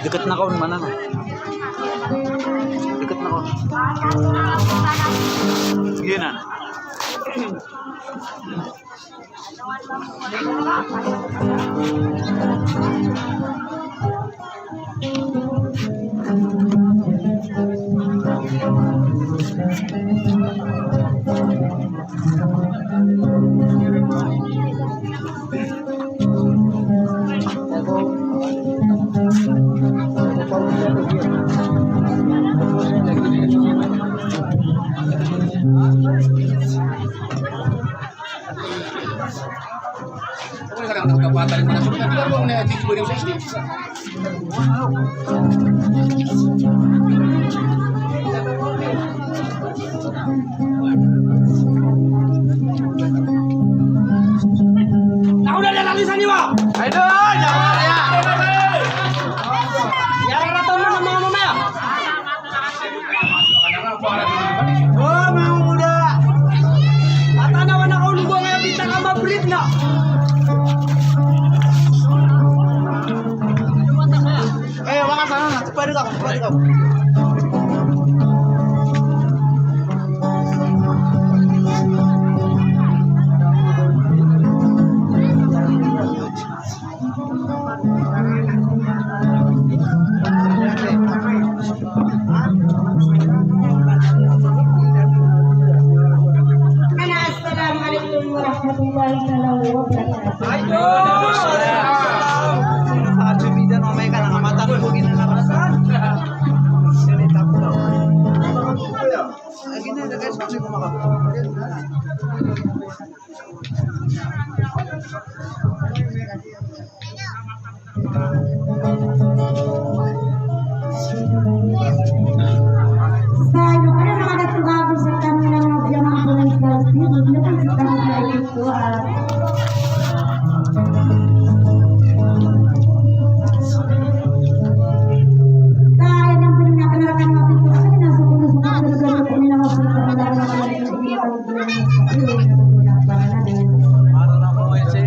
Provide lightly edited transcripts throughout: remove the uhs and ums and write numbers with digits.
Deket na kaon mana no? Deket na kaon. Sige na. Aku udah ada lalisan nih, Pak. Ayo, jangan ya. Ya, rata mau ya. Oh, mau muda. Mata na wana kau lugo ngayon bintang ka mabrit na. Wala sana. Pwede ka. Assalamualaikum warahmatullahi wabarakatuh. Ayo. Sa bidan mamay ka lang mata ko ginanarasan. Dili tapo daw. Lagi na guys, kasi kumakapo. Saya ada mga nagtugago sa kanya ng nagdiyamang bulan sa Hindi na sa kanya ito kaya nang pinagnakanarakan natin po kasi nasa puno sa mga kami na masunod ang dahil na mga hindi na pag-bulan sa iyo na para na din. Para na mo ay say.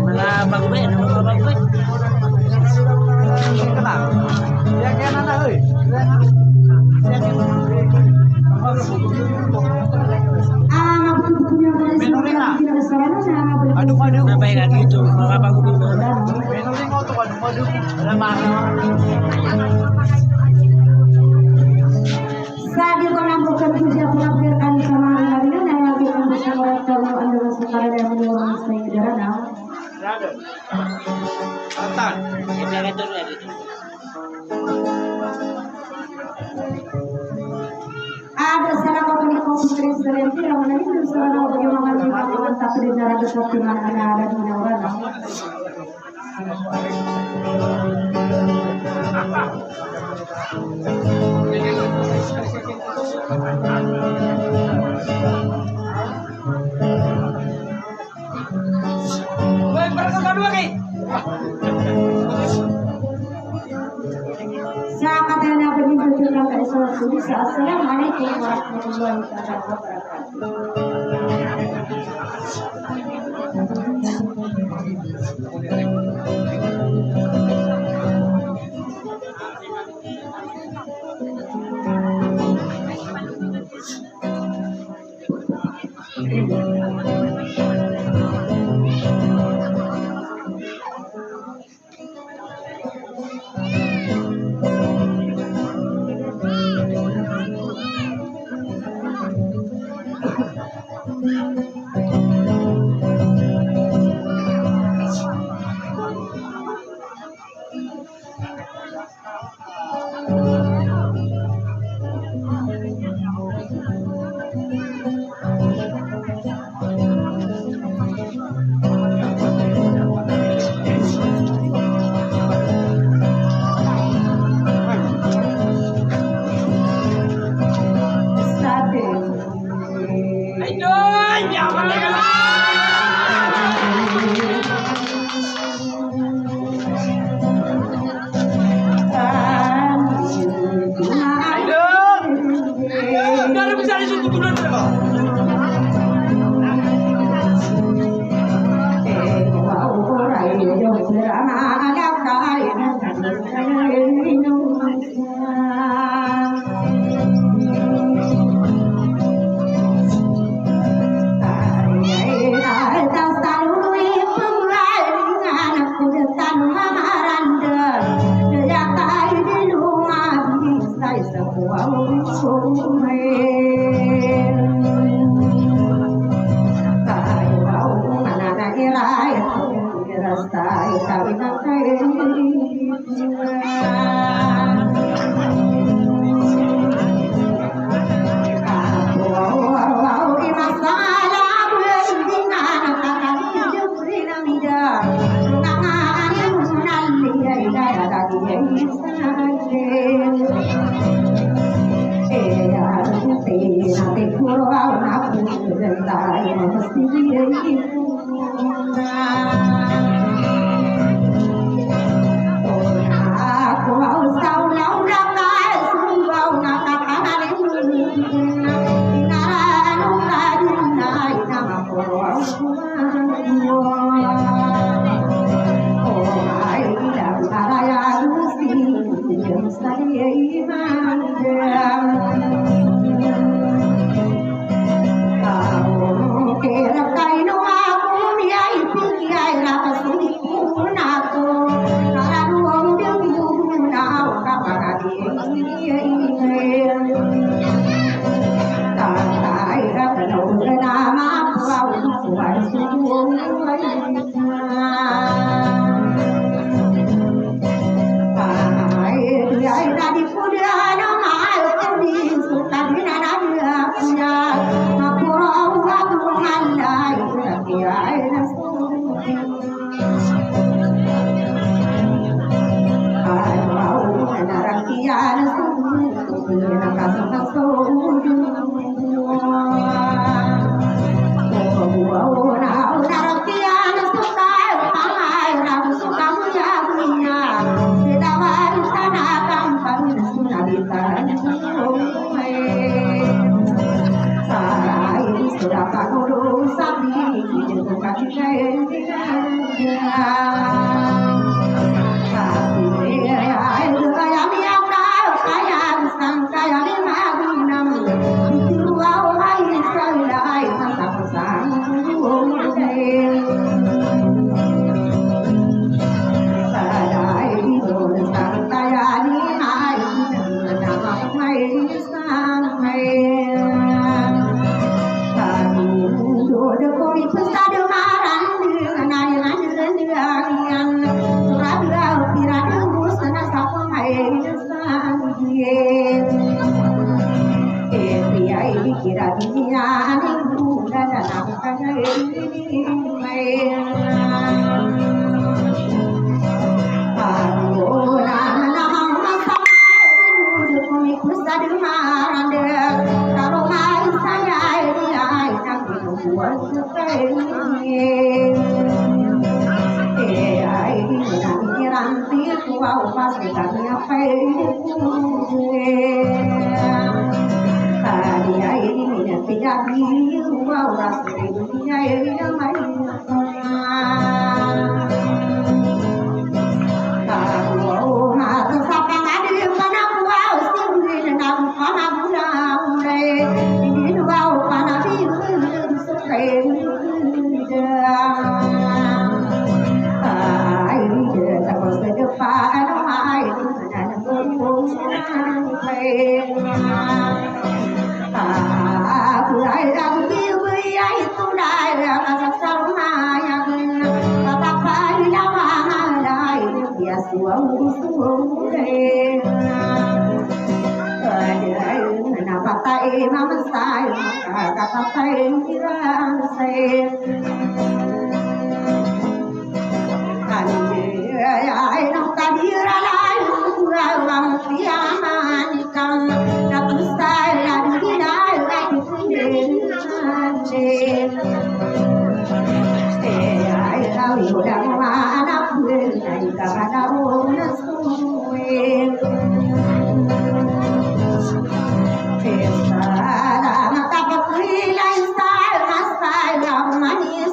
Mga bagoy, mga bagoy. Ya kaya na euy. Aduh. Napay nga dito, mga bagoy. Menuling ko to aduh. Wala mana. Sabi ko lang bukan siya pagkakirkan sa mga namin na lagi kang gusto mo at kung ano sa karera mo yung sa iyo na. Rado. Atan. Ibaga to na dito. Ada salah ko ni konferensi dari yang mana itu salah ko yung mga mga tapi din na sa mga anak na wala. Woi, berapa kedua kay? Sa katana ko din dito lang ka sa Assalamualaikum warahmatullahi wabarakatuh.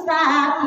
Sa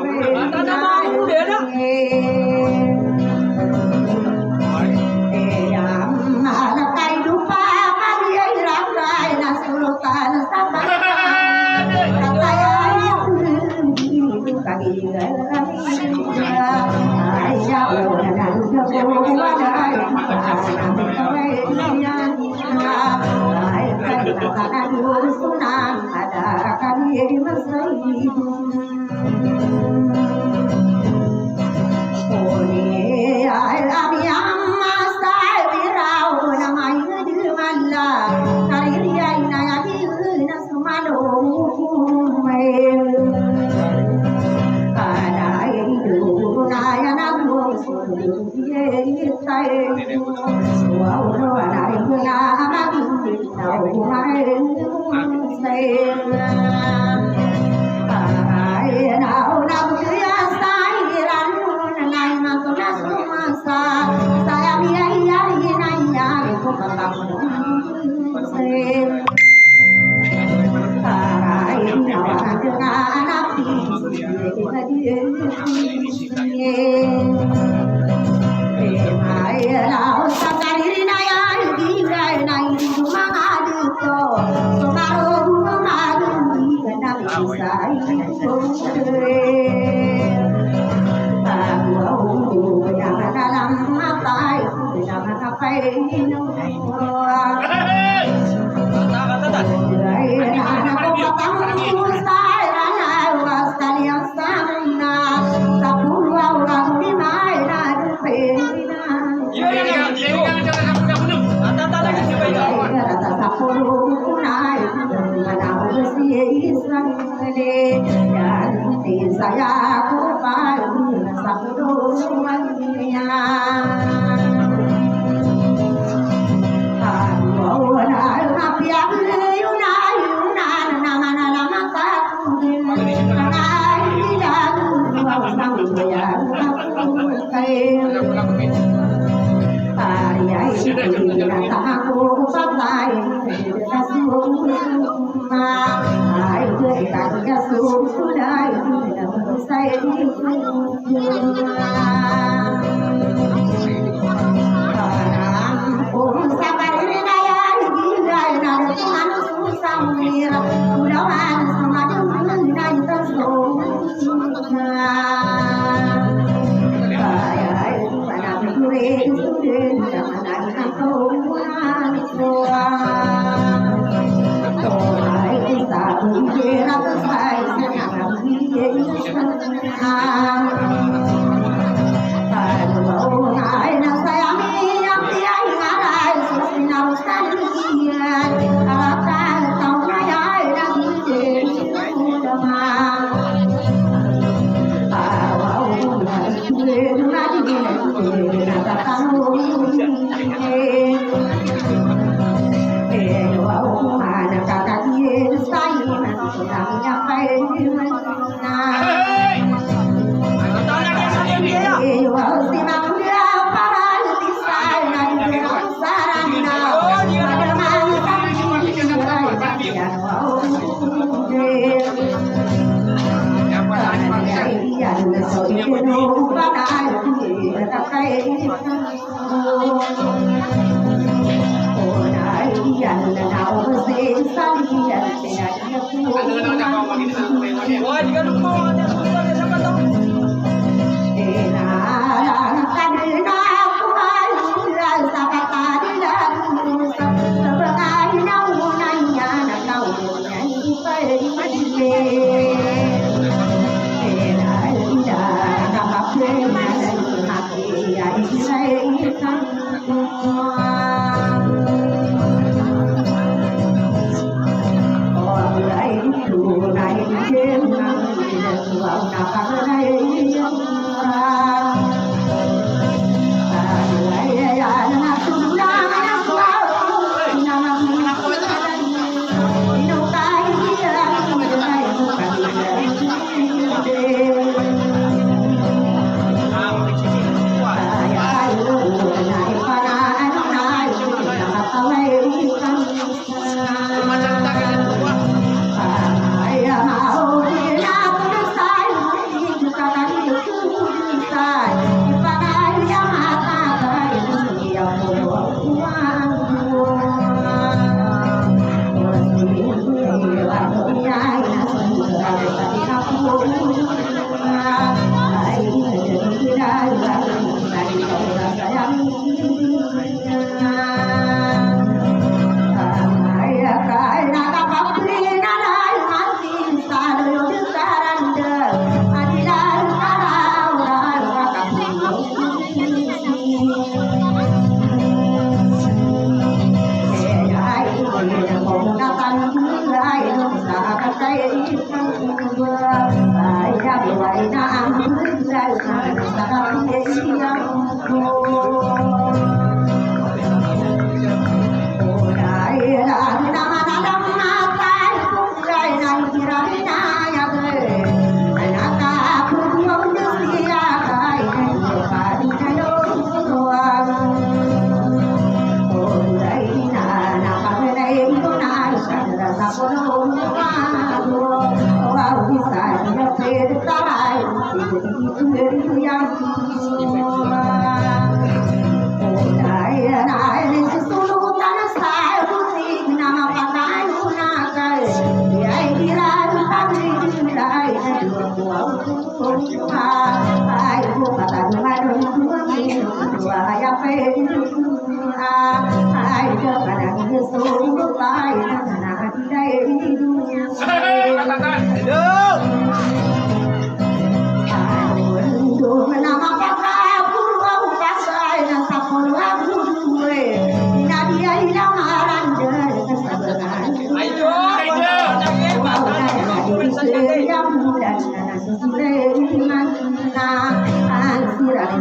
Mata na mga kude na. Malakay lupa, kanya'y rakay na sulutan sa banang. Katayan yung kagigal ay siyaw na nalugabo walay namin kawayan ay kailangan gusto ng ada kami masayid. Oni ay amiyang masay biraw na may nagmala kariyay na yakin na sumalumay anay dunay nagmusulit tayo wow anay na magitaw may ay nauna buya sahiran nanay matunas kumasa saya biyaya inaya ko pagkakulong ay nawa dengan api ay lao sa kariri na yan gilay na hindi mga dito sumaro bumagundi ka na bisay ako na lang matay na makapay ng ay anak ko patang say ranay was kanyang sana sa puwaw lang binay na dupina Mata talaga si Bayo. rata sa pulong kunay manaw na siya isang kali yan saya ko pa sa pulong niya wala na piyang yun na naman alam takutin nanay ilang wawas ng bayan kayo ay pinatako patay kasuma ay kita susulay say kung sa karinaya gilay na tuman susang mira ulawan sa madungan na itasong ay panapin rin sulit na managin ang kaunan ay isa bumira ka say sa nakabigay ay nasayami ang tiyay ngaray susinawsan niyan akal taon na ay nagiging ulamang awaw na rin nagiging natatanong wow na nakakagin sa iman silang yakay na wow si Mangga para lutisay na ang sarang na madamang sa yan wow yan na so ikunong panay nakakay yan na nausin sa liyan Wah, di ka lumawa na sa patong. Hãy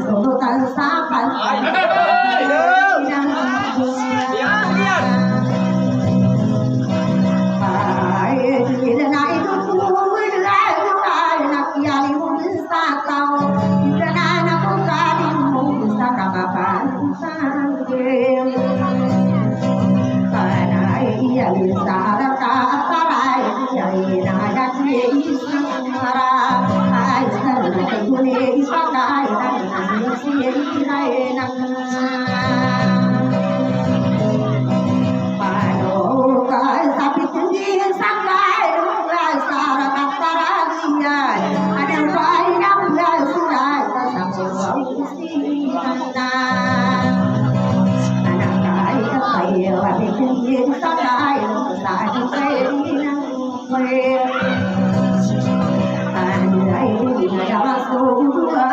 subscribe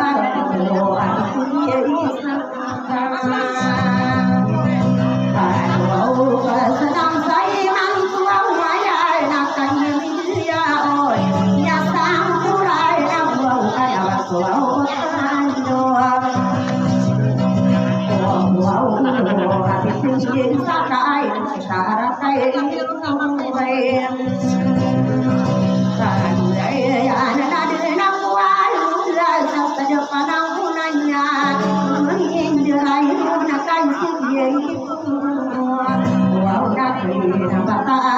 cho kênh Ghiền Mì Gõ để không bỏ lỡ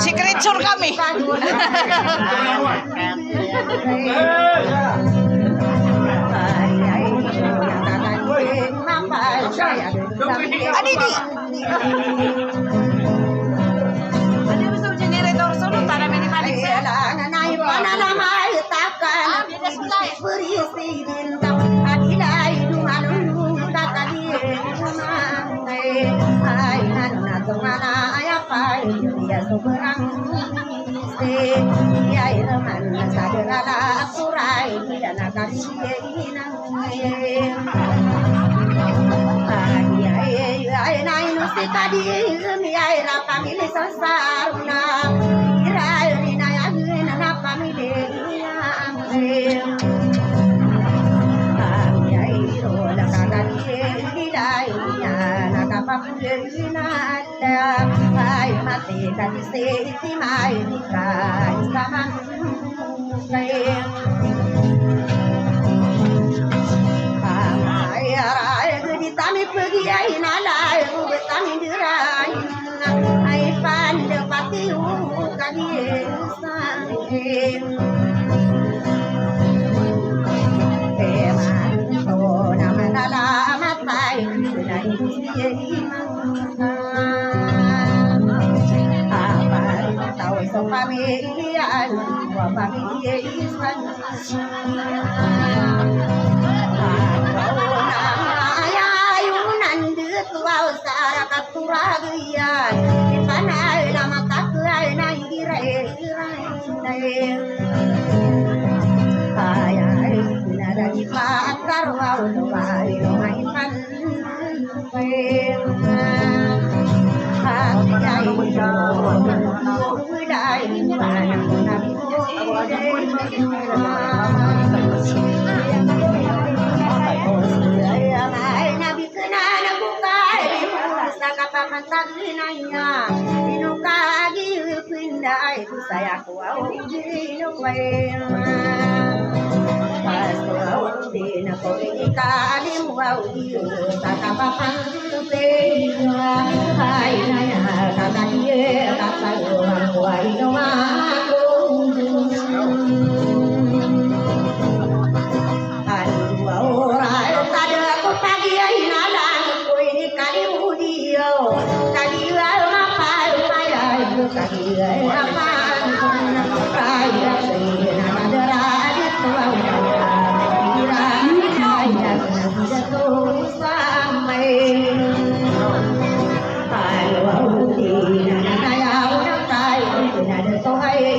Secret sur kami. Adidi. Ano gusto mo generator solo para minimalik siya? Saya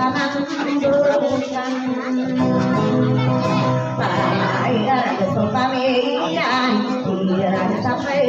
tamang bukan bayar kesopamian tiran sampai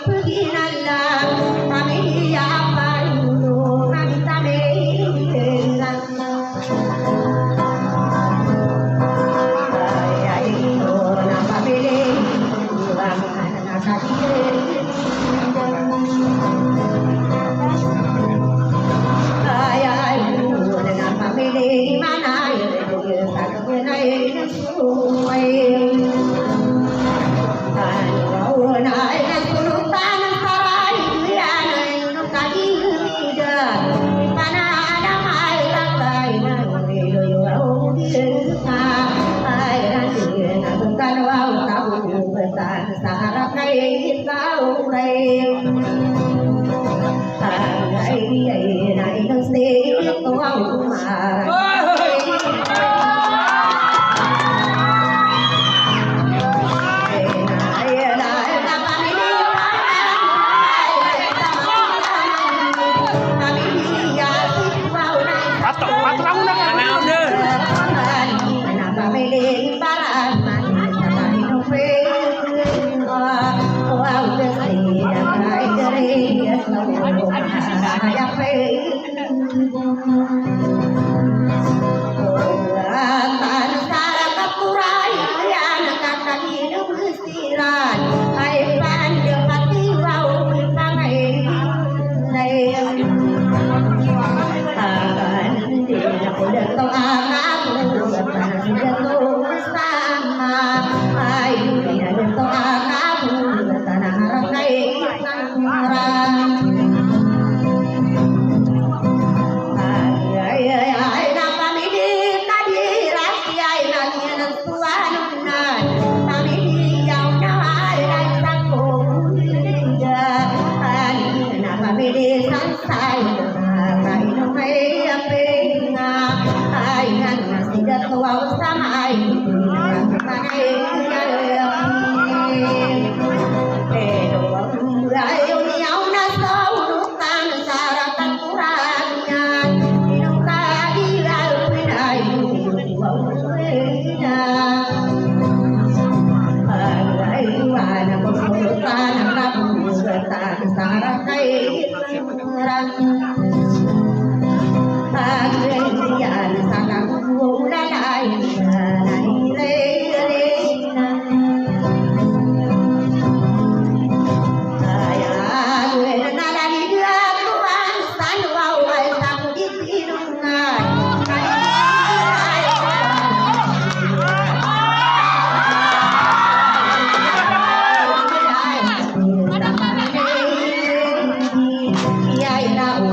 pergi nanda kami apa dulu kami kami nanda ay ito na pamili ang nakakita ay ito na pamili manay sa kanay ng suway Yeah,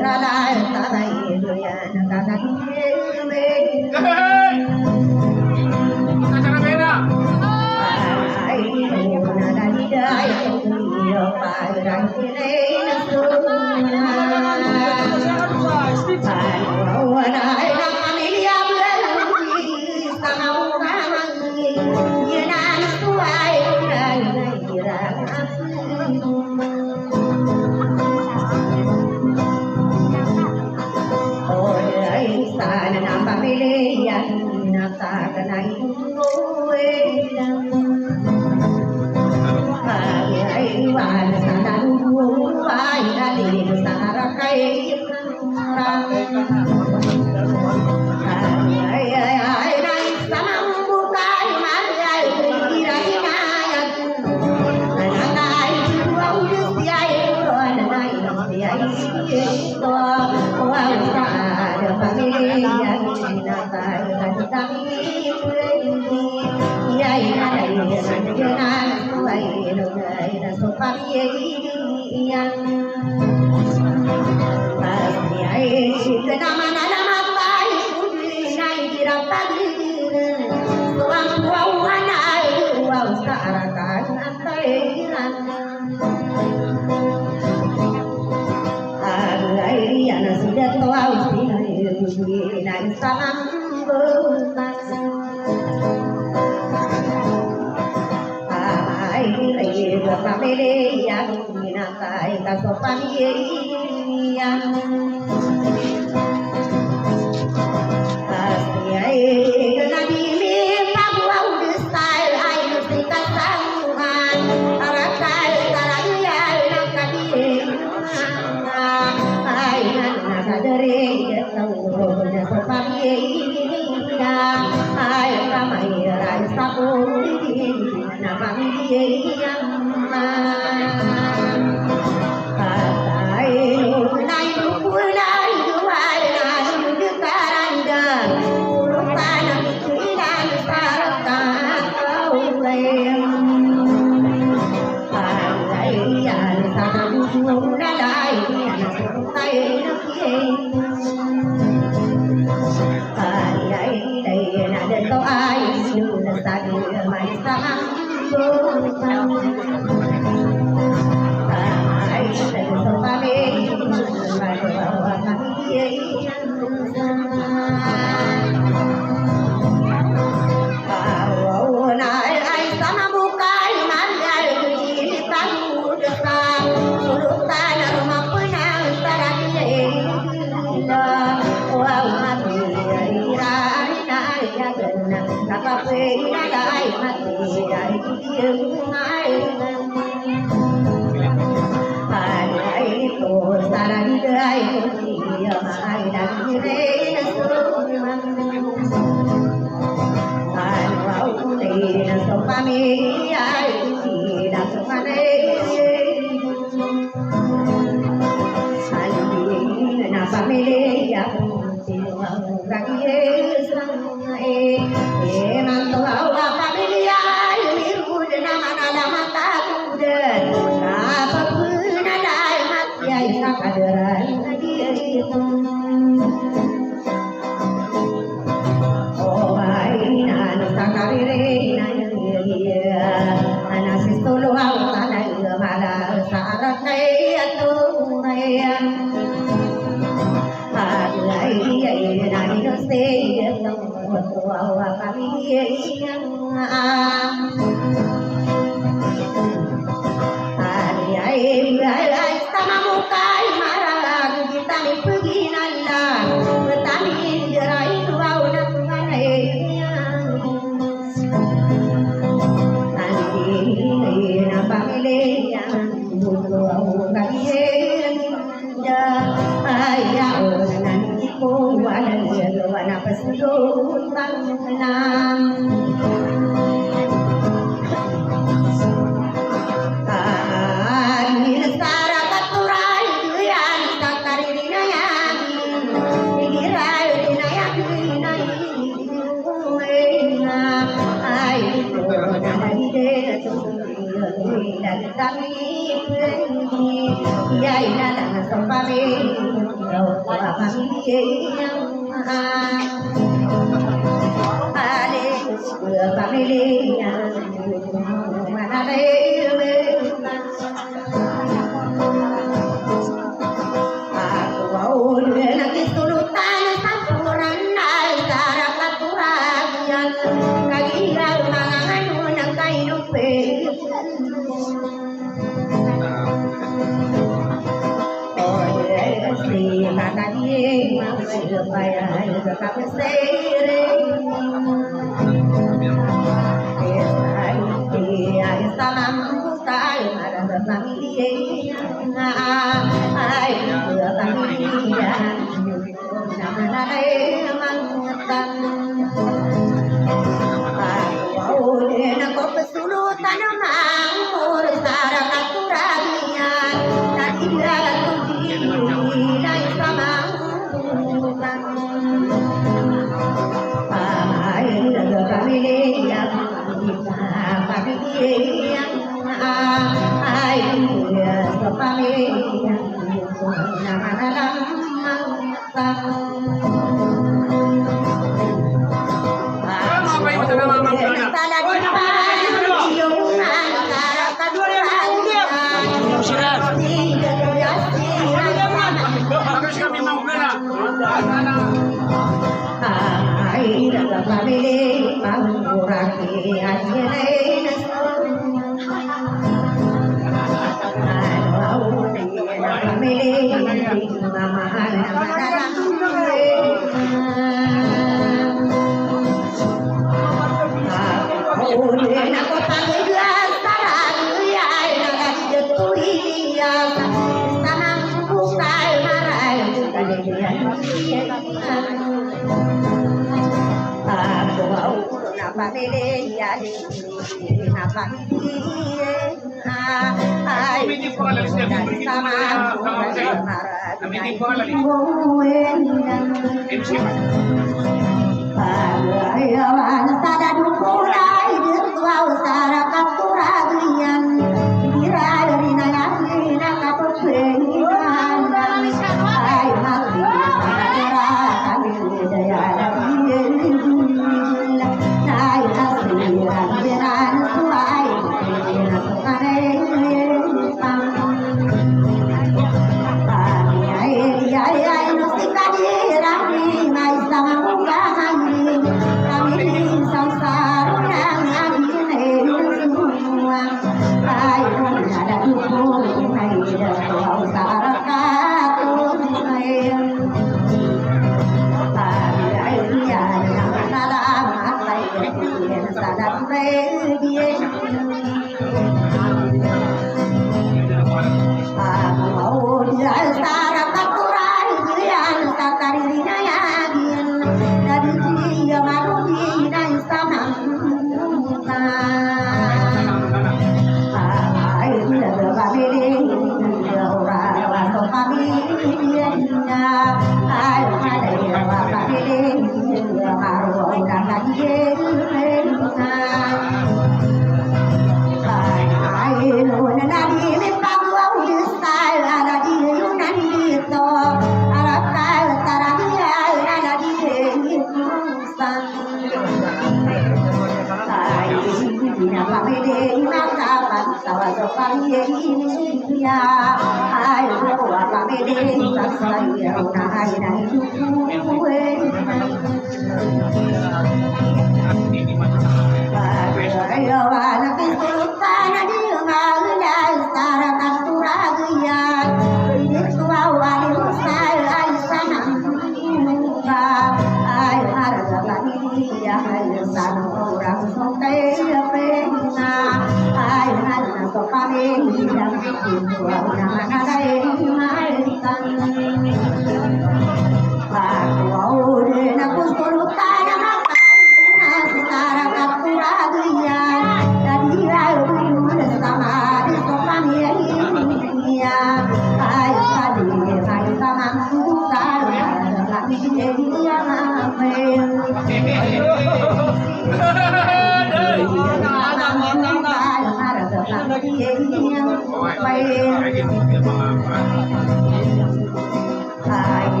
Hãy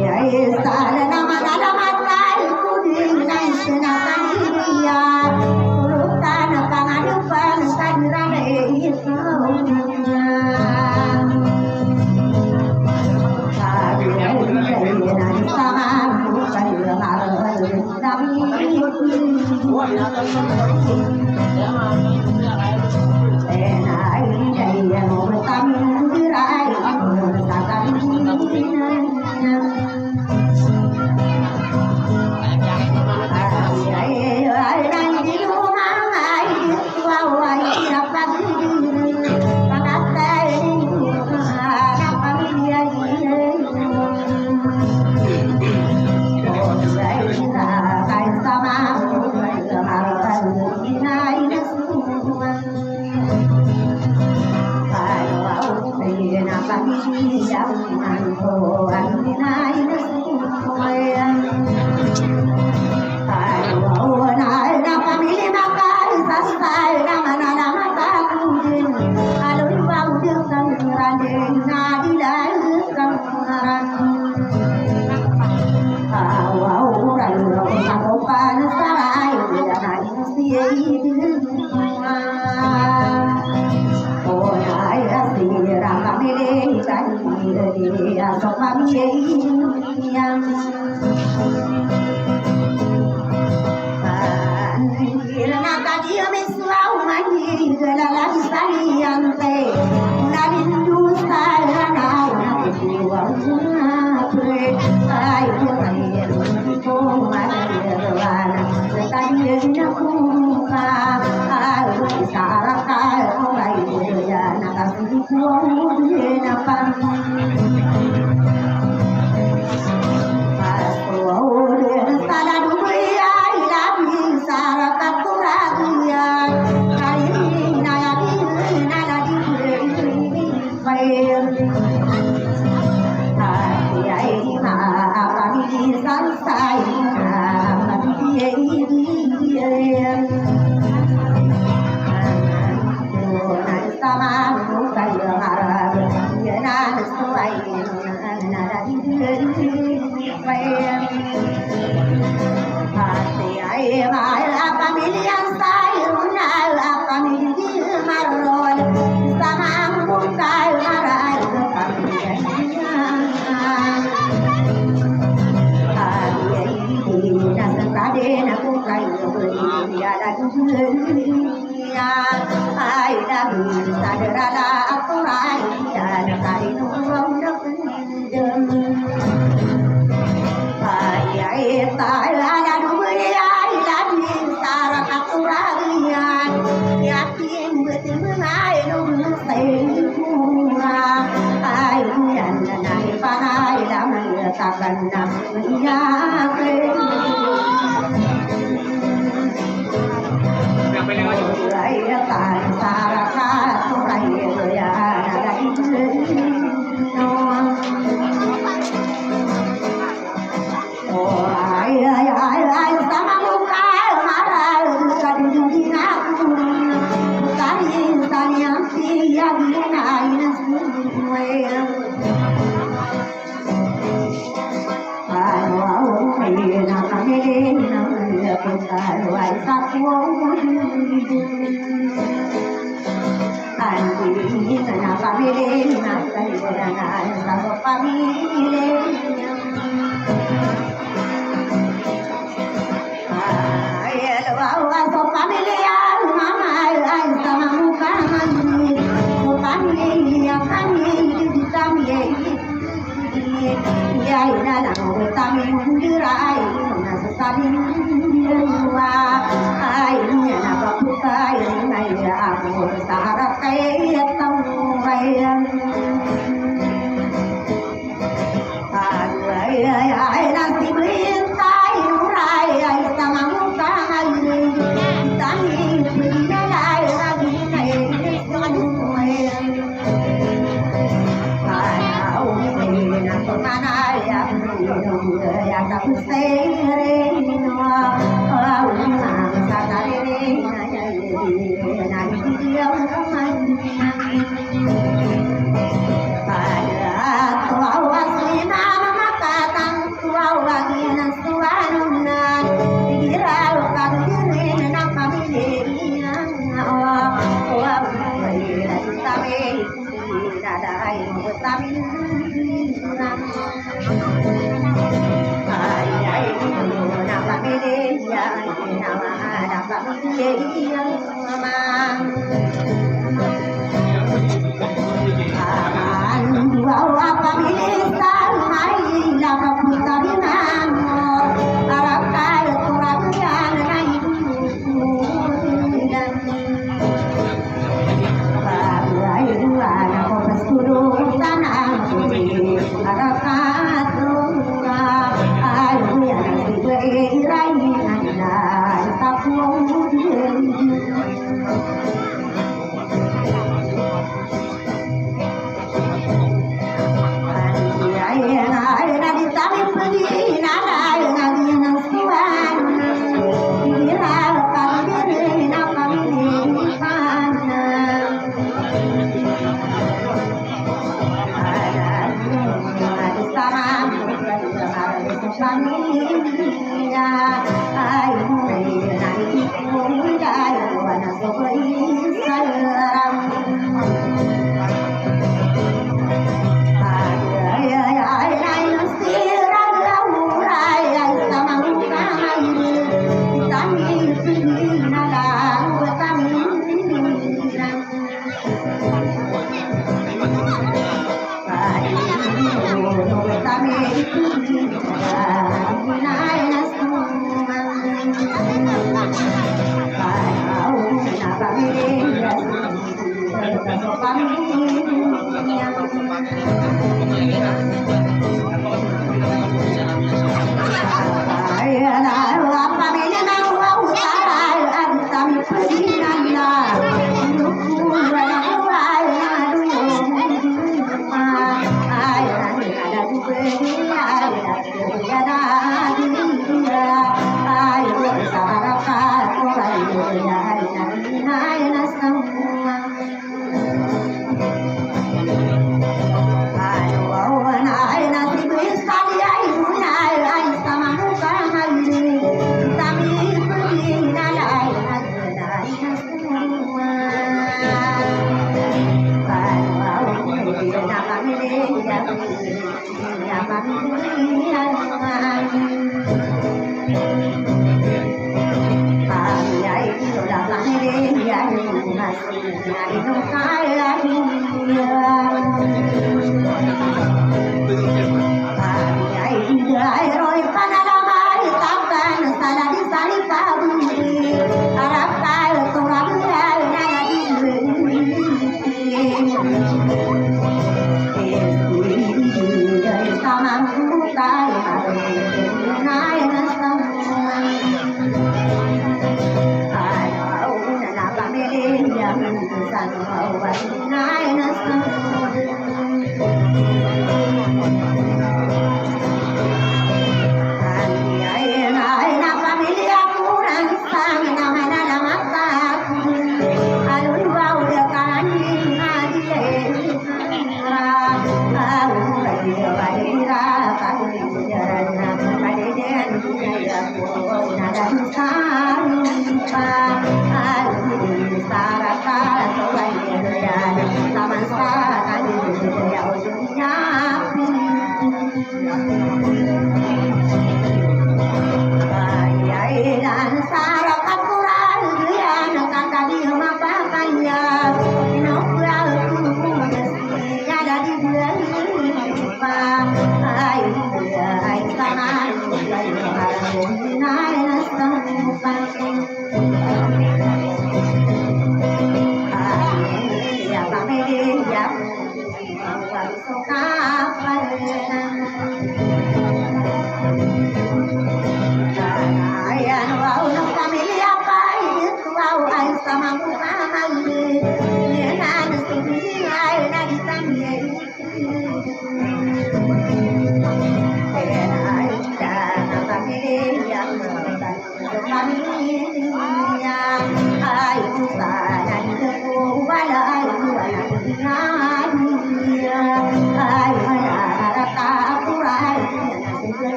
Yeah.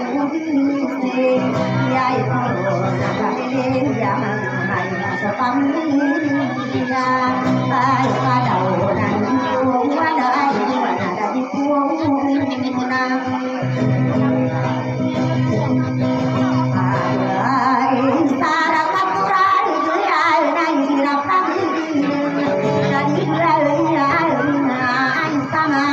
se ya yo na pamile ya mai sa pamilya ai pa đầu na chuông qua đời na đã đi cuông na ai sa ra capturar ai na đi ra pamilya na đi ra ai sa na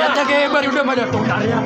याच्या काही बरं मध्ये तोंडाऱ्या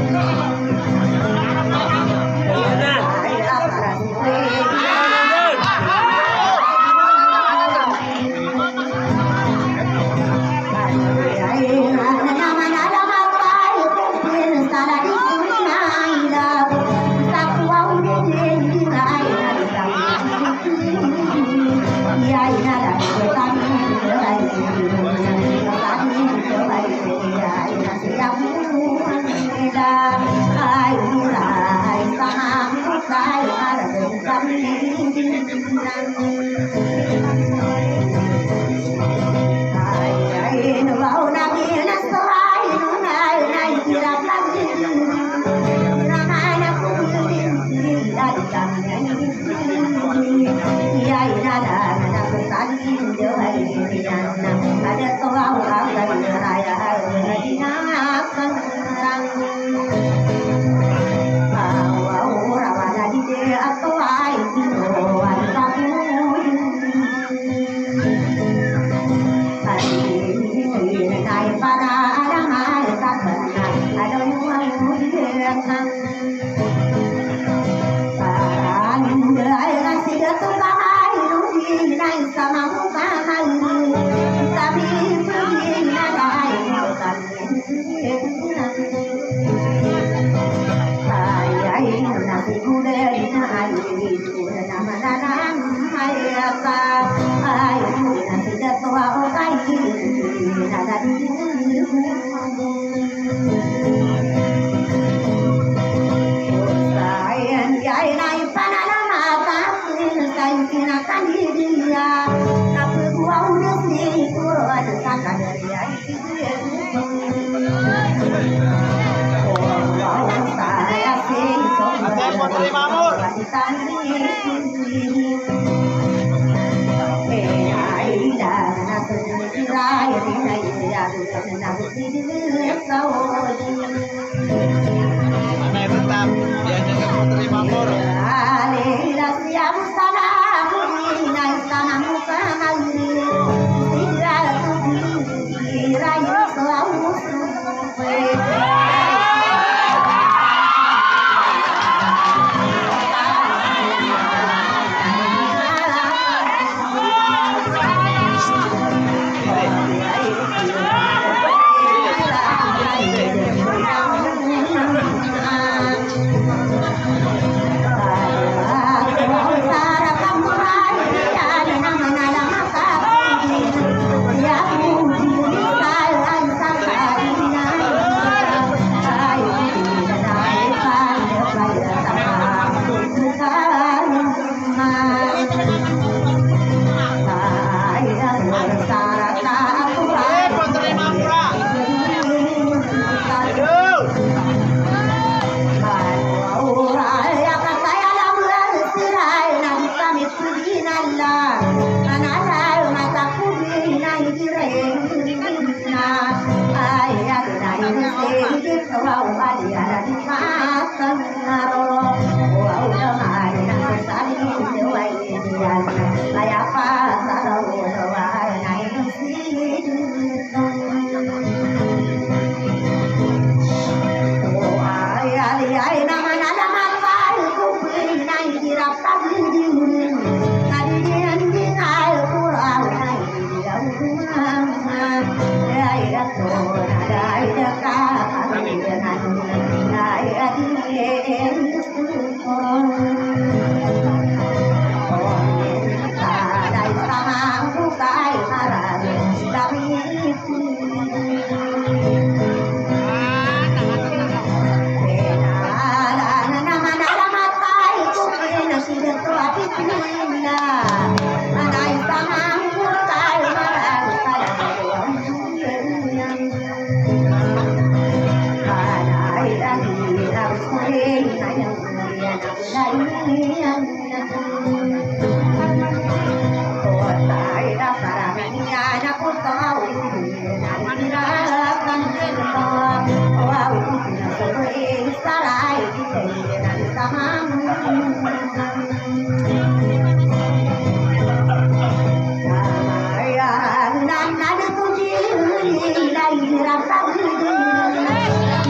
Anay tetap dia juga Putri Mamor.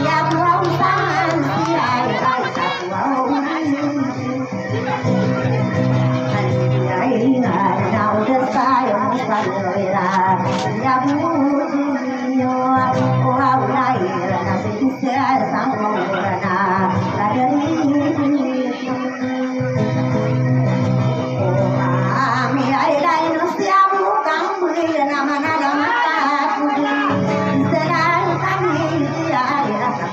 Ya puau san si ai ai sa puau ai ai nào đất sai ông sa người là ya bu yo wow lai na se se sang mong na la dari mi ai lai no siamo campi na mana da mata será kami ai ra ka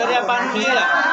Dari apaan dia?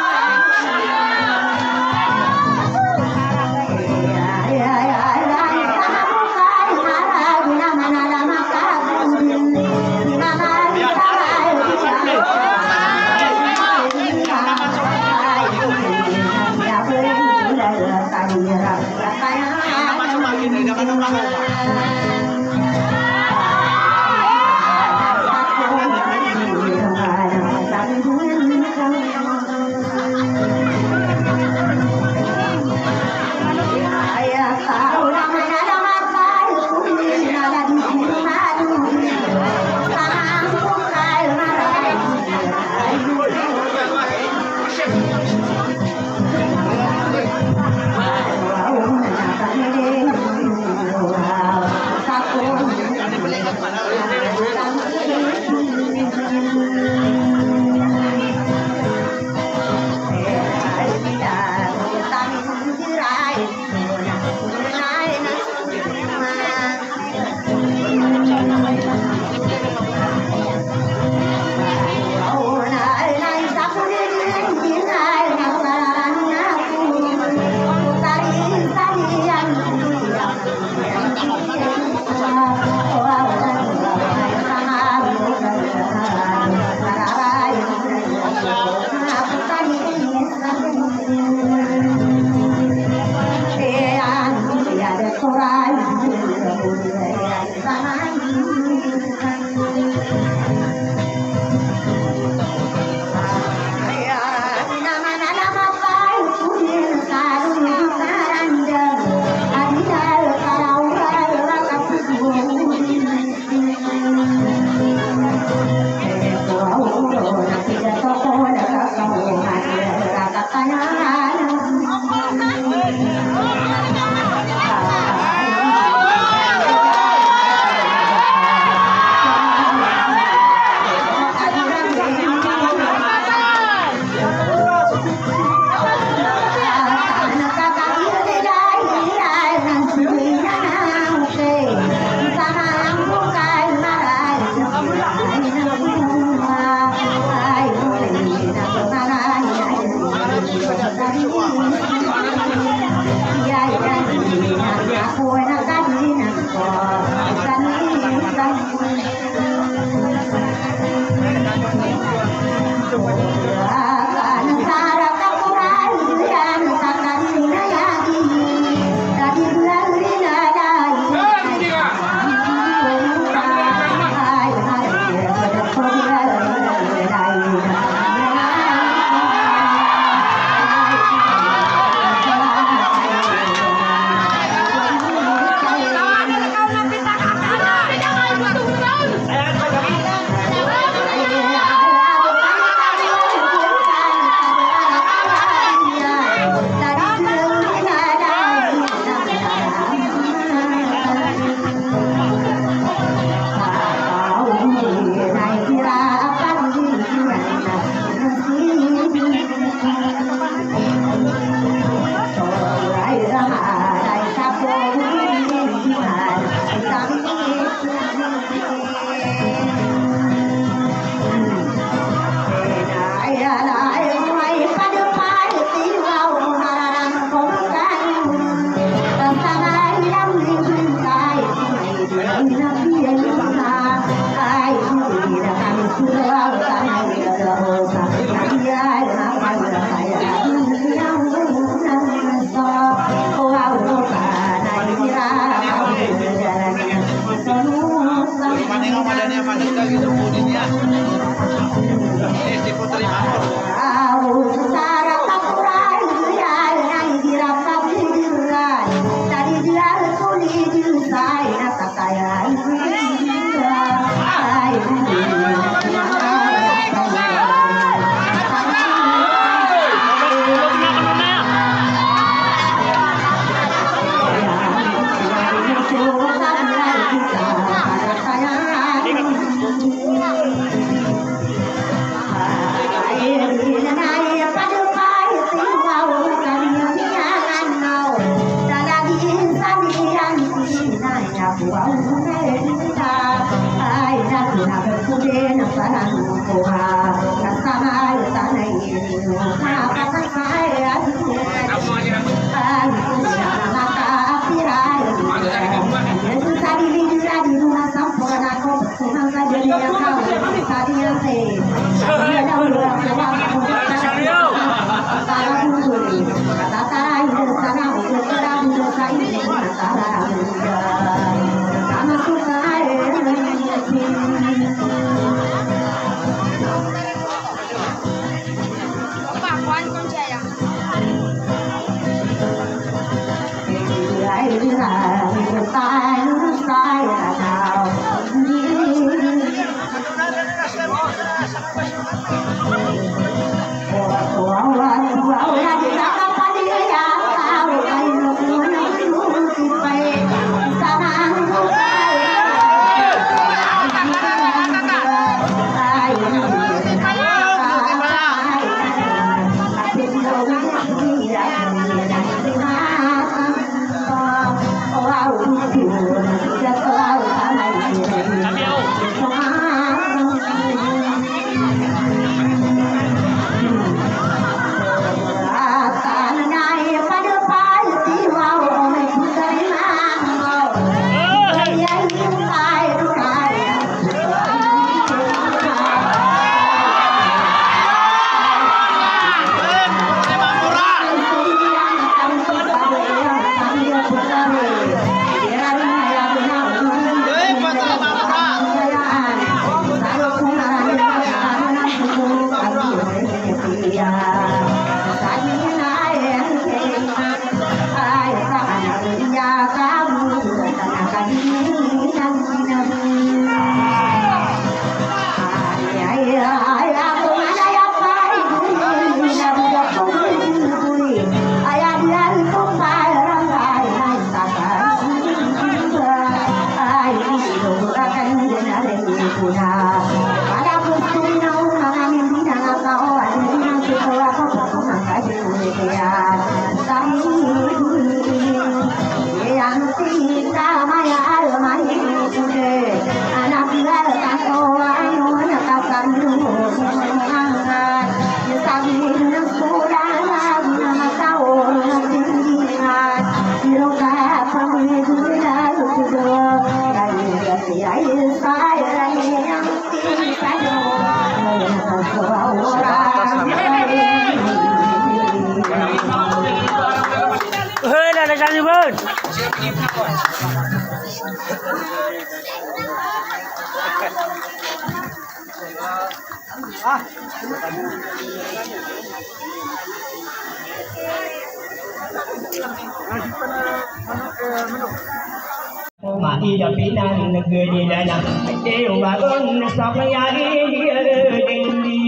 Mati dapinan negeri dalam dewa on sapayari dia dendi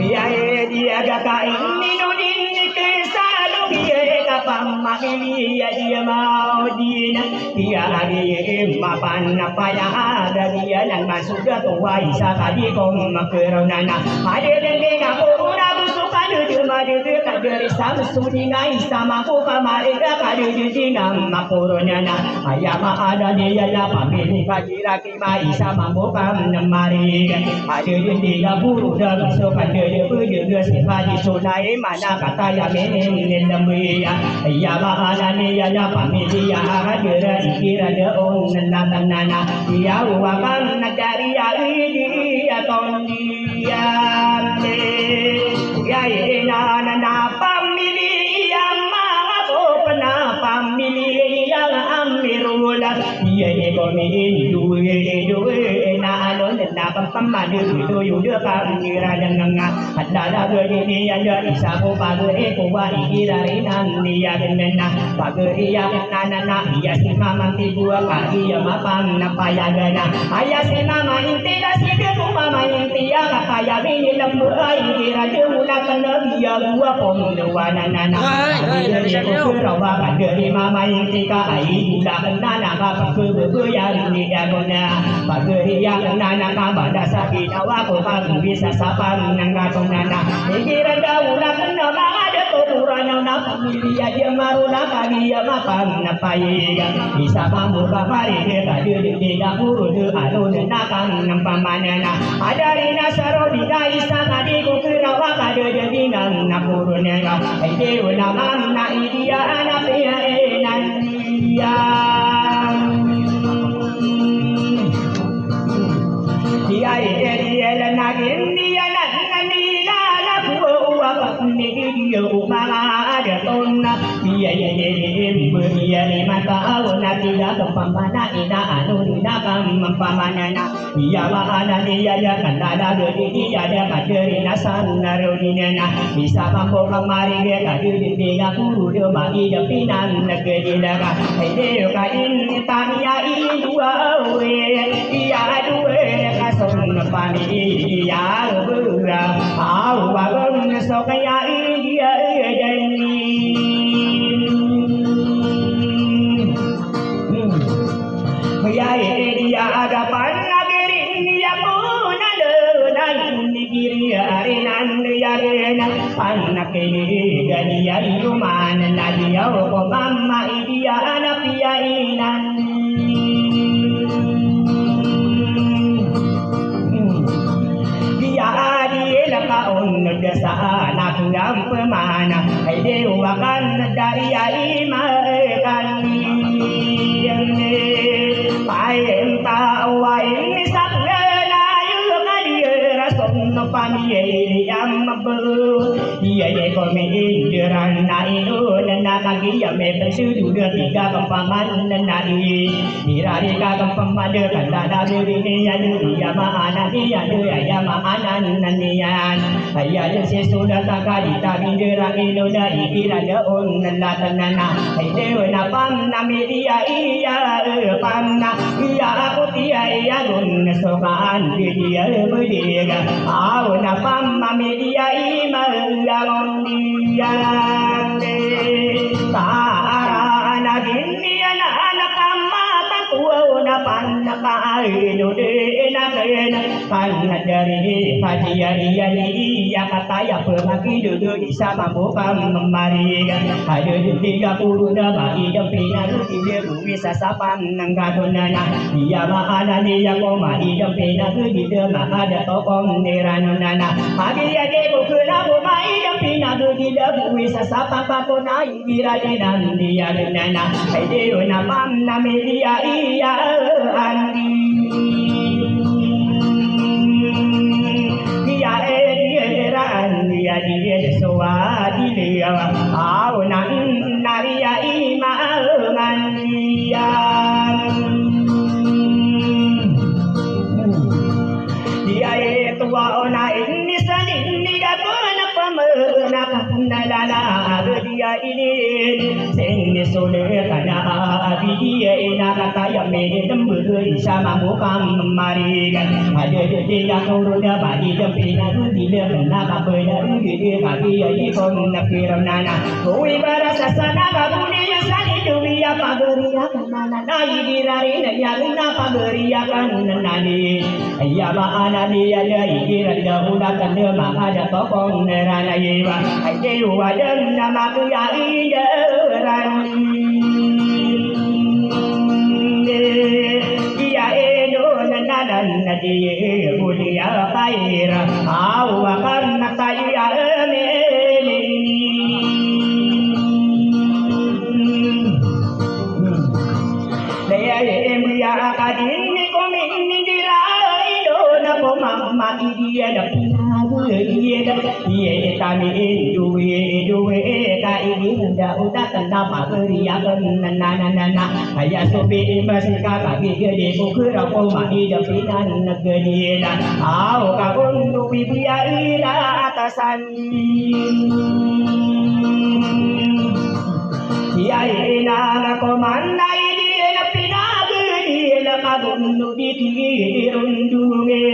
biaya dia kakak ini nudin ke salu dia kapam makili dia mau dia hari mapan apa yang ada dia yang masuk ke tua isa tadi kau makeronana ada dendeng aku Madu kaderi sama sudi ngai sama ku kamari kaderi dinam mapuronya na ayama ada dia ya pamili kajira kimai sama bokam nemari ada dia buru dah besok ada dia berjaga sifat sunai mana kata ya menin demi ayama ada dia ya pamili ya kadera dikira de on nana dia uakan nakari ya dia ton dia ya na pamili yang mapo pena pamili yang amirula dia ekonomi duwe na alon na pamadu duwe kamira dengan ada ini ya isa ko pagere ko wa ikirari nan dia benna pagere ya nana ya si mama tibua kali ya mapang na payagana aya si mama inti da si ko mama inti ya kaya bini lembu ai kira jumula kana dia gua pom dewana nana dia ko rawa pagere mama inti ka ai da nana ka pagere ya ni ya gona pagere ya nana ka bada sabi dawa ko ka bisa sapan nanga nana kira daula kana ada turana na pamilya dia maruna kali ya mapan na paiga bisa mampu kamari dia dia uru de alun na kan pamanana ada rina saro dina isa tadi ku kirawa kade dia na purune ga ide ulama na idia na pia enan dia dia dia na dia na dia umara ada tonna dia beri mata awon nanti ida pamana ina anu ina pamanana iya mahana dia ya kandada gedi ya dia kaderi nasan narudinena bisa mampu kemari ge kadiri tiga guru de magi de pinan negeri daga ide ka in tania i dua we iya dua kason pani iya bura au bagong so kaya dia jani ya dia ada panageri dia pun ada dan diri arinan dia gena panakeni dia iman nadia ko mama dia ana piainan dia dia kaun desa anak ngam pemana hai dewa kan dari iman Payen tawa ini sakna yu kadir rason pamiye yang mabu dia ye komi injeran na inu nana kagi ya me pesudu tiga kempaman nani dirari ka kempaman de kanda da diri ya dia maana dia ya maana nanianaya de sesudah takari tabindera inu dari kirana on latanana ai dewa na pam nami dia iya panna iya aku tia iya gun sokan dia berdega au na pam mami dia iman galon dia tara na gini anak kamata tua na panna kai no de na kena panna dari hadiah dia iya kata ya pergi duduk di sama bukan memari ada 30 na bagi dempina dia bisa sapan nanggadonana dia mahana dia koma dia pena dia mahada tokong neranana bagi ade bukuna mai dempina dia bisa sapan pakona iradinan dia nana ide na pam na media iya andi dia dia soa dia au nan naria iman dia dia tua ona ini sanin ni gapana pamana nalala dia ini seni sole kana dia ina kata ya me dembur sama bukan mari ada dia kuruda bagi dempina dia kena kapena dia kaki ya ikon nakiram nana koi barasa sana kabuni ya sani dunia pageria kana nai dirari ya na pageria kana nani ya maana dia ya ikiran dahula kana ada tokong nerana yewa ai wadan nama ku ya idaran dia eno nananan dia mulia kaira au akan saya meni dia emia kadin ni komin dirai do na mama dia da dia tani duwe ka ini nda udah tanda pageria nana aya sobi masika kaki gede bukura ko mani depinan negeri dan au ka undu bibia ira atasan dia ina ko manai dia pinagu dia kabundu di rundunge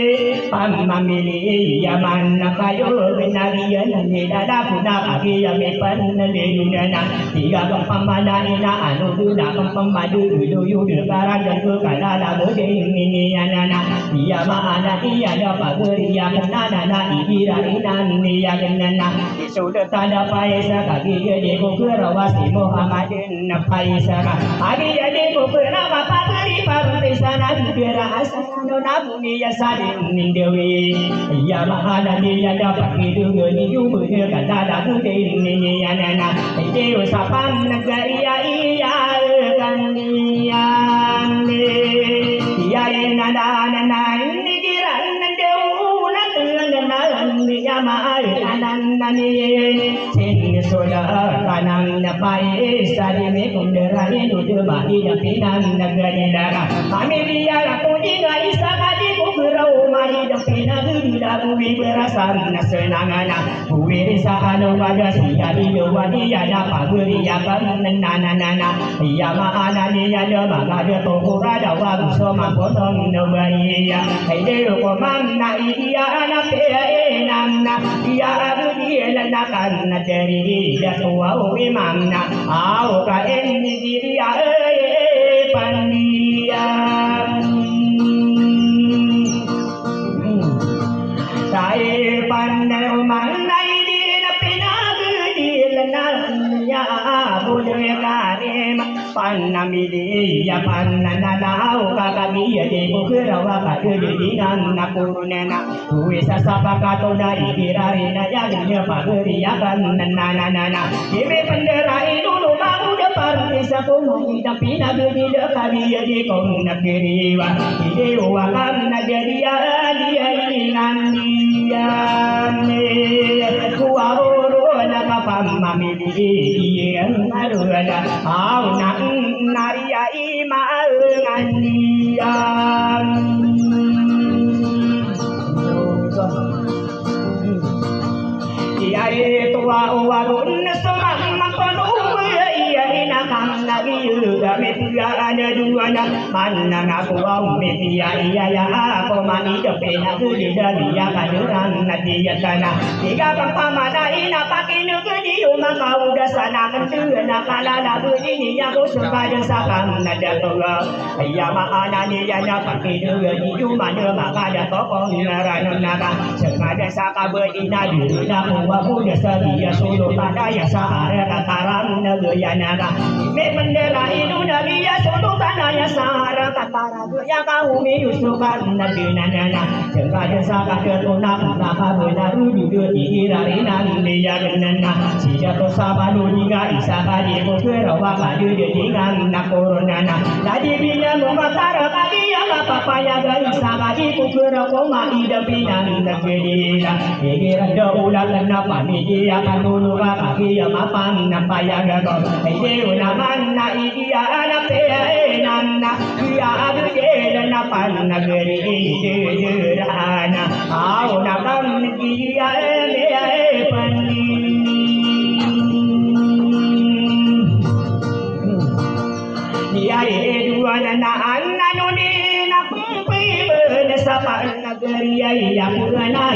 pamamili yaman kayo benarian ni dada puna kaki ya mepan leluna tiga pamana ina anu duna pamadu duyu degaran dan kana la bodeng ini anana dia mana dia da pageria kana na ibira inan ni ya genana sudah tanda paisa kaki gede ko kerawasi Muhammadin paisa agi ade ko kenapa pageri parisana dira asana nabuni ya sadin dewi ya mahana dia dapat hidup ni yubu kata dah ini anana itu sapan negeri iya kan yang dia nana nana ini kiran dewu nak dengan dia mahal anan nani sini soda kanang na pai sari me kunderani nuju mati na pinan nagani dara pamilya la tudinga isa kadi kugrau mai da pinan dira buwi berasan na senangana buwi sa anu pada siari wadi ada paguri ya kan nana ya maana ni ya da maga da to kura da wa so ma potong no bari ya hede ko manna iya na pe namna ya adu la na kan na dari da to wa imamna au ka en ni dia pandian sai pandai manai di na pinag di la ya boleh karim panamili ya panana dau kagabi de bukurawa kadu di nan nakurunena wisa sabaka to dari kirari na ya nya pagri ya kan nana ibe pendera ilulu mau de parisa ko mu da pinag di de kali de kong nakiriwa ide wa kan na jadi dia nan dia kuaro na pamamili yang arula au na naria ima ngandian Iai tua warun semang makono iya inakam lagi juga metia ada duanya mana ngaku au metia iya ya aku mani depena gede dia kaduran nadia sana tiga pamana ina pakin gede maka udah sana kendena kala lagu ini ya ku sepada sakam nada toga iya maana ni ya nya pakin gede cuma maka ada tokong ngaran naga sekada sakabe ina dina wa muda sadia solo pada ya sahara kataran negaya naga me bendera itu dari ya solo tanah ya sahara kataran ya kau miusukan negina nana sekada sakade tuna apa benar duduk di rarinan dia genana sija to sabanu diga isaka di bukera wa kadu dengan nakoronana tadi binya mengatara kadi ya apa ya dari saka di bukera koma ida pinan negedina egera daulat kenapa dia kanunu kaki ya mapan napaya gago ide unaman na idia ana pe nana dia adu de napan negeri ide rana au nakam dia pani dia dua nana ananu ni nakumpi bersama negeri yang purana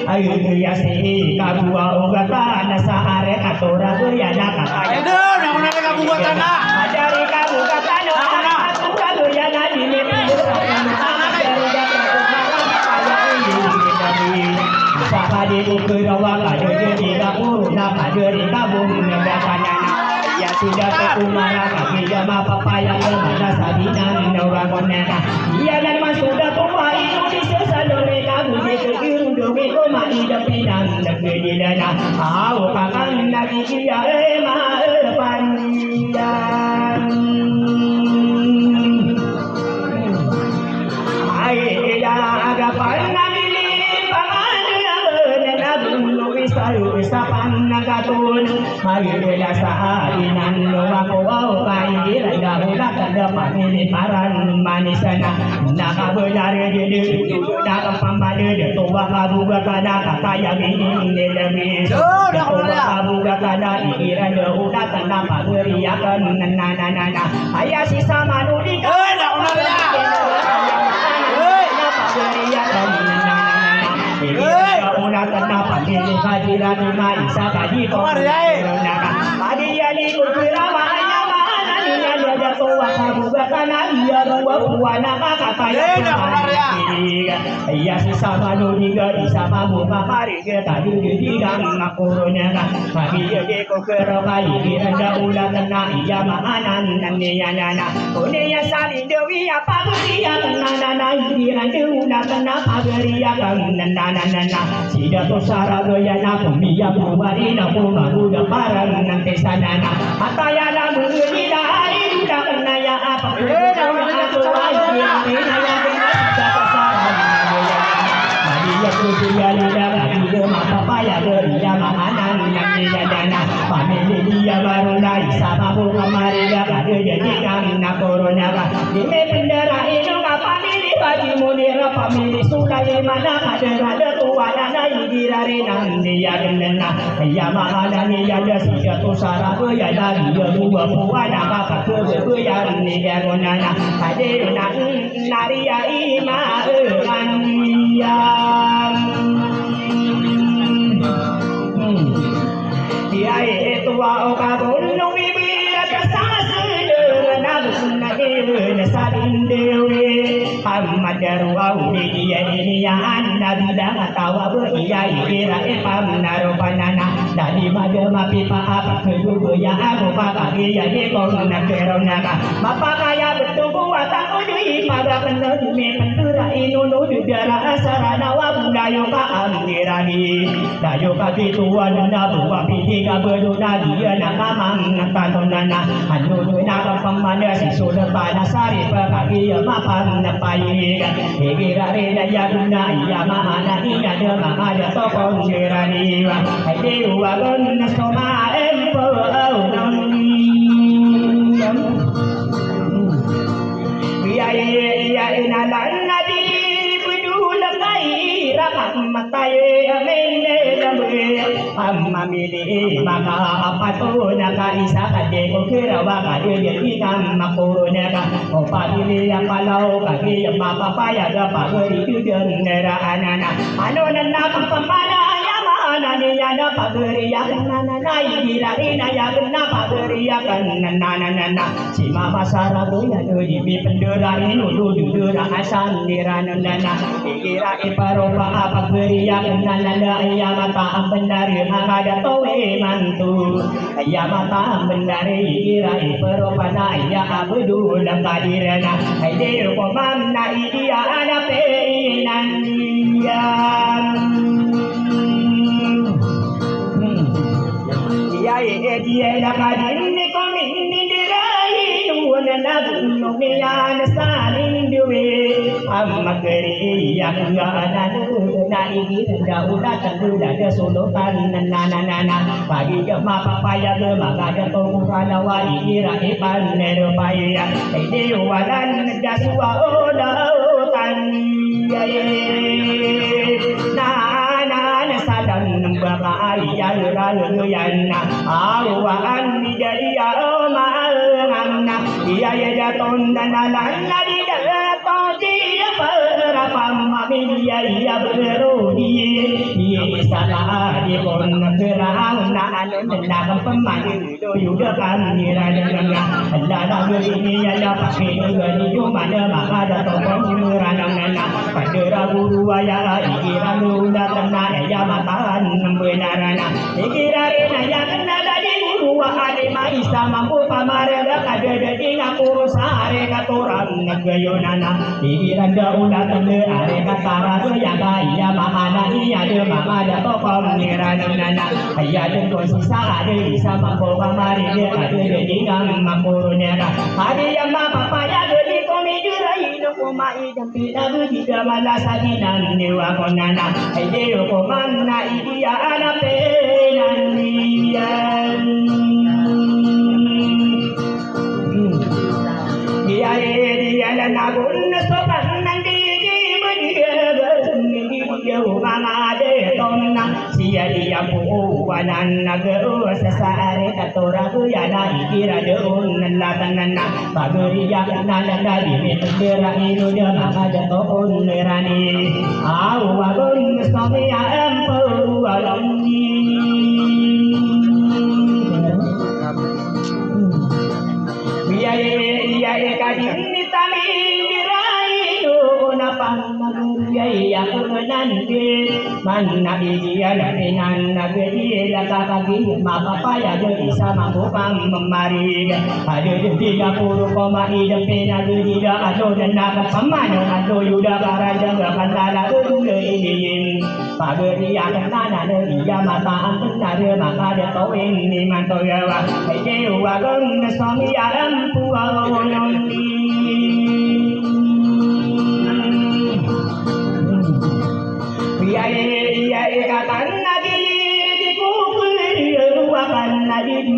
ayo ya si kabua ugata nasa are katora ya nakata Edo, nak mana kamu buat tanah? dari kamu kata no aku kalau ya nadi ni Sapa di buku rawa kado jadi kamu nak kado di kamu negara ya sudah kekumara kaki jama papaya mana sadinan orang koneka iya dan mas sudah tua Indonesia salome kamu di kegiru domi koma ida pinang negeri dana au kakan lagi iya ma pandian ai ida aga panamili pamana nena dulu isaru isapan nagatun Magila sa alinan luwako au kaingira dahula kada pamili paran manisana nakabelar jadi nakapambade de towa kabuga kada kataya bini nelemis towa kabuga kada ikira dahula kana pageri akan nana ayasi sama nudi kada pageri akan una tanah pandiri kajiran mai sakadi ko padi ali kurama mana ni ada to wakabuga kana dia dua puana kata ya si sama diga sama muka mari kita di dalam nakoronya padi de ko kerokai ada ulah tanah iya mahanan nannya nana ya salin dewi apa dia nana dia ulah tanah agria kan nana sida to sarado ya na pemia buari na pumaru da paran nanti sanana ataya na muni dai da kana ya apa da na to ai ya na ya da saran ya ya ya ge ma papaya ge ya ma anan yang dia dana family dia baru dari sama bu kamari ga kade jadi kan na corona ga dime bendera ino ga family bagi munira family sulai mana ada tua dana dirare nan dia genna ya ma anan ya ya sia tu sara ge ya dari ya dua puana ka ke ge ya ni ga gonana kade nan naria ima yang Kiai tua oka gunung bibir kesasa dengan sunai saling dewi pamadaru au dia ini ya anda bidang tawa beriyai kira pamnaru panana dari madema pipa apa kedua ya aku pakai ya di kona kerona mapa kaya betul buatan udui pada benar demi pendura inu dudara sarana wabudayo ka amirani dayo ka tuan na buwa pitiga berduna dia nakamang natanonana anu na pamana sisulah pada sari pagi mapan napai kira reda yaguna ya mahana ni ada mahada tokong jerani wa hai wa gon soma empo non ya inalan nadi budul kai rahmatai amene dambe amma mili maka apa tu naga isa kade ko kira wa kade jadi kam makoro naga o pagili yang kalau kaki ma papa ya da pagri tu nera anana anu nana pamana ya mana ni ya da pagri ya nana nai kira ina ya na pagri ya kan nana si mama sara tu ya do di pendera inu dudura asan nirana nana kira iparopa apa pagri ya nana ya mata ambendari ada towe mantu ya mata bendare ira peropana ya abdu lam kadirana hai de ko manna dia ada peinan ya dia la kadin ko min dirai wana nabnu miyan salin duwe amma kari ya ngana na igi daula tanduda de solotan nana pagi ma papaya ge magada to kana wa ira ipan nero paya ide walan jaswa oda tan na sadan baka ya yana awan dari ya ma ngamna dia ya jaton danalan di dato dia para pamami ya berodi salah di kon kerang na alen na pemain do yuda kan nirana Allah ini ya pakai gani yo mana maka to nirana pada guru ya ikira nunda kena ya matan benarana ikira rena ya kena dari guru ade maisa mampu pamarga kada jadi ngapur sare katoran negayonana ikira daula tende are katara ya ya mahana iya de mamada tokom nirana aya de to sisa ade bisa mampu pamari de ade jadi ngam mampurnya ade ya mama paya de komi jurai no komai jampi adu di damala sadinan dewa konana ide ko manna iya ana penanian dia la nagun sopan nandi sia dia puwanan nagero sasare katora ya na ikira deun natanana bageri ya nalanda di metera inu dia ada on nerani au wagon sami ya empo walani biaya kadin tami dirai na ya nanti mana dia dan nageri la kaki maka paya jadi sama bukan memari ada 30,3 pena dia atau dan nak pemana atau yuda baraja kandala ini pageri yang nana dia mata antar maka dia tahu ini manto ya ai wa gon suami alam puawonon iya katan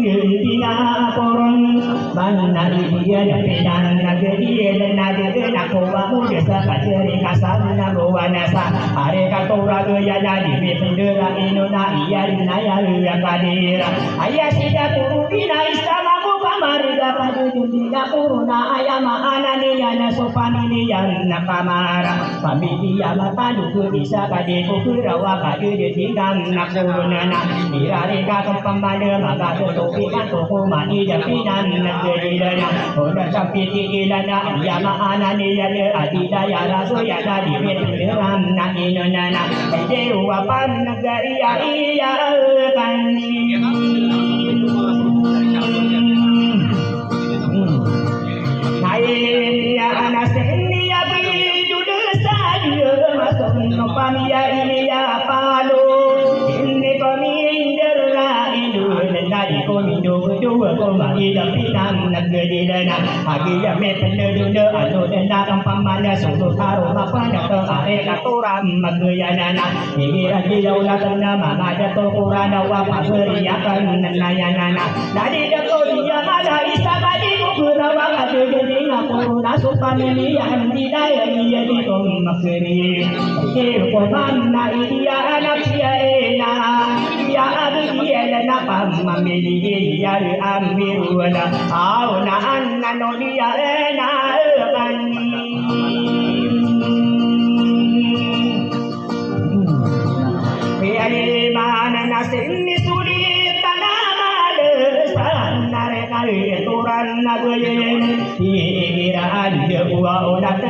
bina koron mana dia dan nagari dan nak bawa muda sakajari kasan nabuana sa are katora ya jadi bendera inona iya dinaya ya kadira ayah sida puru bina istamaku kamarga padu jundina puruna ayama anani yana sopani yang nakamara pamili ya matanu bisa kade kurawa kade ditingam nakuruna irare ka kepamana maka topi kan toko mani japinan negeri dana oda sapiti ilana ayama anani yana adida ya raso ya dari beneran na inona dewa pan negeri ya iya kan ya anaseni ya bidu desa dia masuk nopam ya ini ya palu ini kami indera idu dari kami dua kami dapitan negeri dana agi ya me pendudu anu dana kampamana sungguh taruh apa nak are katuram magayana ini lagi laula kena mama jatuh kurana wa pasriakan nayana dari jatuh dia ada isabadi kurawa kadu dina kuruna supani yang didaya dia di makeri ko manna iya anak ya ena ya dia lana pamamili ya amiru wala auna anna no dia ena kan biari mana nasinni suri tanama sanare kali turan nagoyen kira ada uang nak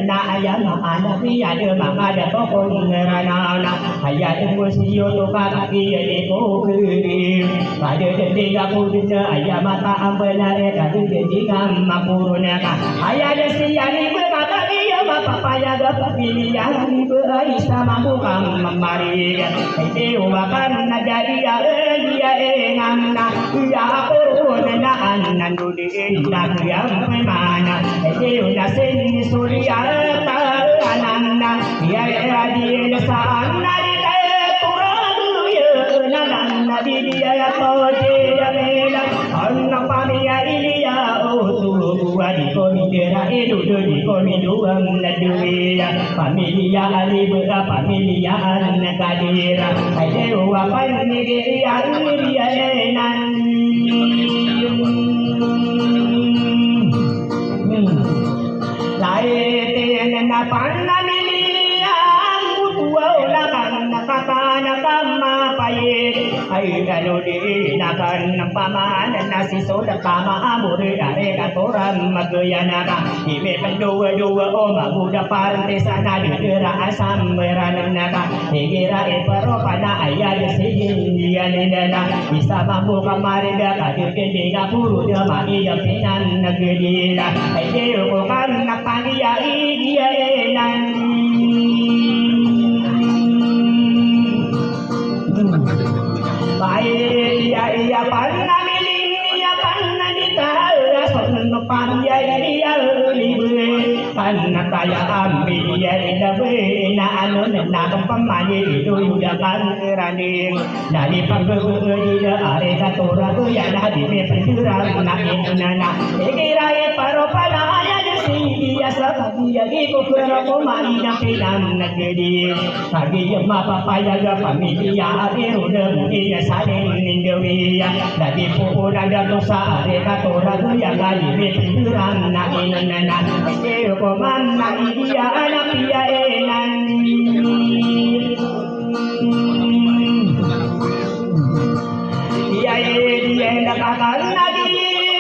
na ayam anak dia ada mama ada pokok ngerana ayat musio tu kata dia eko kiri pada tiga puluh ayam mata ambelar kata dia kam mapuruna ayat siani berkata dia bapa payah dapat pilihan berai sama bukan memari itu bahkan jadi dia enam ya pun anan dulu nak yang mana itu nasin surya tanana ya dia sana di turadu ya nana di dia toje ya mela anna pamia ilia tu di komi dera edu di komi duam laduya familia ali bera familia anakadira ayo apa ni dia enan na panna miliang utua ulakan nakatana kama paye ay gano di nakan paman nasi soda kama amure are katoran magayana ka ime pendua o mabuda parte sana dira asam merana ka higira eparo pada ayah sejin dia nena bisa mampu kamari ka dirke puru dia magi pinan negeri la ay ko kan napangiya dia enan baik ya panna miling ya panna ditara sonno panya dia libe panna kaya ambil ya dabe na anu na kampamanye itu jalan raning dari panggu dia are katora tu ya di penjuran na inana ikirai paropana ya dia sakati ya di kokora komani na pinan negeri kagi ya mapa paya ga pamilya are udah dia saling nindewi ya dari pura ada dosa are katora tu ya kali penjuran na inana ko manna dia anak dia enan dia nakakal lagi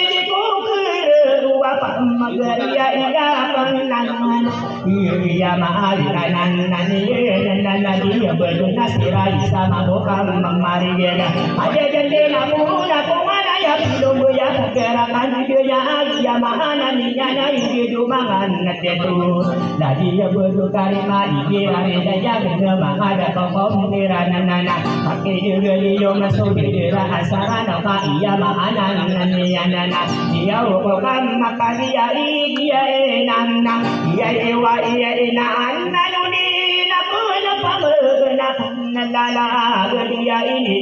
di kukur apa magaria iya panangan iya mahal kanan nan dia berduna sirai sama bokam memari dia ada jendela muna kumana ya belum ya gerakan dia ya mahana niya na hidup mangan natetu lagi ya berdukari mari dia ada ya mahada kokom niranana pakai dia masuk dia asarana ka iya mahana niya nana dia kokam makaria dia enana iya ewa iya ina ananuni nakuna pamana nalala dia ini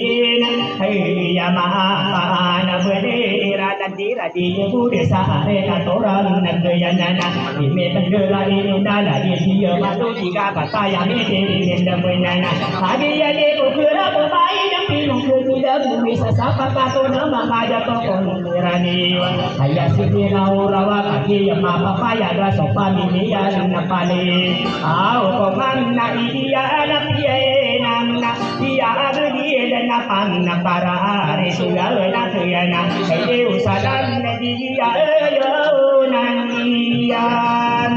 ya maha na bendera dan diradi bude sare katoran nagayana ime pendera inuna di dia matu tiga kata yang ini menana hadi ya de ukura bai dan pilung kuda bisa sapa kato nama maja tokon mirani ayah sidina urawa kaki ya mapa paya da sopa milia na pale au komanda iya na pie na iya agdi na panna para resuga na kuyana ay usadan na dia yo nangiyan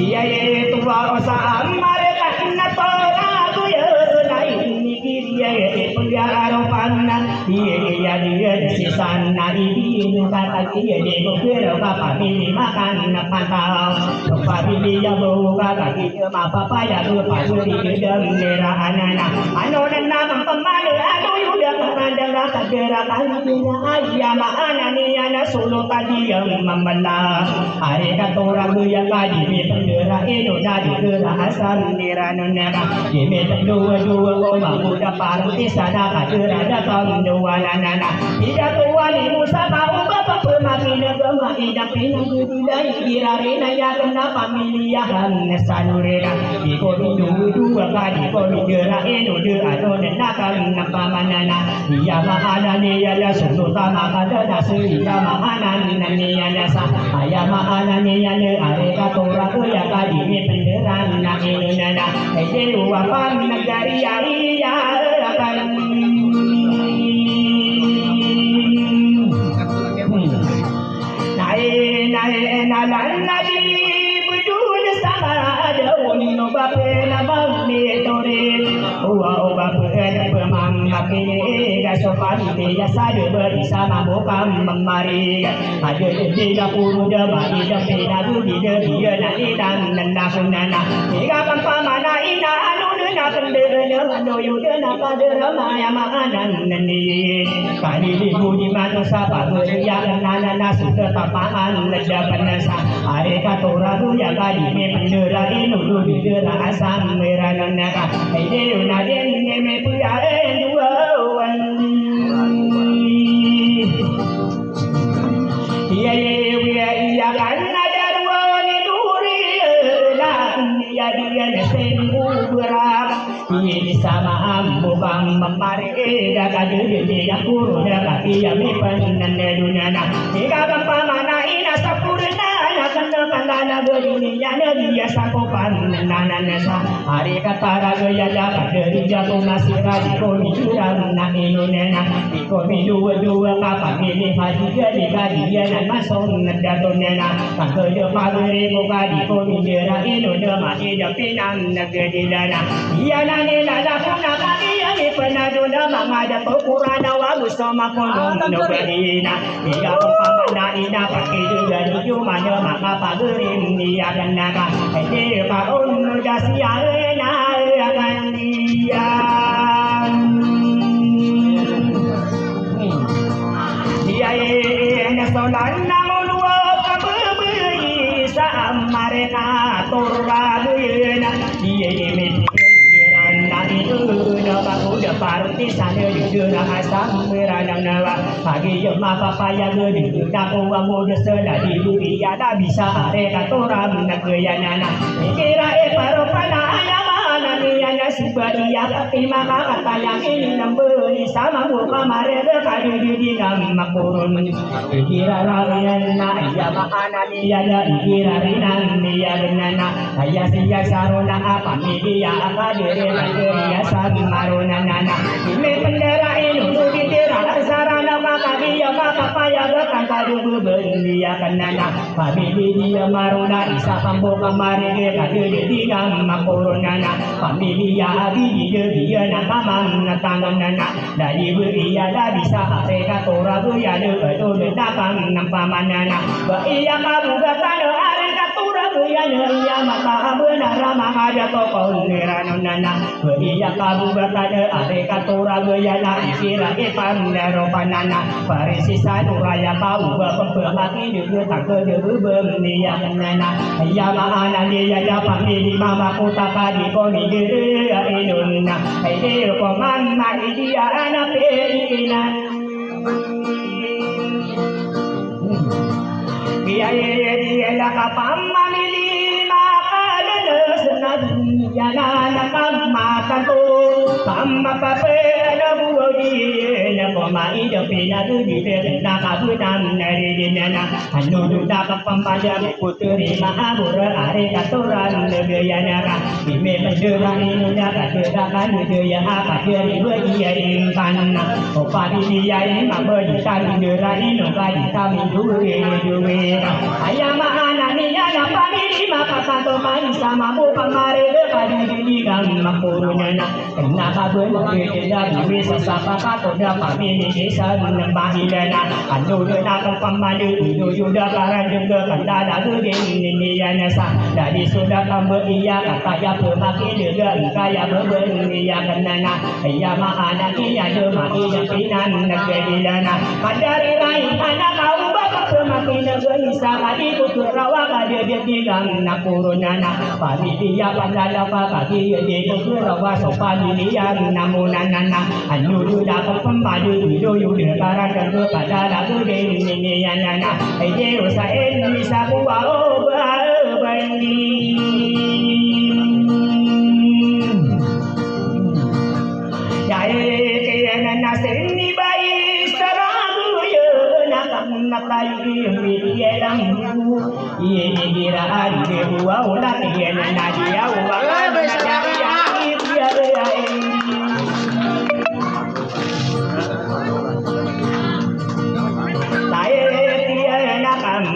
iya ye tuwa sa amare kanna tora kuyo nai ni dia ye pulyaro panna iya dia sisan na di kata dia de bukero ka pili makan na pantau pili ya buka kaki ma papa ya lu pajuri dem nera anana anonan nama pemalu anu yuda kandang kadera kanina ayama anani ana solo tadi yang membela hari katora yang kaji mi pendera itu jadi dera asal nera nonera mi dua goma muda parti sana kadera datang dua nana tidak tua ni musa tahu bapak pemakina gema idam pinang gudulai kirarena ya kena pamiliahan sanurena di komi dua kali komi dera itu dera nona kan napamanana iya mahana ni ya sunu tama kada dasri mahana ni ya sa ayah mahana ni ya le are katora ya kali ni penderan na inuna ede uapan negari ya akan nae nabi budul sama ada no bape na bangni tore wa bape pemam makini ga sopan dia sadu bersama bokam memari ada tiga puluh debari dapina di dia nani dan nana tiga pampamana ina anu na kendera anu yudana kadera maya mahanan nani kali di budi manu sapa beria nana sudah tapangan leda penasa are katora ya kali me pendera inu di dera asam merana ka ide unaden me puya dua iya kan ada dua ni duri dia nesengu berak ini sama ambo bang memari daga dia kuru daga dia me panan dunia tiga bang pamana ina sapurna kena kandana begini ya dia sakopan nana nasa hari kata gaya dapat dari jatuh masih kali komi curang na inunena di komi dua kapan ini haji jadi kajian dan masuk ngedaton nena tak kerja pagari muka di komi jera inunema ida pinang negedilana iya nani nada kuna kaki yang penaduna mangada pokurana wagu sama kolom nobedina tiga pamana ina pakai juga di jumanya maka pagerin dia dan naga ede paun dasia na akan dia dia ene solan namun dua kabui sa mereka turbaguena dia ini udah parti sana jujurah asam meranang nawa pagi jema papaya gede daku amu desela di bumi ada bisa are katoram nagayana kira paropana ayamana ni ana sibadia tapi maka kata yang ini nambeli sama muka mare kadu di ngam makurun kira rayana ayamana ni ada kira rinan ni nana ayah sia sarona apa media akadere ya maruna nana ime pendera inu di dera sarana maka dia maka paya gakan kadu belia kanana pamili dia maruna isa pambo kamari kadu di ngam makurunana pamili ya abi dia nakamang natangan nana dari beria da bisa mereka tora ya de datang nampamanana ba iya kabu gatano are katura ya mata benar mangada toko neranana iya kabu bakada are katura goyana ikira ipandaro panana parisi saduraya kau bapemaki juga tak kedebem dia nana iya maana dia dapat di mama kota kadi koni dere inunna ide koman ma dia anak perinan dia kapamamili makadana senadi yana nakamakan tu kama papena buodi na koma ida pina tu di na kabunan nari dinana anu da kapampada putri mahabura are katoran legayana ka ime mandera inuna kadera kan legaya apa dari dia impanna opadi dia mabadi tan dera inu kadi kami duwe ayama anani ana pamili makakanto mai sama mu pamare kadi di gang makurunana kenapa bener dari bisa sapa kato da pamili desa nembahilana anu na pamade itu sudah karan juga kandada gede ini nasa dari sudah kambe iya kata ya pemaki juga kaya beben iya kenana ayama anani ada mai yang pinan negedilana kadari rai anak kau pemaki negeri sakadi kuturawa kadi dia bilang nakurunana pamiliya pandala kaki dia kuturawa sopani lian namunanana anu duda pempadu do yude karan dan padala gede ini yanana ide usain bisa buwa bani jaya kena naseni bayi sarabu yo nakayu dia lam iye gira ade buwa ulah dia nadia uwa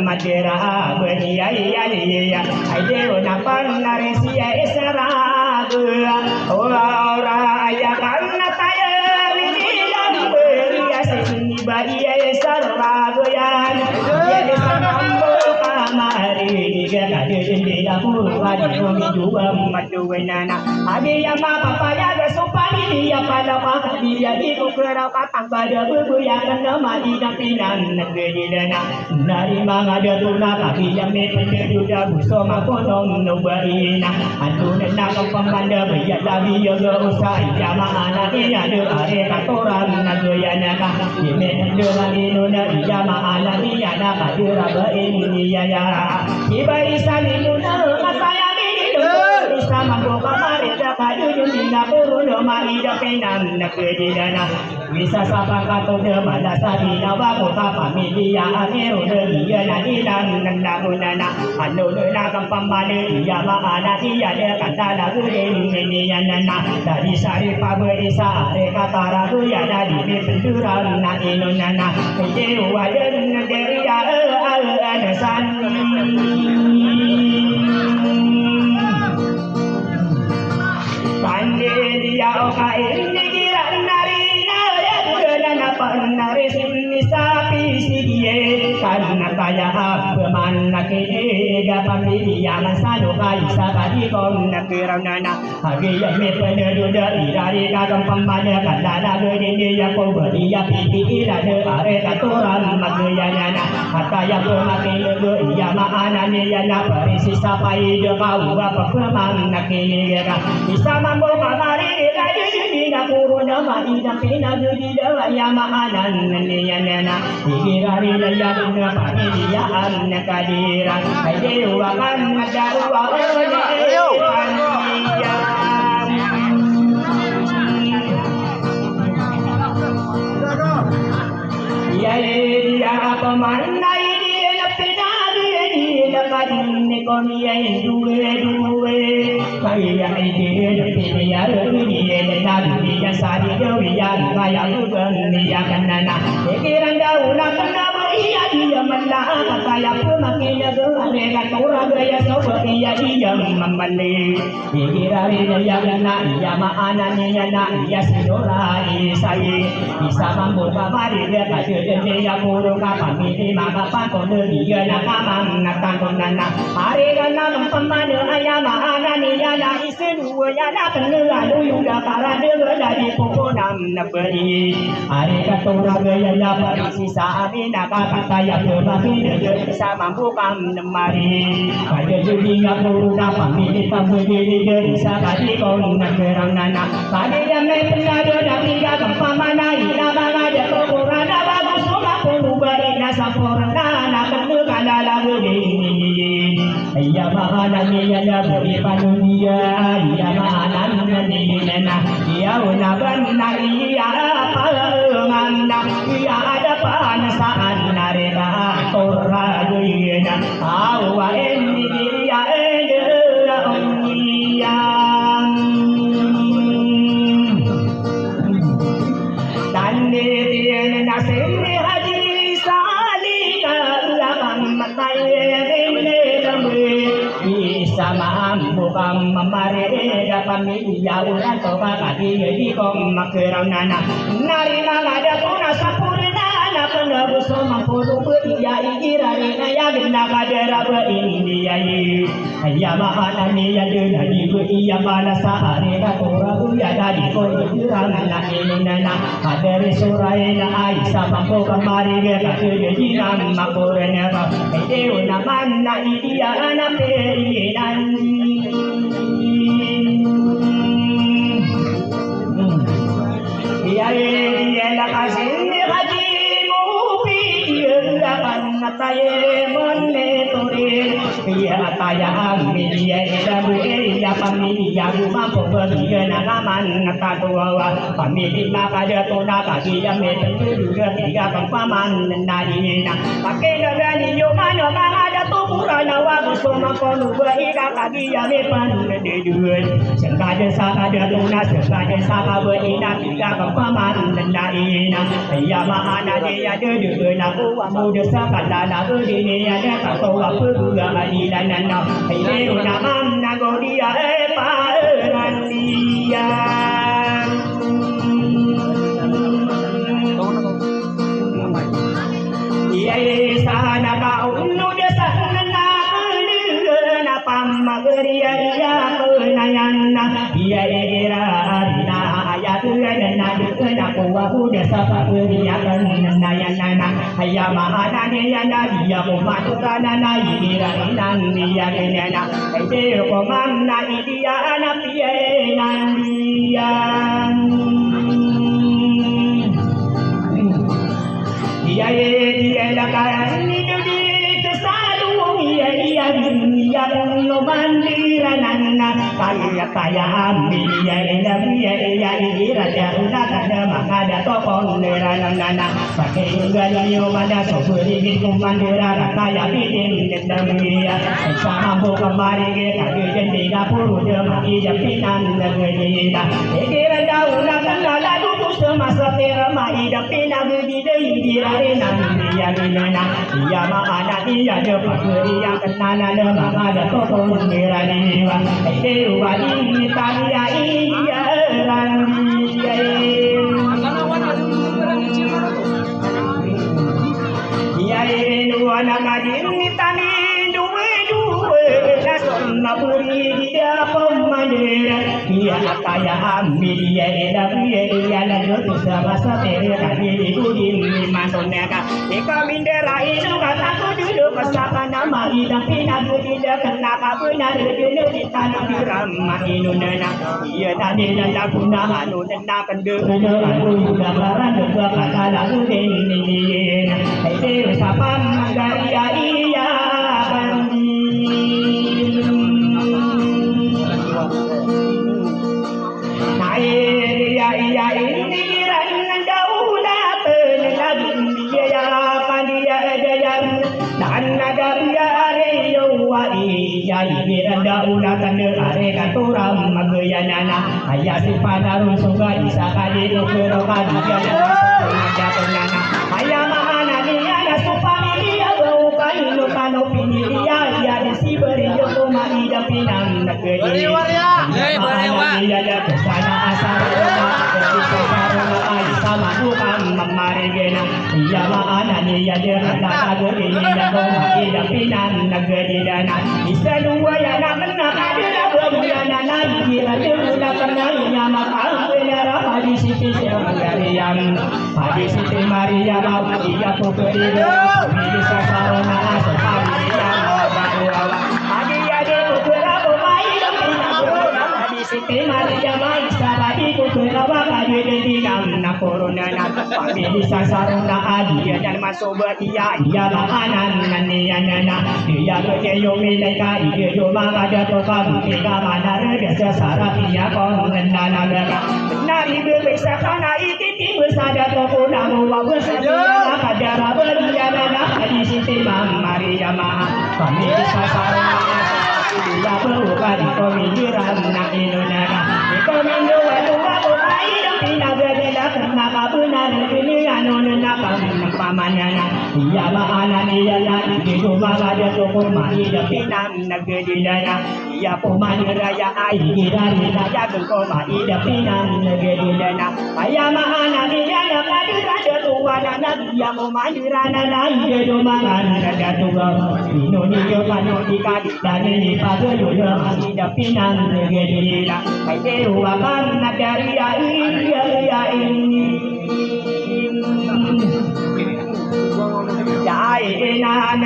Madera benia ya ya aide onapan naresia esara ora aya kana taya minilan beria sini baia esara goyan ya samambo kamari gade jendela purwadi kami dua maduwenana ade ya papa ya sopani ya pada maka dia itu kerau katang pada bubu yang nama di dampinan negeri dana dari mangada tuna kaki yang menduda busoma konom nubaina anu nena pemanda bayat lagi ya usai jamaah dia ada are katoran nagoyana ka ini ndola inuna jamaah dia ada kadira ini ya ibai salimuna saya sama boka marida kaju jumina puruno maida penan nakedana bisa sapa kato de bala sabina wa kota pamilia ameru de dia nadilan nandamunana anu de na kampamane ya maana dia de kandala gede ini yanana dari sari paberisa re katara ya dari penduran na inunana je waden dari ada sani dia oka ini kira narina ya dudana panare sini sapi sigie karena kaya pemana kega pamiliya masado kaya sakadi kon nakirana hagi ya me peneduda irari kagam pamana kandana gede ya ko beriya pipi ira de are katoran magayana hataya pemake nego iya maana ne ya na parisi sapai de kau apa pemana kega bisa mambo kamari kayu jina kuruna maida pina judi dawa ya maanan niyana igirari ya guna pamiliya an kadira aide wakan dawa ayo ya pemanna ini lepina ini lekadin komi duwe kaya ide lepina ini nabi ya sari dewi ya kaya bukan ya kanana pikiran daula kenapa iya dia menlah kaya pemakinya gelane katura gaya sobat iya dia membeli pikirari ya kana ya maananya na ya sidora isai bisa mampu kamari dia kaya dia puru kapami maka pakon dia na kamang natan konana hari kana pemana ya mana ni ya na isedua ya na kenal lu ya para dengar dari pokonam nabari are katora gaya ya parisi saami naka kata ya kebagi de sama bukan nemari kaya jadi ngapuru dapat milik pembeli de sabadi kau nagerang nana pada yang penada dari gagam pamana ina bangada pokorana bagus rumah penubari nasa porana na kenal kana lagu ini ya mahana ni ya beri panunia ya mahana ni nana ya unaban na ya panganda ya ada panasaan narega torago yena awa ini ya edera ya tande tiene na sene haji salika laman mataye sama bukan memarega pamilya uran toba kaki di kom makerang nana nari mangada puna sapurna na penebus mampuru beria ikirari na ya gena kadera berindia ya mahana ni ya dena di beria balasa arega tora uya dari ko ikirang na nana kadere surai na ai sama ko kamari ge kaki di nam makurnya ba ide una manna idia na peri ya ya la kasin haji mubi ya kan taye monne tore ya taya ambi ya dabu ya pamilya rumah poberi na naman natatuwa pamilya kada to na kaki ya me juga tiga paman nari na pakai gani yo mano ada to purana wa soma kono bahira kaki ya me pan de duan sengaja sakada to na sengaja sakaba ina tiga paman nari na ya mahana dia de na wa muda sakala na ni ya ka to wa pura adila na ile una man na godia parandia iya sana ka unu de sana na pamagria ya penayana iya era na ayat na na kuwa kuda sapa beria penayana ayya mahana ya na dia kumatuka na ira nan dia na ide ko manna idia na pie nan dia iya iya la kani dudi kesalu iya iya dunia no mandira nana kaya kaya ambi iya iya iya ira ya una kada mangada to konera nana pakai galio mada soburi gitu mandira kaya bidin dendamia sama bo kamari ge kage jendega puru de magi japinan negeriya ekira dauna kala du semasa tera mai dapina di dira nandiya nana iya mahana iya de pakriya kenana de mangada to konera niwa dewa ini tanya iya randiya iya nuana madin tani duwe na puri dia pemandira dia kaya ambi dia dia la jotu sama satere kali digudin limantonnya ka ika mindera itu kata ku dulu pasaka nama ida pina gudida kena ka benar dulu di tanah dirama inunana iya tadi la guna anu nena pendeu anu gambaran dua kata lagu ini ide sapa manggaria iya iya iya ini kirana daulat lagi dia ya pandia daya dan nagaria reyo wa iya kirana daulat are katuram magayanana aya sipanarun sunga isa kali dokero kali dia ada penana aya mahana dia ya supani dia bukan lokano piniria ya disi beri yo mai da pinang negeri ya ya kesana asal sama bukan memarigena iya mana ni ya dia kata ini ya kau mai da pinang negeri dana isa dua ya nak kena Siti Maryam Adi Siti Maryam Iya putri bisa sarana Adi adi putra pemain Adi Siti Maryam Saradi putra wakadi dedinam Nakorunana bisa sarana Adi dan masuk beria Iya makanan nanianana Iya berkeyomi leka Iya jomang ada toka Bukika manar Biasa sarapia kongenana Nari berbisa kana iti bersada toko namu wawasadia kadara beriana Adi Siti Maryam kami bisa sarana Bila beruka di komijiran nak inunaka Di komindu wadua bukai dan pindah berbeda Karena kabunan ini anunaka Pamanana Iya ma'anan iya lagi Di rumah ada toko mari dan pindah negedilana Iya pemani raya air dari raya Kekoma ida pindah negedilana Ayah ma'anan iya lagi Ada tua dan iya pemani rana Iya domangan ada tua Indonesia panodika dan ini Pagayuya ida pinang negedila Ay dewa kan dari iya ini Jai naan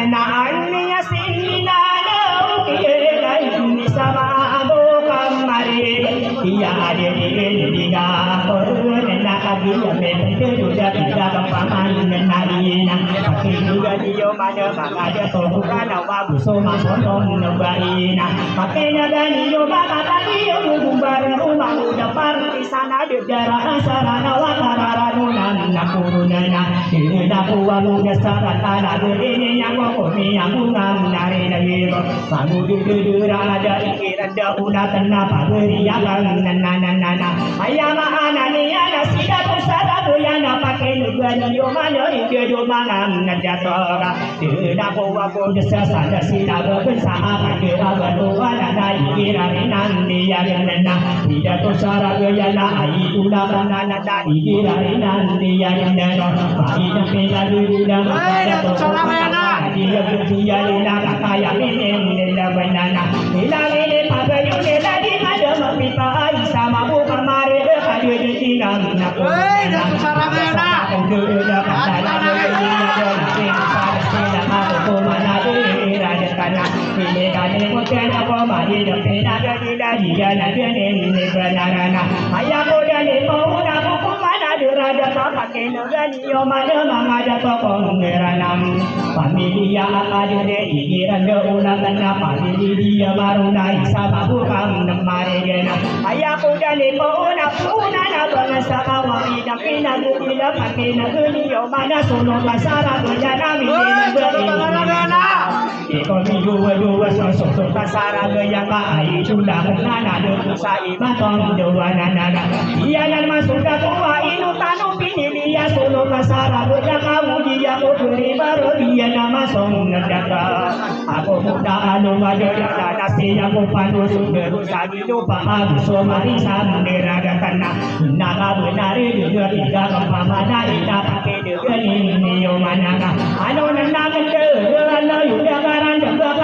niya sinana Kira ini sama aku kamari Iya adediga Korena kagiya Mente juga tidak kepaman Menarina Tapi juga dia mana Mangada tohukana Waguso masonom Nabaina Makanya gani yo baka tadi yo Gumbar rumah udah parti sana Degara sarana Wakararunan Nakurunana Dina kuwa muda saratana Dini yang wakomi yang ungam Nari nagiro Mangu dudura ada ikiran Dahuna tenapa beriakan Nana Ayama anani Ana sida kusara Buyana pakai nugani yo mana Ide yo mangan Najatora Dina kuwa muda sasada Sida berbersama Dira berdua Nana ikiran Nandiya Nana Tidak kusara Buyana Aitulah Nana ikiran Nandiya Nana Ida pila dudula Dia berjaya Lila kakaya Minim Lila banana Lila lili pagayu Lila di ada Mapipa Aisyah Mabu kamari Dekadu di tinam Hei, dah sarang enak. Dudula kakala Lila dola Lila Sila Mabu kumana Dira dekana Lili kani Mutena Komadi Depina Dila Dia Nabianin Nibanarana Ayaku Dali Mauna Kumana Dira Dekana Pakai nugani Yo mana Mangada Tokong Neranam Familia Akadere Ikiran Deuna Kena Familia Maruna Isama Bukam Nemaregena Ayaku Dali Mauna Punana Bangsa Kawari Dapina Gudila Pakai nugani Yo mana Sono Basara Gujana Milina Berina Iko minggu dua sosok kasara gaya kai sudah nana de sai matong dua nana dia yang masuk ke tua inu tanu pini dia solo kasara gaya kamu dia putri baru dia nama song nedaka aku muda anu madara nasi aku pandu sumber sagi lupa aku somari samdera kana naga benari juga tiga kepamana ina pakai dengan ini yo manana anu nana gede anu yuda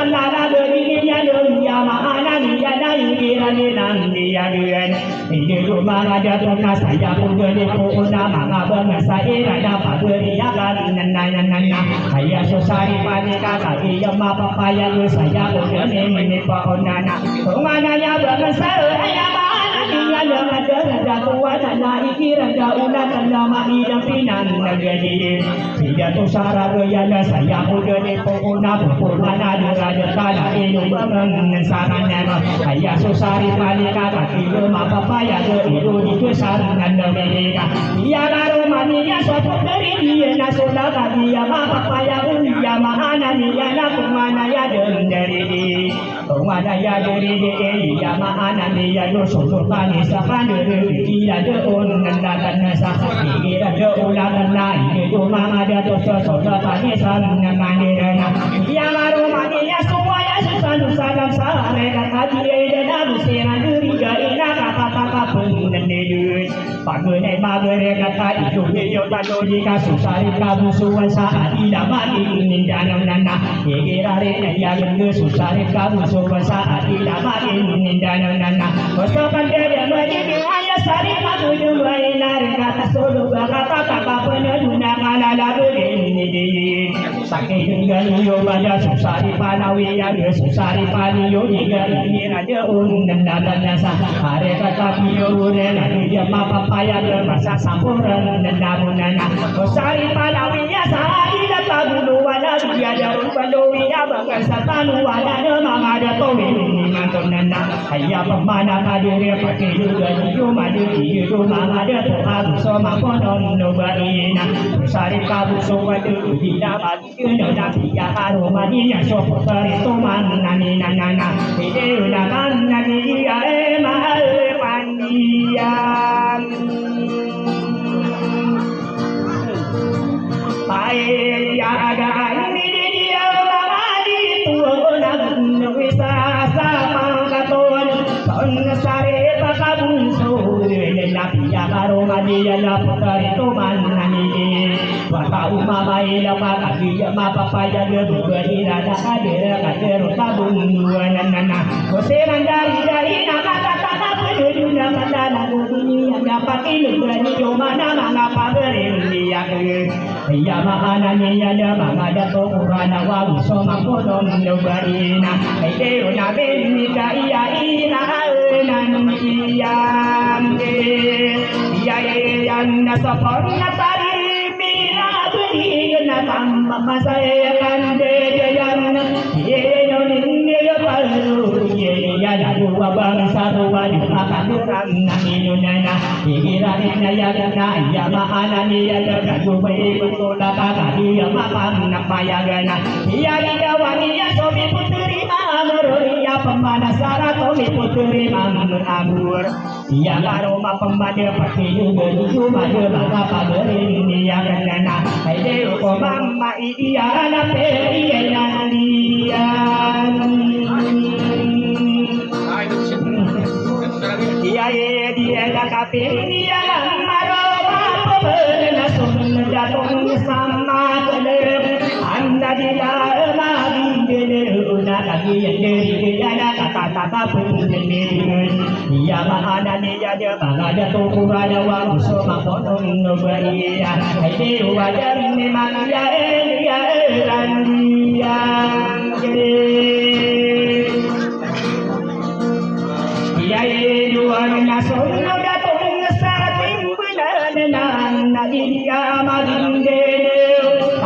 Jangan lala berinya dunia mana dia naik kirani dia duan. Ini rumah ada tunas saya pun jadi puna manga bangsa ira dapat beriakan nana. Saya susari panika kaki yang apa payah saya pun jadi menipu onana. Mana ya bangsa ayah mana dia yang ada tua nana ikiran dauna nama hidup pinan negeri. Tidak tu sara gaya saya pun jadi puna mana Raja kala inu bangun sarana ayah susari palika kaki rumah papaya itu di kesarangan mereka dia baru mania suatu dari dia nasoda dia papaya dia mana dia nak mana ya dari dia mana ya dari dia mana dia nusul panis akan dari dia deun nandakan nasa dia deulan naik itu mama ada dosa soda panisan nanganirana dia baru ya semuanya susah dalam sehari dan haji dan abu seran diri ina kata pengendus pakai magere kata itu video tado jika susah kamu suan saat tidak mati nindanam nana kira-kira ya yang susah kamu suan saat tidak mati nindanam nana kosokan dia menjadi hanya sari Saking galiyo pada susari panawi ya susari paniyo digari raja nanda sa are kata piyo rena dia mapapaya masa sampuran nanda munana susari panawi ya sari kata bulu wala dia darun pandowi ya bakal satanu wala nama ada towi manton nanda ayah pemana kadire pakai juga yo madiri yo mangada tuhan soma ponon nobarina susari kabu sowadu didapat Nona pia karo mania sopo itu manani nana ide unakan nani ya mahal pandian Pai ya ada ini dia mangadi tuona wisa sama katon son sare pakabun sore na pia karo mania la itu manani Wata umama ila makaki mapapaya gedua irada kadera kadero tabung dua nana Koseran dari nama kata peduna mandana dunia dapat ilmu mana mangapa berilmiah Ya makanannya ada mangada tokurana wabu soma kodom nobarina Aideo nabe nika iya ina nan iyam iya yan nasapon natari na tamba masaya kande jayan ye no ninge yo palu ye ya da dua bangsa dua di pakaduran na inunana igirani na ya na ya mahana ni ya da dua betul kata dia makan na payagana ya dia wani ya sobi putri amur ya pemana sara tomi putri amur amur ya aroma pemana pakai juga cuma dia bangga pagerin ya kana ai Mama iya na peri nalian Dia dia na kapin dia maroba pena sun jatong sama kelem anda dia magi dele una lagi dari dia na kata pun Dia mahana dia dia bangada to kurana wa so makonon no baria ai wajar memang ya randia ya dua nason datang satim bulan nan dia maginde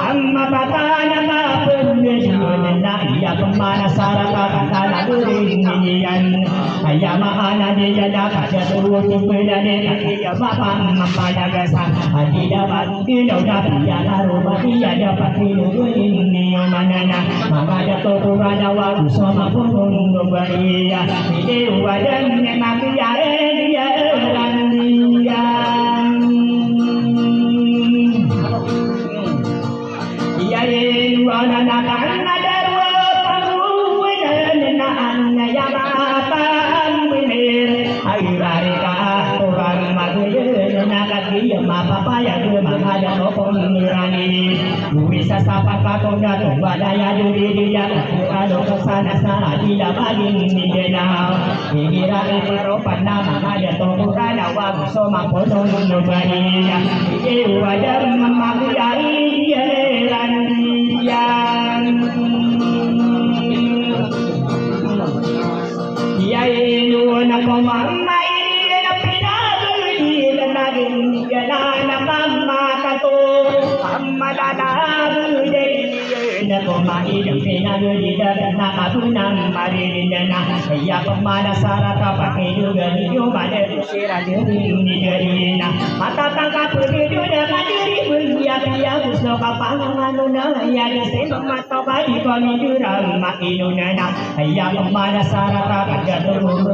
amma patana ma penjana ya pemana saraka kana duringian ayah mahana dia dapat jatuh bulan dia bapak mempaya gasan tidak mati dapat dia aroma dia dapat ini manana mama jatuh kurana wa sama pun baria ini wadan memang dia randian ya wana nakan adarwa pangwulan na ya matan winir airare ka orang magulen nakati mapapaya mangada kopong nirani bisa sapa katonda tumbadaya diri dia ado kesana sana tidak bagin di denau ingira iparopan nama ada tokurana wa soma ponon nobania iki wajar memaguyai dia landian dia itu nak mamai na pinaguli na naging dia na mama kato amma dada na kumai ng pinaguli na katunang marinina kaya pemana sarata pakai juga niyo pada usira diri ni matatangka perlu dengan diri berdia gusto kapangan na ya dese mata badi kami durang makinuna kaya pemana sarata pada turun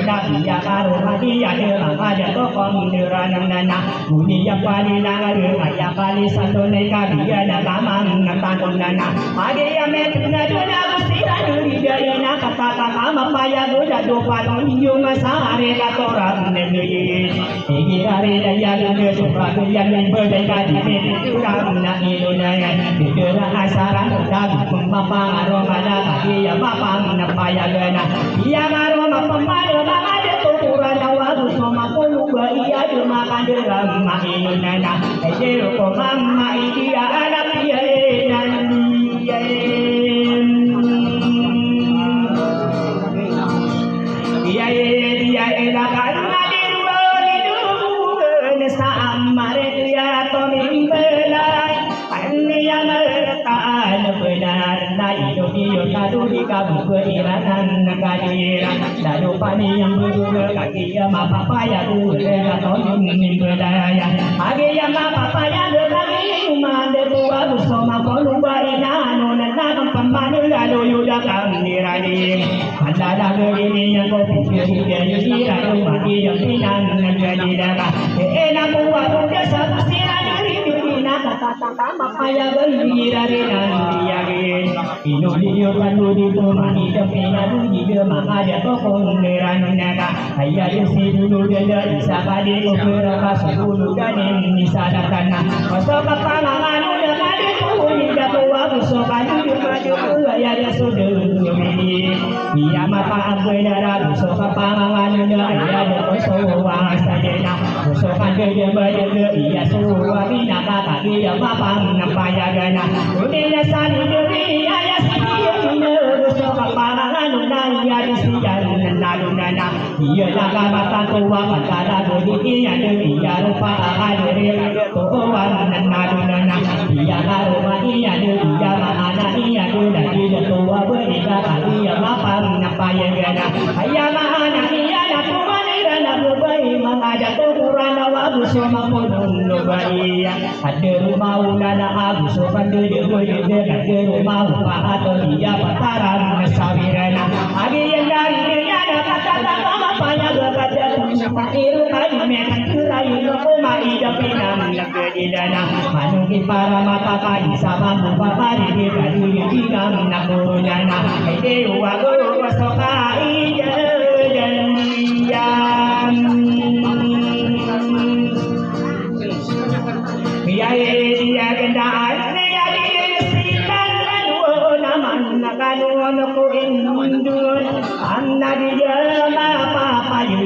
na dia karo dia ada kokong duranang nana bunyi yang paling nangaru kaya kali satu neka dia na kamang natanong nana Madia metuna duna gustira duri dari na kata kama paya doda dopa ninyo masare katoran negeri igirare daya dune supra yang berdeka di meturam na inunaya dikira asaran dabi pemapang ada dia mapang na paya gana dia aroma pemado ada tukuran awadu soma poluba iya cuma kanderam mainunana ejero ko mama iya anak iya dan iya iya enakan nadiru nidu samare dia to mimbelai anya mertaan benar na iyo tadu di kabu keiranan kadira dadu pani yang berguna kaki ya mapapaya dulu to mimbelaya age ya mapapaya dulu mande buat soma kolumba ina nona na pamanu lalu yuda kamirani anda dah ini yang kau pikir dia ira mati yang pinan jadi dah enak buat dia satu sirani kata mapaya beriranan diage inodiyo kanudi pemani dapina dudia mangada tokong neranaka ayah desi dulu dia isa kadi berapa sepuluh dan misadakana masuk pangangan udah kadi kuih datua besok kadi maju ayah dia sudah ini dia mata benar besok pangangan udah ayah dia besok wasadena besok kadi dia berjaga iya suwa bina kaki dia mapang napayagana dunia sani diri ayah siya besok pangangan udah ayah disian nalunana iya naga mata tua mata diri iya rupa adere tuan nalunana iya aroma iya dia mana iya dari tua berita iya mapang napayagana ayah mana iya tua nirana berbaik mengajak tukuran wabu sama pun berbaik ada rumah ulana abu sopan dia ada rumah upah atau dia pataran sawirana agi yang dari dia ada kata-kata mapanya berkata Pakiru kayu mekan kurayu Kuma ida pinam nagdidana Manuki para mata kayu Sama buka pari di kayu Yudikam nakunana Ede wago wasoka ida dan diam Biaya dia gendaan Dia disikan Lalu naman Nakanuan ko indun Anna dia papayu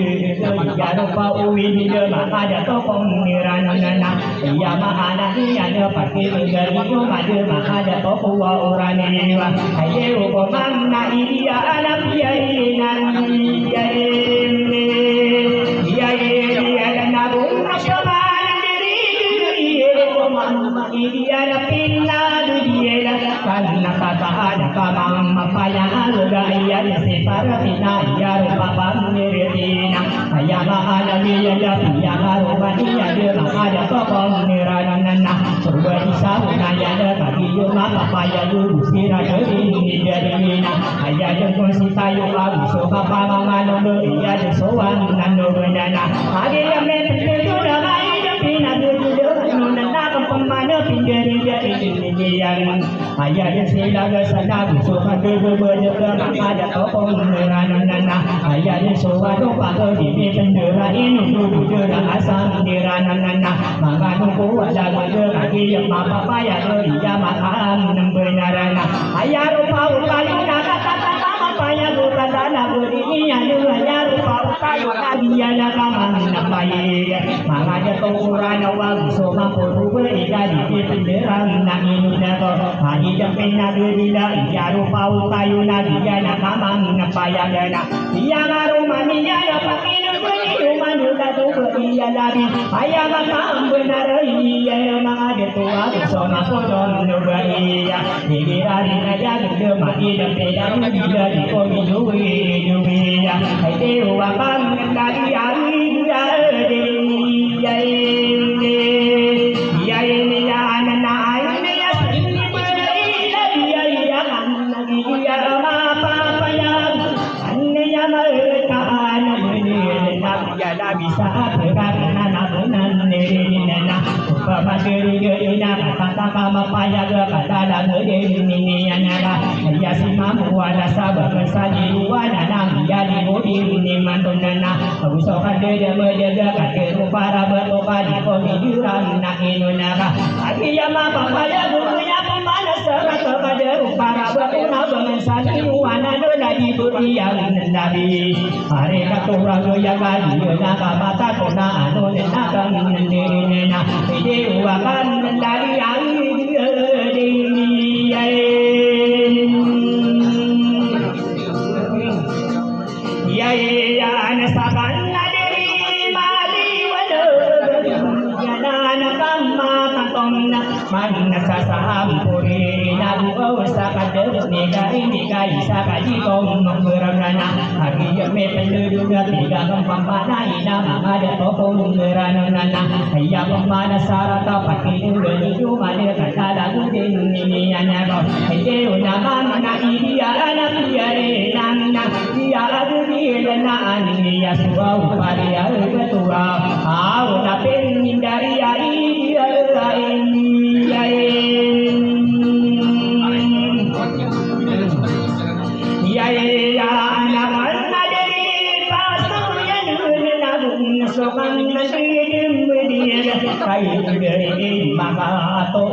Jaro pa uwi dia ada tokong niranana Iya mahana iya ada pakai tinggal itu ada mahada toko orani wa aye ko manna iya anak iya iya iya dan abu asman diri iya ko manna iya pinna dia karena kata ada kamang mapaya ada iya separa pinna iya rupa pamiritina ayah mahana dia dia rupa dia ada tokong niranana coba disahuna ya ada kaki cuma papaya dulu sirah ini jadinya ayah jengkol si tayu abu soka pamangan ondo iya desoan nando benana age yang mepet sudah main dapina dulu nona pemana pinggir jadi yang ayah yang selaga sana soka dulu berjaga ada tokong niranana ayah yang soka dopa di bendera ini dulu jera asam niranana mangan ku ada lagi yang papaya dia makan benarana ayah rupa kayu kata papaya bukan dana berinya duanya rupa kayu dia nakaman napaya manganya ukuran awal soma poru beriga di bendera nangin nago hari jampena dia iya rupa kayu dia nakaman napaya dana dia rumahnya dapat rumah juga tuh iya dari ayah makan benar iya memang ada tua bersama kodon juga iya dikirari aja gede mati dan beda dia di komi juga iya itu wakan dari hari dari iya ini ya anak ini ya sini beria dia iya kan lagi dia apa ya ini ya mereka ya bisa berkarena nabunan nena pamadiri ina kata kama paya kata dan ini nyala ya si mamu ada sabar saji wana nam ya di bodi ini mantunana usaha dia menjaga kaki para bertobat di komi juran nak inunaka aki ya mama paya dunia mana serat pada para beruna bangsa wana dona diberi yang nabi hari katurang yang gadi naga mata kona anu naga nena dewa kan dari ya nasakan dari mali wala yana kama katomna man sasampuri nabu sakadus negari dikai sakaji kom berangana hari me penduduk tiga kampana ina ada topong beranana ayah pemana sarata pakai ngelu mana kata lagu ini anya kau ide nama mana dia anak dia nana dia ada di lana ani ya suau paria ketua au tapi hindari dia lain ya anak dari pasal yang nabung sokan dia kai dari maka to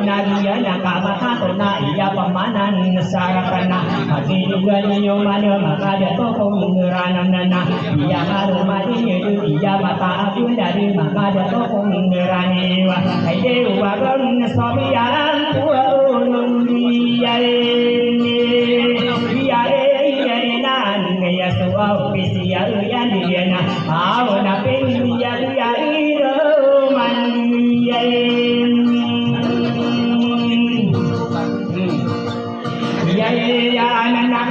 nadia nakama to na iya pamanan sarakana hati juga nyo mana maka dia to pengeran nana iya harumani iya mata aku dari maka dia to pengeran wa kai dewa kan sobian tua dia ya suau pisia yang dia na awna pin ya man ya ya anak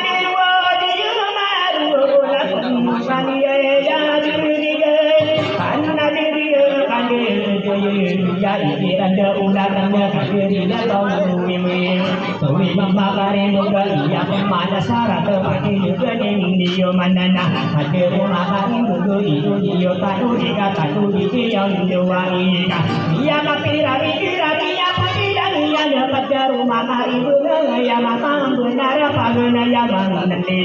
dewa dia maru lakum man ya diriga anak dia ya ada ulatnya dia tahu mimi suwi mama kare muda ya mana syarat pakai juga dia manana ada rumah kare dulu itu dia tahu dia tahu dia yang dua ika dia kapirari ya dan ya dapat rumah kare dulu ya matang benar pagana ya nanti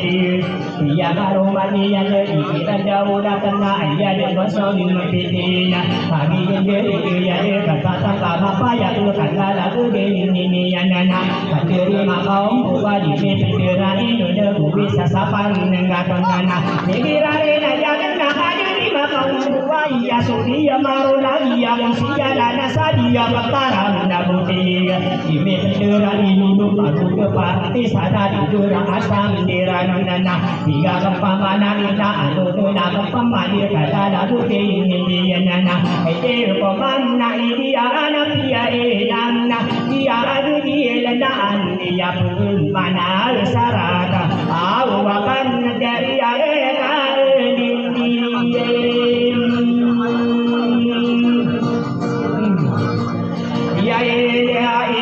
dia rumah dia jadi kita udah kena ya dia gosong mimpiina pagi dia kata apa ya lu kata lagu ini ya nana terima kau buat di pendera itu dah bisa sapan enggak tengana dikirare ya kena terima kau buat ya sudia maru lagi yang sia dana sadia bakaran nabuti di pendera itu aku kepati sada di durang asam diranana tiga kepamanan kita anu nama pemani kata lagu ini ya nana itu pemana dia anak dia nana dia ada di lenaan dia pun mana sarata awakan dari areka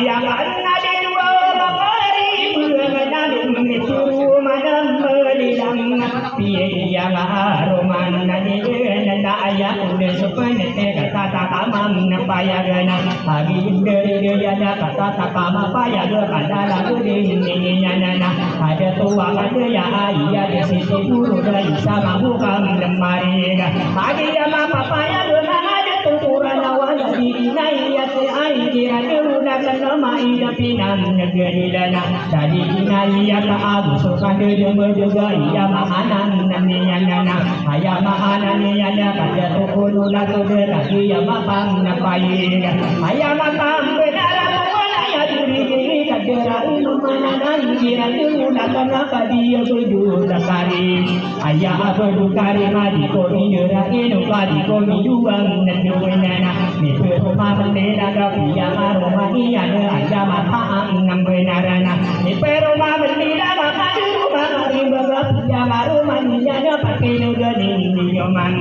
ya karena dewa bakari mengenalum itu madam belilang piye haruman nani nanda ayah udah sepenete kata kamam napayagana hari dari dia kata takama payagana lagu ini nana ada tua ada ya ayah di situ guru dari sama bukan lemari hari ya mama payagana ada tukuran awal di inayat air ada nama ida pinam negeri lana tadi inayat abu sukan juga iya makanan nana ayah makanan ya kada tukun lagu berarti ya makan napai ayah makan benar wala ya diri kada inu mananan dira tu lakan dia tuju dakari ayah berdukari madi ko dira inu kadi ko duang nana ni rumah bendera ya aromani ada ayah makan nambenarana ni rumah bendera maka rumah riba ya aromani ada pakai nugani nyoman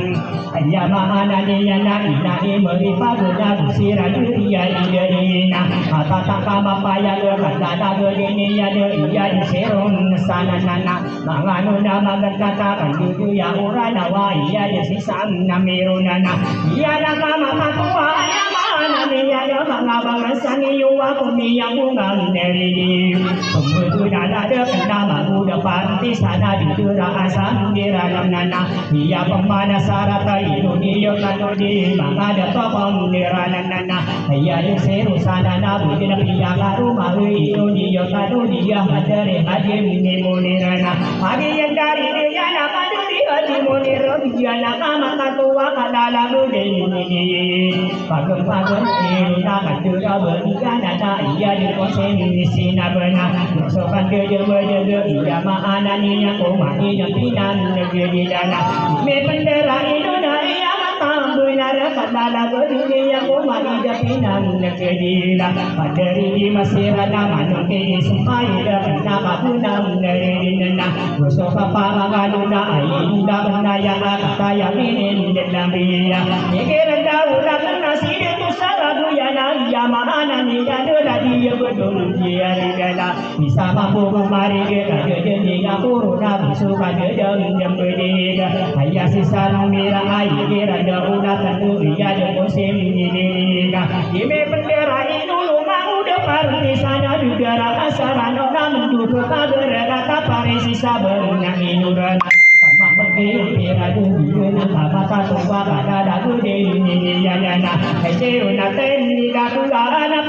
ayah mana dia na meri paguna sira dia ina kata takama paya kata ini ya dia seron sana nana manganu nama kata kan ya urana wa iya sisam namirunana iya nakama katua ayah anamiya ya bangabangan sani yuwa kumiya bungang neridi Tumudu dada dekena mamuda panti sana didura asam diralam nana Iya pemana sarata inudiyo kanudi mangada topong diranan nana Iya yuseru sana nabudina piya karuma inudiyo kanudiya hadare hadim nimunirana Agi yang dari dia nak aduri hadi muniro dia nak makan tua kalala mudeni Pagam-pagam iru nak adura berdiga nana Iya dikosen nisina benar Sokan dia iya maana niya kumani yang pinan negeri dana Me bendera Indonesia iya matang benar kalala berdiga kumani yang pinan negeri dana Padari di masirana manuke semai dan nama punam negeri dana Soka paranganuna ayinda benaya kaya minin dalam biya Mikiran daulah nasi itu saradu ya ya maana niya dola dia betul dia dana bisa mampu mari kita jadi ngapuru nabi suka jadi jam berdega ayah sisa mira air kira dauna tentu ia ada musim ini ime bendera itu lumah udah parti sana negara asaran orang menduduk kabar kata pare sisa berenang inuran sama begini kira dunia nama mata tua kada dagu ini ya na hei una teni dagu ana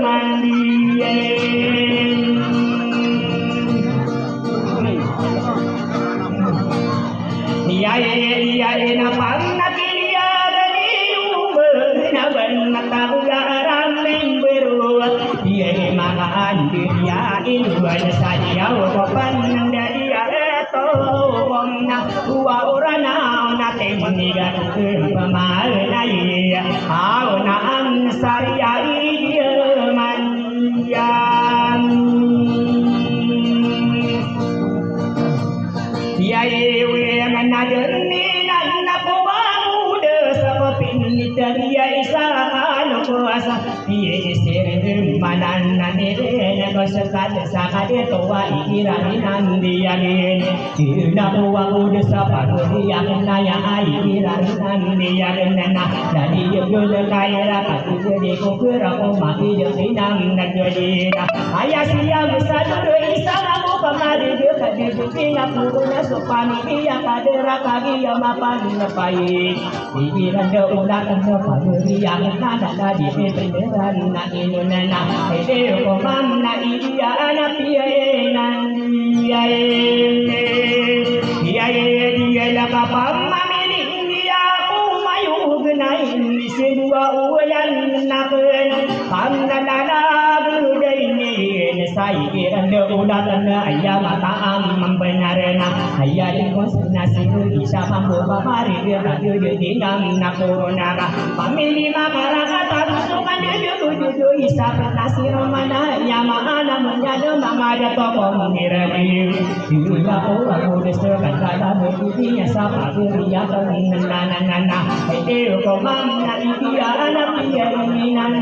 mandi Iya na panna kiriya dari na banna tahuya ramen beru Iya makan dia inuan saja wapan dari ato na uwa urana na temiga pemal na iya au na ansariya iya manyan Iya menadani nana pemuda seperti dia isakan kuasa dia sering manana nene kosekat sakade tua ikirani nandia nene cina pemuda seperti dia naya ikirani nandia nena dari yul kaya kati jadi kukura mati jadi nam nagadi ayah siap saduru isalamu kemari dia kadi bukti ngapuruna supani dia kadera kagi ya mapan lepai pikiran de ulah kan paguri yang nada di penderan na inunana ede ko manna iya ana piyenan dia la kapam mamini dia ku mayu gnai sedua uyan napen kamnana budai sai kiran de ulah kan ayam taam membenarna ayah di konsentrasi bisa mampu mari dia radio jadi nam nakuruna pamili masyarakat tusukan dia tujuh isa nasi romana ya mana menyada mamada toko mengirani dia aku desakan kada begitu sapa dia nana ede ko mamna dia anak dia minan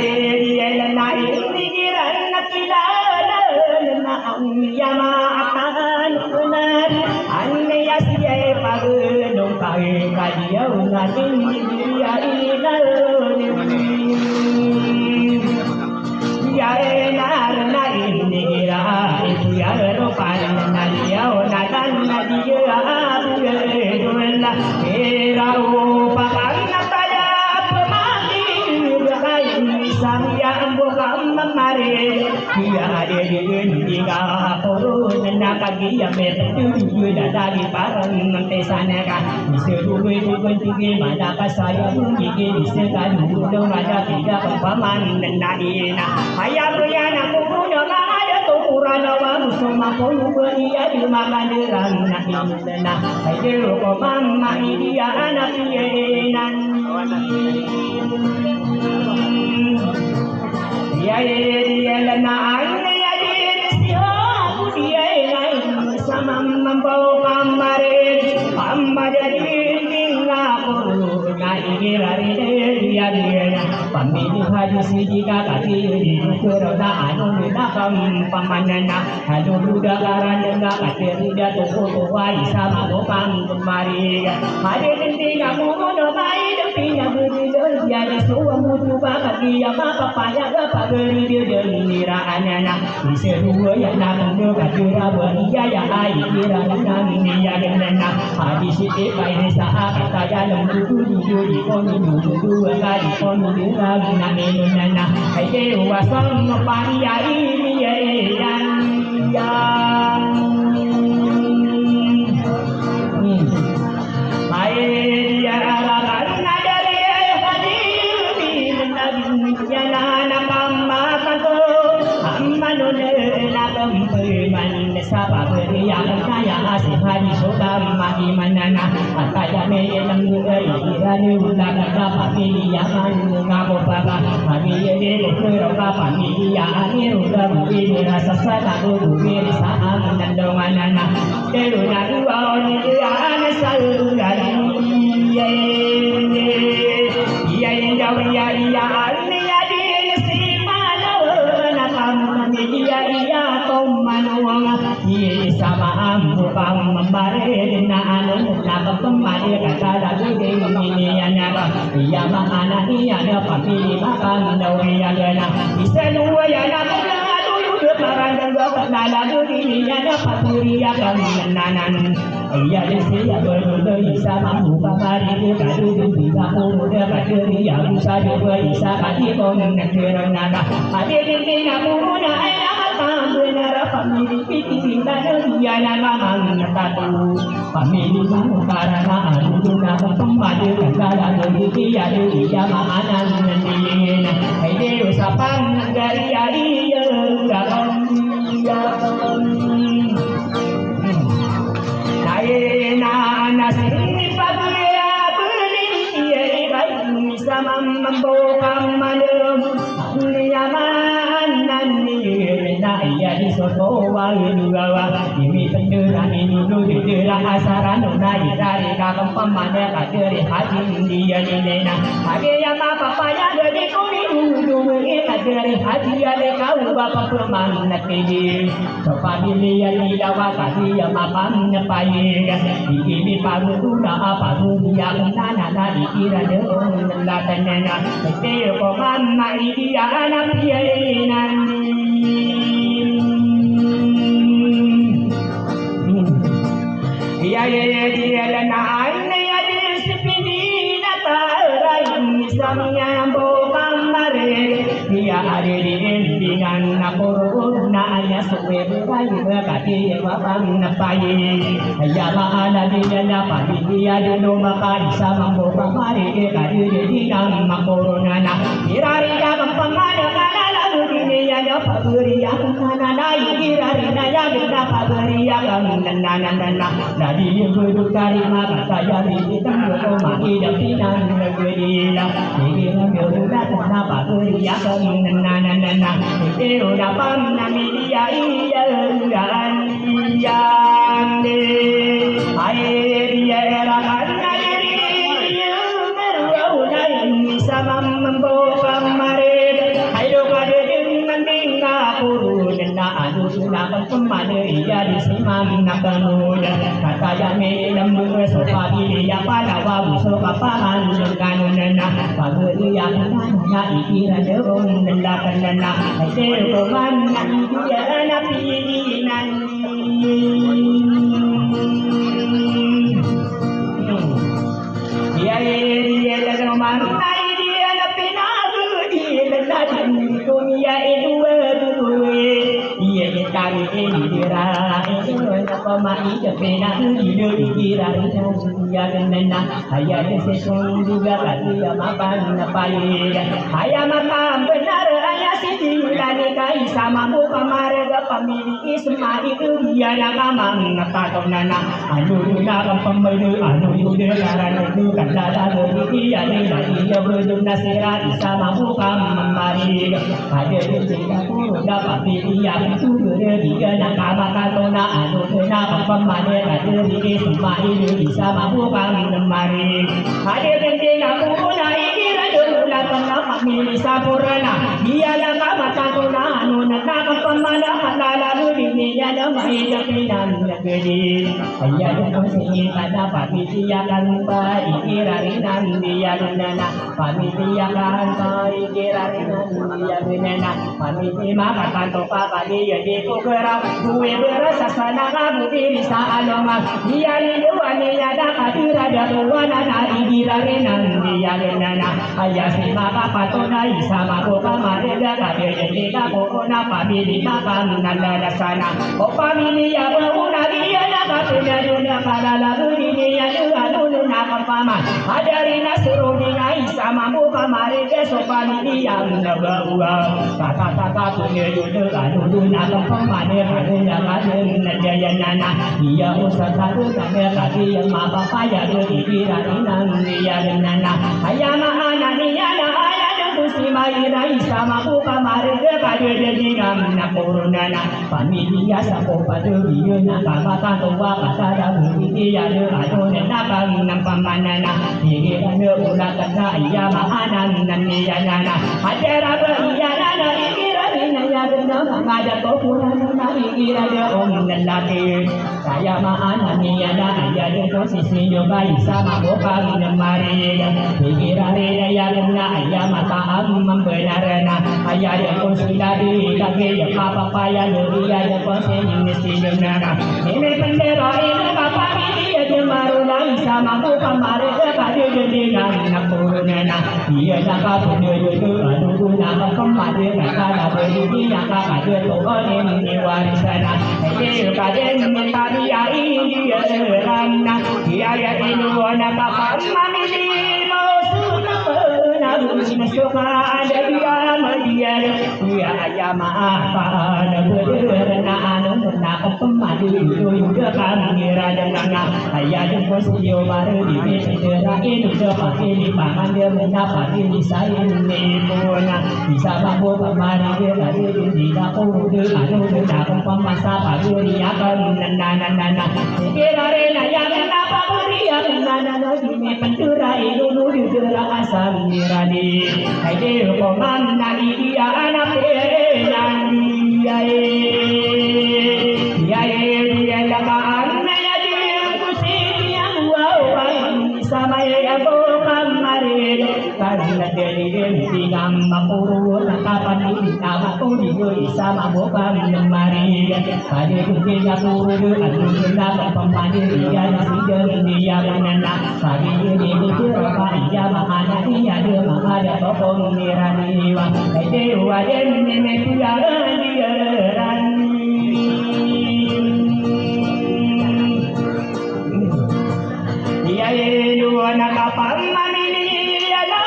dia lana pikiran nakilala lana yama akan benar anne yasia pagunung kai kadia unatin dia inal ya enar na ini gira itu ya ropan nadia unadan nadia abuela era upakan nataya Samya ambokam mamare dia ada di dunia korun nak dia betul juga dari parang nanti sana kan disuruh itu tinggi mana pas saya tinggi disekan dulu ada tidak paman dan naina ayam yang aku punya ada tukuran awam semua pun beria di makanderan naina ayo kau mama dia anak yenan dia lana ya dia dia lain sama membawa kamare amma jadi tinggal na igirari ya dia pamili haji sijika kati di kerana anu nakam pamanana anu budak karana kateri da toko wai sama bopang kemari hade dinti kamu no mai depinya beri dia di suam mutu bakat dia apa payah apa beri dia denira anana diserua ya nak kira beria ya ai kira nan dia denana hadis itu pai saha kata dalam tutu di koni dua kali koni dua na menana ai dewa sang paria ini yang ai dia araran nadare hadir di nabi yana pamakan ko ammanune lakam peman sapa beriang kaya asih hari sodam mati manana kaya me lam irani ulaka dapat pilihan ngabo baba kami ye kero bapa milia ani udah beri rasa sada ubi saat nandonganana deruna dua dia anesal gari ye jawi ya ani adi simalo nakam iya tomanuang sama ambu pam membare na anu na pemade kata lagi ini yana iya mana iya ada pamili makan dawi yana iselu yana dulu barang dan gak lalu ini yana paturi akan nanan iya desi berdoa isa mampu pamari kadu di kamu udah kaderi yang saja bisa kadi pon negara nana ade di kamu na benar pamili piti dan dia mamang tatu pamili kamu karena anu na pemade kala dia dia mamanan nendin ai de usapan negari ai garam ya na nasini pagaya beli ai bai sama membokam malam nyaman nani na iya di soto wa gawa ini pendera ini dulu dera asaran nai dari kakam pamane kaderi haji dia nena ade ya apa paya dari kuni dulu kaderi haji ada kau bapa peman nakedi sopani dia di dawa kadi ya mapan nyapai ini paru na apa dia nana nadi kira de latan nena te ko man mai dia anak dia nani dia lana aina ya disipini nata rai samnya bokang mare dia ada di endingan napuru na anya suwe bai berkati wabang napai ya ala dia dapat dia dulu maka sama bokang mare kadi di nang makuru nana irari ka pamana kana lalu ini ya dapat beria kana nai irari na ya dapat beria nana dari hidup dari maka saya kita mati dapinan negeri lah ini sudah kenapa beria nana itu dapat nami dia dan yang air dia rakan sama membawa mare ayo pada dengan tinggal na anu sunakan pemane iya di simam nakanu kata yang dalam dua sopa dia pada wabu sopa paman kanu nana pageri yang nanya ikira deun nelakan nana ayo roman dia nabi dia dalam roman dunia itu iya kami ini dira apa mai jepena hidup dira ya nena ayah sesun juga kali mapan napai ayah makan benar ayah sidi kali kai sama mu pamarga pamili isma itu dia nakamang natato nana anu na pamelu anu yude karana itu kandala dia ni dia berdum nasira sama mu pamari ada cerita dapat dia itu dia nakamang anu na pamane ada di semua ini bisa mampu kami lemari ada penting aku naik kira dulu tanda kami sapurana dia laga matuna anu naka pamana halala ini ya damai japinan negeri ayah dan sini pada pamitiakan baik kirarinan dia nana pamitiakan baik kirarinan dia nana pamiti maka kanto papa dia di kukera gue berasa sananga budi sa aloma dia liwani ada kadira daruana dari kirarinan dia nana ayah si maka patuna sama boka marega kadira kita corona pamiti makan nanda sana o pamilya bauna dia nakatuna dunia para lagu dunia juga dunia kampaman hadari nasru dingai sama buka marega so pamilya nabawa kata-kata dunia juga dunia kampaman dunia kadena jaya nana dia usah satu kami kaki yang mapa paya diri raninan dia nana ayama anania ayah si maira sama buka marega kadena jingam nakurunana pamilya sapo padu dia nakabata towa kata budi dia anu nakang nampamanana dia anu ulakana iya mahanan nania nana hadera iya nana ikira dinaya dendam ngada topuran ikira dia lalaki saya mahanan nia nana ya de posisi juga sama buka marega ikira dia dendam ayah mata membenarana ayah yang konsulari lagi yang apa payah dia yang konsen mesti benar ini bendera ini apa dia jemarulah sama bukan mereka pada dengan nakurunana dia jaga benar-benar anu nama kemana kata beri yang kata tuhan ini warisana ini kaden mentari ini dia serana dia yang ini wana kapan mamili mau suka ada dia media dia ayam apa ada berderana anu nak pemadu juga kami radana ayah jemput sio baru di bedera ini dapat ini pangan dia mendapat ini saya ini puna bisa mampu kemana dia dari di dapur anu nak pemasa baru dia akan nana kira rena yang apa dia nana ini pendura itu duduk asal mirani aide komanda dia anak dia dia lamaan ya dia kusi yang wow sama ya kamare karena dia tinggal makuru kapan ini nama dia sama bukan lemari pada dia guru anu nama pemandi dia dia nana pagi ini itu dia mana dia ada topong mirani wa ide waden neme puyaran dia rani dia elu anak kapal mamini ada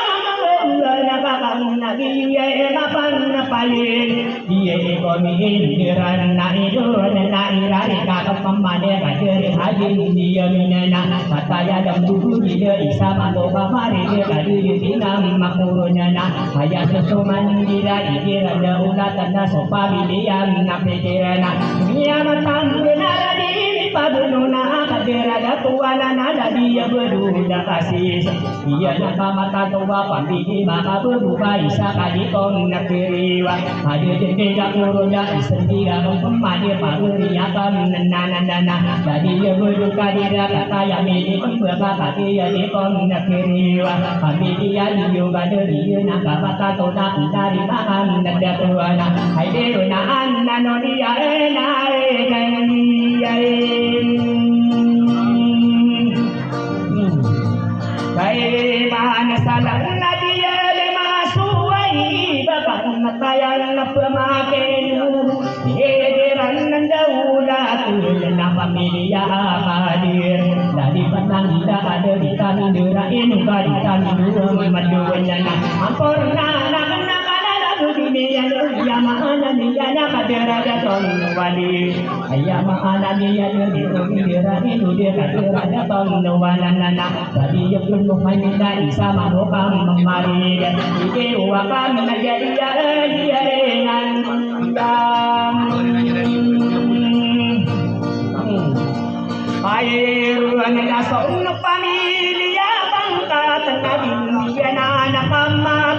anak kapal nabi dia kapan napain dia ekomi indiran na itu na irari kakap pemade kaderi haji dia minena kata ya dam dulu dia isa mando kamari dia kaderi dinam makurunana haya sesuman dia ikira da ulatan da sopa bilian na pikirana dia matang benar di padununa kadera da tuana nada dia berduda kasih dia nak mata toba pambidi maka berbuka isa kadikon na kiriwa hadir tidak kurunda sendiri pemadi paruria kan nana jadi dia berduka dia kata yang ini berbapa dia di kon kiriwa kami dia juga dari nak kata toda dari bahan nada tuana hai deuna anna no dia baik mana salah dia lema suai bapak matayan pemakai hediran nandaulah tulna familia hadir dari petang kita ada di kami derain bari kami dua maduana ampurna dunia ya mana dia nak kadera daton wali ayah mana dia di dunia itu dia kadera daton wanana tadi dia belum minta isa mahokam memari ide wakam menjadi dia dengan air anaga son pamilya pangkat nabi ya anak mama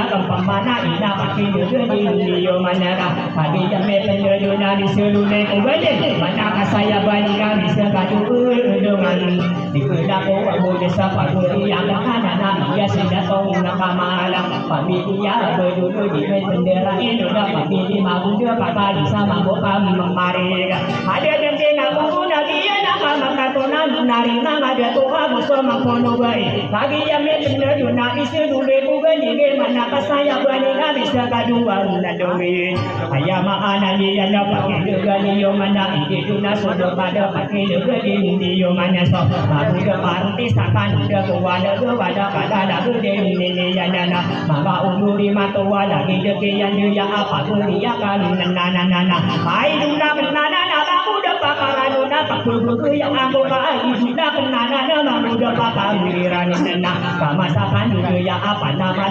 tiga pamana ina pakai dia manara bagi yang penduduna di seluruh kubane mana saya banding bisa kadu dengan dikedaku abu desa paguri yang anak dia sudah tahu nakamala pamilya berdua di bendera Indonesia pamilya mabuda pagari sama bokam memarega ada yang ngaku dia nama makatonan nari nama dia tuha musuh mangkono bae bagi yang penduduna di seluruh kubane mana saya banding bisa kaduan nadomi ayam anak dia nak pakai dengan dia mana itu nak sudah pada pakai dengan dia mana so aku ke parti sakan dia kuada pada ini ya nana maka umuri matua lagi dekian dia apa kuliah kan nana hai duna nana aku dah pakaran duna pakku yang aku kai sudah nana udah pakamiran nana kamasakan dia apa nama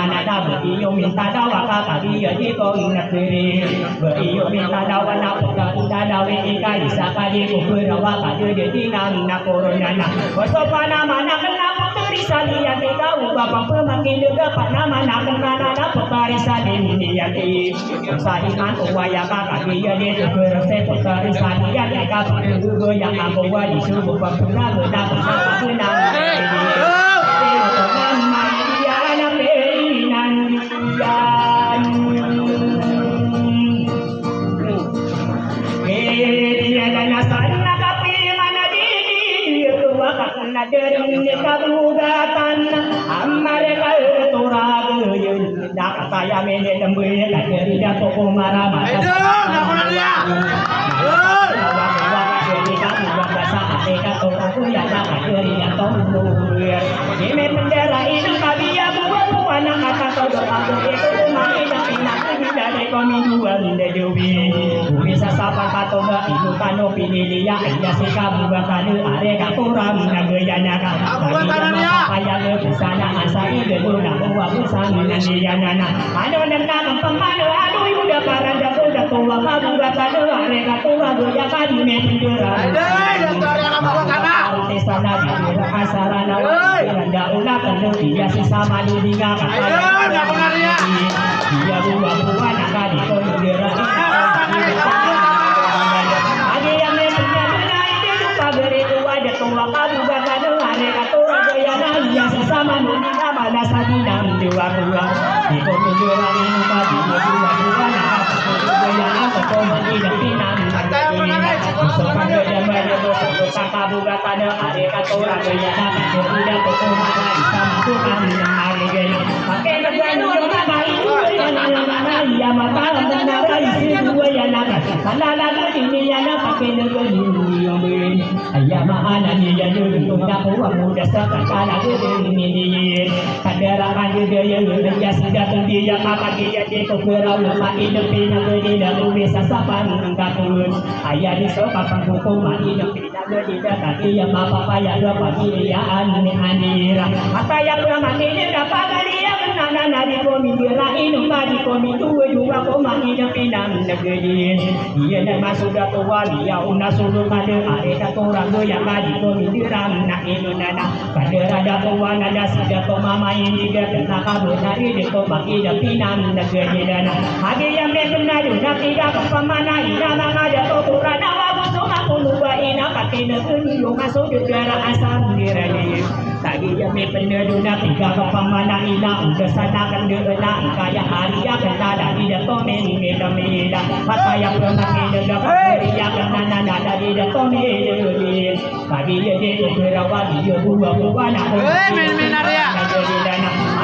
nana beriyo minta dawa kakak dia di kau nak beri beriyo minta dawa nak udah dawe ikai sakadi kuberawa kadu dia tinggal nak corona Wasopana mana kena puteri salia tiga bapak pemakin dapat nama nak kena puteri salia di saiman uwaya kakak dia dia berse puteri salia tiga puluh yang aku wadi subuh pernah dapat kena Dari kabugatan amareka turageun dak saya mene dembe dari dato marama bendera ini kabia buat anak kata todo aku itu main dari kami dua dewi bisa sapa kata itu kano pilih dia ya si kamu bakal are katuram nagayana ka kaya bisa na asai geduna buat bersama dia nana ano nana pemano anu udah paranda udah tua kamu bakal are katuram ya kadi mendera sana di asarana randa ulah kan dia si sama dunia dia buah nak kadi kau negara ada yang menyebutnya itu lupa beri ada tua kamu bakal ada kata gayana yang sesama dunia mana sadinam dua di kau negara ini kadi dua nak gayana kau mandi pinang sopan gayana dosa kakak buka kada ada kata gayana sudah kau mana sama Tuhan yang hari gayana pakai gayana ya mata benar isi dua ya nak kalau ini ya nak pakai negeri yang berin ayah mana ni ya dulu nak buat muda sekarang ini ni kadarakan dia ya sudah dia maka dia berau lemak hidup negeri dan bisa sapan engkau ayah di sopan hukuman hidup tidak kaki yang apa ya dapat dia anira mata yang bermati ini dapat dia nana di komi dirain di komi dua komi yang pinang negeri dia nama sudah tua dia una sudah ada ada orang yang di komi diram nak itu nana pada ada tua nada sudah mama ini dia kena kabur dari di komi yang pinang negeri nana ada yang benar nak tidak pemana ina ada turan awak semua lupa ina pakai negeri yang masuk negara asal dirani tadi yang benar nak tiga pemana ina udah sanakan dia kaya hari yang kena dari dia komen meda apa yang pernah kita dapat dia kena dari dia komen tadi dia berawal dia buah nak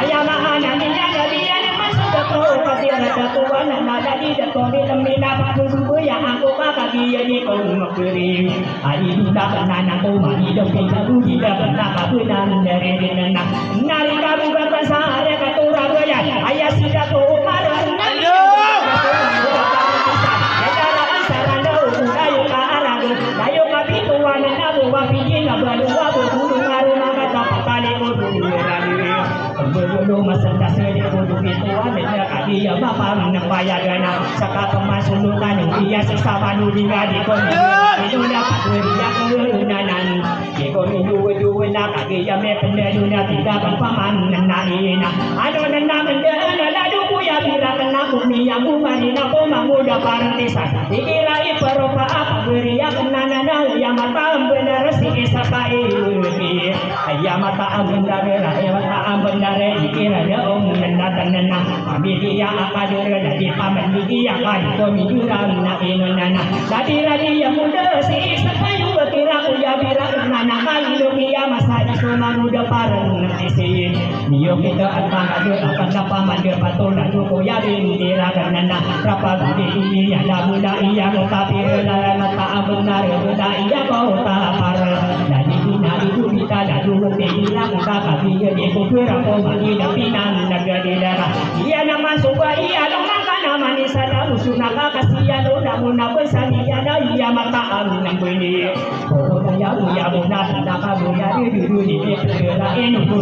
ayam anak dia dari dia masuk ke kasih ada tuan ada di dia komen meda dulu yang aku kakak dia ni kau memberi hari sudah kena aku mandi dan kita tidak pernah kabunan dari dia nari kamu kata sehari kata ya ayah sudah tahu pada ayo kami tuan nak buat pinjam berdua berburu baru nak dapat kali berburu berburu masa dasarnya berburu tuan dia kali ya bapa menempaya dana sekarang masulukan dia sesama dunia di kau itu dapat beri yang kerunanan ko ni du na ka ge ya me pen du na tidak paman na ina ado na mende na la du ku ya bira kana ku mi ya ku mari na ko mamuda parante sa dikira i paropa apa beri ya kana na ya mata benar si sakai ya mata benar ya mata benar dikira ya om na tanana amili ya akadir dari paman digi ya kai ko mi duran na ino na dadi radi ya muda si sakai kira ku ya bira kana kai do ya masa di mamuda parang na isin niyo kita atang adu akan apa mandir patul na ko ya din dira kana rapa di ya la muda iya ko tapi la mata benar da iya ko ta par dadi na itu kita dadu dira ka tapi ya di ko kira ko magi da pinan na gadi dara iya nama suka iya dong kana manisa da usuna ka kasiya do da muna besani ya da iya mata nang bini ko ya muna da ka ya di la enu ko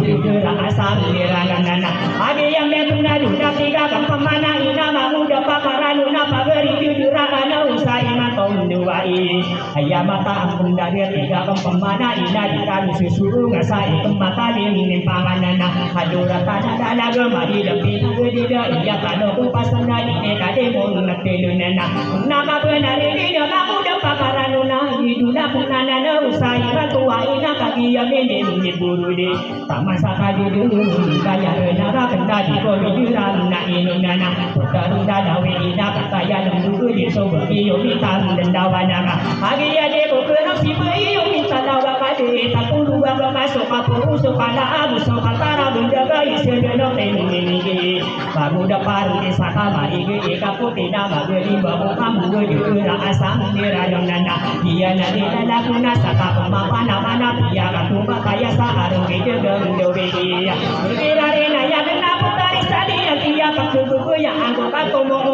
la asal dira kana ade yang benar da tiga kan pemana ina mamuda pakaranu na pagari dira kana usai maton duai ayam mata bunda dia tiga kan pemana ina dikan susuru ngasai kemata ning panganana hadura tanah dala gemari depi di dia iya kano kupasana ini kade mon natelunana naga benar dia mamuda pakaranu na hiduna punana na usai tua ina kaki ya mende ni buru de tamasa kadi dulu kaya renara benda di ko diran na inunana putar dada we ina kata ya dulu di sobo iyo mitan dendawana agi ya de ko kena si iyo minta dawa kade takulu ba masuk kapuru supana abu sokatara bunda gai sedeno tenini baru dapat di sakama ige kaputi nama geri babu kamu geri asam nirayon nana dia nadi dada kuna saka pemapana mana dia katumba kaya saarung ige dewe dia berkira-kira ya kena putari sadi yang dia pakuku yang anggota tomo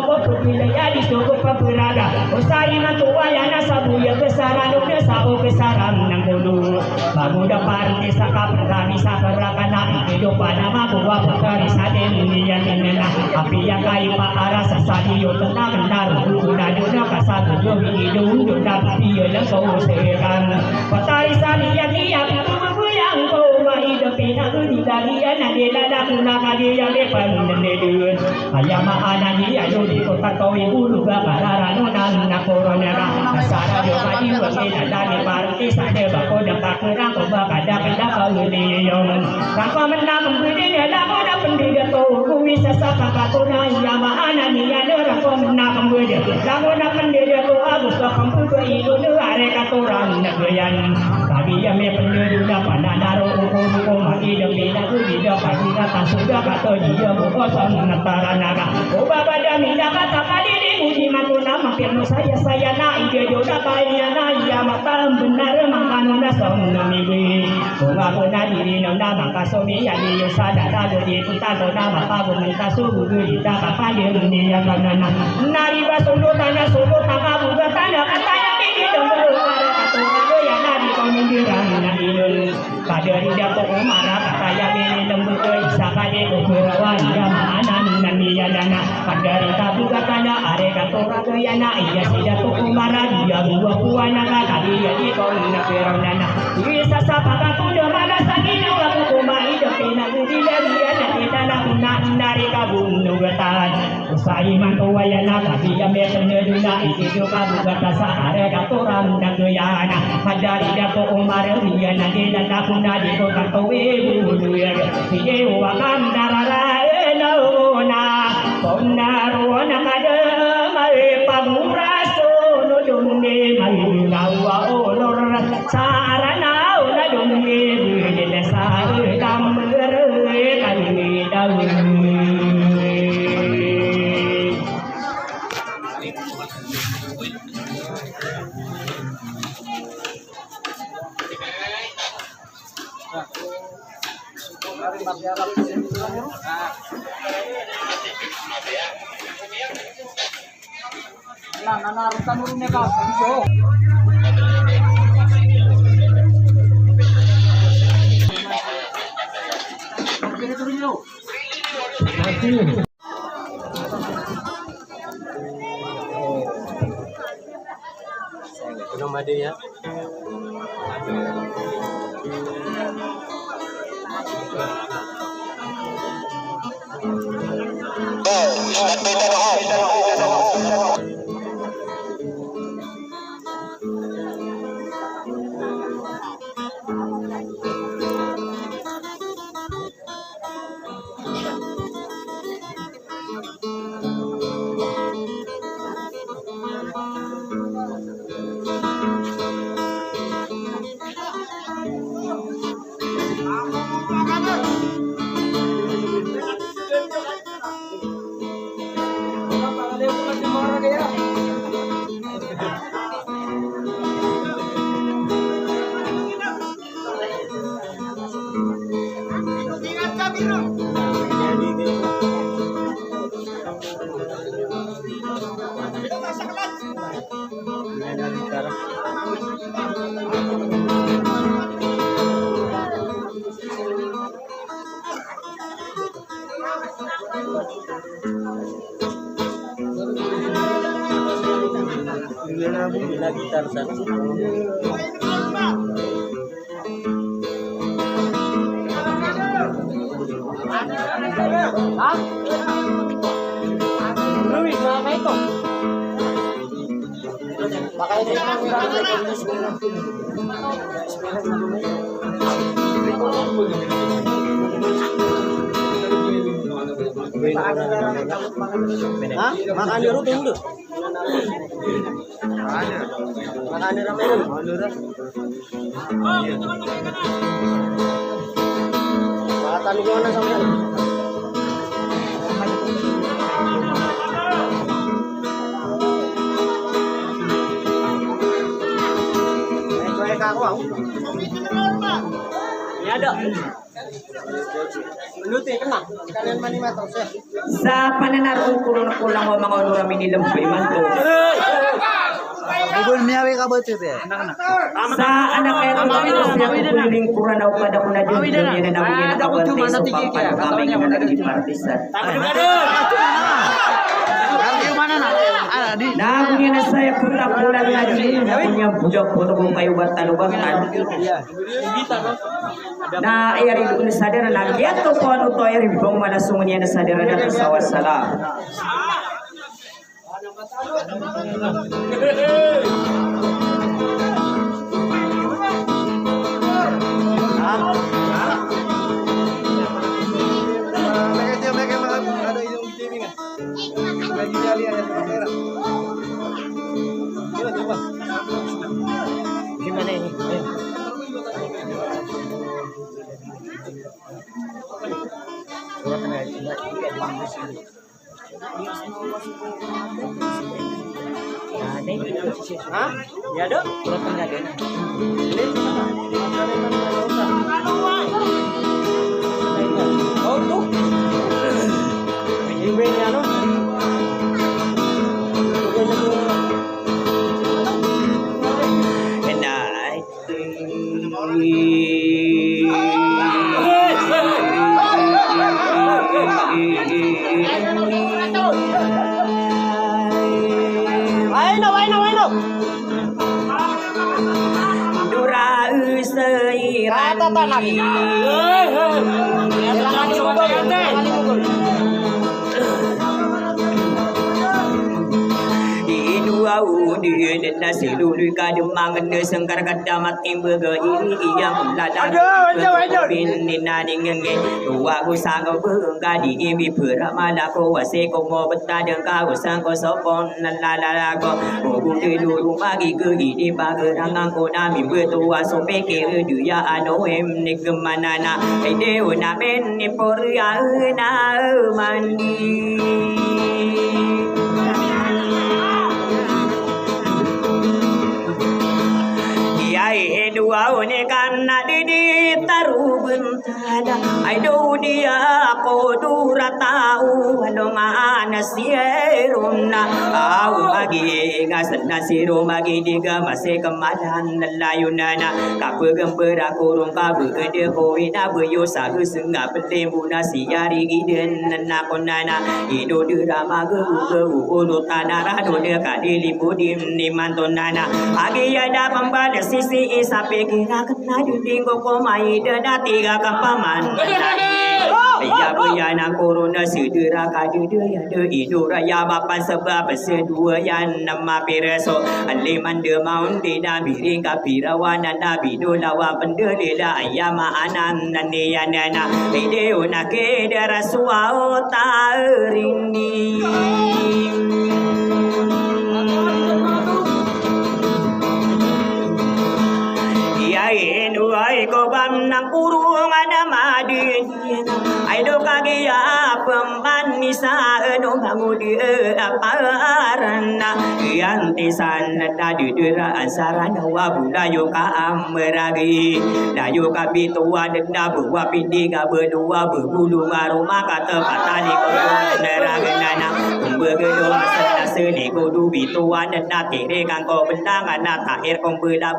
wilayah di Sogo Paburaga usai matua ya nasabu ya besaran udah sao besaran nang dulu baru dapat di saka perani sabarakana kehidupan nama buah putari saden nian nena api yang kai pak arah sasadi yo tenang benar udah dunia kasar yo hidung dunia dia yang kau sekan putari sadi yang dia yang kau mai depina di dalian adela dakuna kali yang depan nendedun ayam anani ayo di kota kau ibu luga kararano nan korona kasara yo kadi wasi dari parti sade bako dapat kurang ko bakada kada kau ni yong kakak menang budi ada ko da pendida to bisa saka kakuna ayam anani ada ko menang budi kamu da pendida to agus ka kampu ko ilu are katoran nagayan kami ya me pendida panadaro ko mati demi lagu di depan kita sudah kata dia bukosong ngetara naga oba pada minda kata kali di muji matuna mampir saya na ide jodoh kaya na iya mata benar makanuna som namiwi oba pada diri nona maka somi ya di yosada dado di puta dona maka bumenta sugu di taka palir di ya kanana nari basundo tanda sugu taka buga tanda kata yang di dongol ada kata ya nari komindiran na ilul kadari dapo umara kata ya bini lembut sakade ukurawan jamanan naniya dana kadari tabuga tanda are katora yana iya sidato umara dia dua puana kali ya di kau na peronana bisa sapaka kuda mana sakina waku kumai depina di dia na dana una dari kabung nugatan usai mantu wayana kali ya me peneduna itu kabuga tasa are katoran nagayana kadari dapo umara dia na dana kuna di kota kowe buduya sige wakan darara elona ponarona kada mai pamuraso no dumne mai lawa olor sarana ona dumne bile sare kamre kali dawu Narutan urunnya kau, Belum ada ya. Gitar sana. Hah? Luis, mga ito. Baka ito yung ha? Makanya ro tunggu. Makanya ramai ro. Makatan ko na sa mga. Ini ada. Luti kena. Kalian mani matang saya. Sa pananaroon ko na kulang o mga onurami nilang paimanto. Ibon miyawi ka ba ito? Sa anak kaya ng mga kuling kuranaw kada ko na dyan. Yan na namin yung nakawantay sa pagpapagkamay ng mga nag-partisan. Namin na saya pula-pula nga din. Namin yung bujok po kung kayo ba't talubatan. Na ayari doon sa sadara na kiyato po ano to ayari bang malasungan niya na sadara na sa wasala. Gimana ini? Hah? Ya ada? Turutnya ada. Oh tuh. Ini ano? Na silulu ka dumangan na sangkar kadamat timbaga ini yang ladang pininaning nge wa ko sango bunga di imi puramala ko wase ko mo betadang ka usang ko sopon lalala ko bung de lu magi ke di bagerang ko nami betua so peke du ya ano em ni kemanana ide una men ni poria na mandi dua one karena didi taru bentala ai do dia ko dura tahu alongan sirumna au magi ngasna siru magi diga masih kemadan layunana kape gembera kurung kabe de koina beyo sagu senga pelembuna siari giden nakonana ido dirama geu ulu tanara do de kadili budim ni mantonana agi ada pembada sisi isape kira kena dinding kok mai dada tiga kampaman ya bayana corona sedera kadu ya de ido raya bapan sebab sedua yang nama pereso aliman de maun de nabi kapirawana nabi do lawa pendelela ayama anan naniyana ide unake daraswa tarini inu ai ko bam nang kurung ada madin ai do kagia pemban nisa eno ngudi aparana yang tisan tadi dera ansarana wa budayo ka amragi dayo ka bitua denda buwa pindiga berdua berbulu aroma kata patali ko neragana begedo asana seni ko du bitua denda tere kang ko bendangan ta air kom beda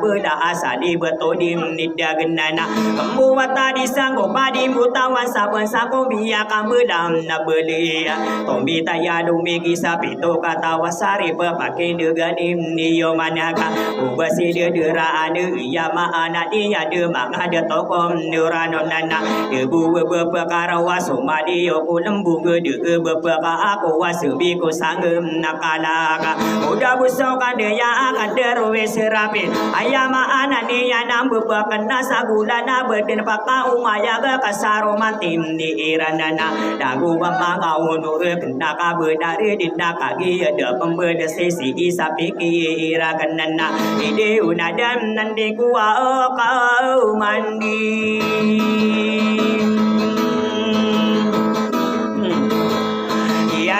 asali betul nida genana kamu mata disanggo padi mutawan sabun sako biya kamu dam na belia tombi taya dumi kisah pito kata wasari pepake deganim niyo manaka ubasi de dera ade iya ma anak dia de manga de tokom nurano nana debu beperkara wasuma dio ku lembu gede beperkara aku wasubi ku sanggem nakalaka udah busau kan dia akan derwe serapin ayama anak dia bebakan nasa gulana berdin paka umaya ga kasaro matim ni iranana dagu bapa ngau nur kena ka bedare dinda kagi ada pembeda sesi isapiki irakanana ide unadam nandi kuwa kau mandi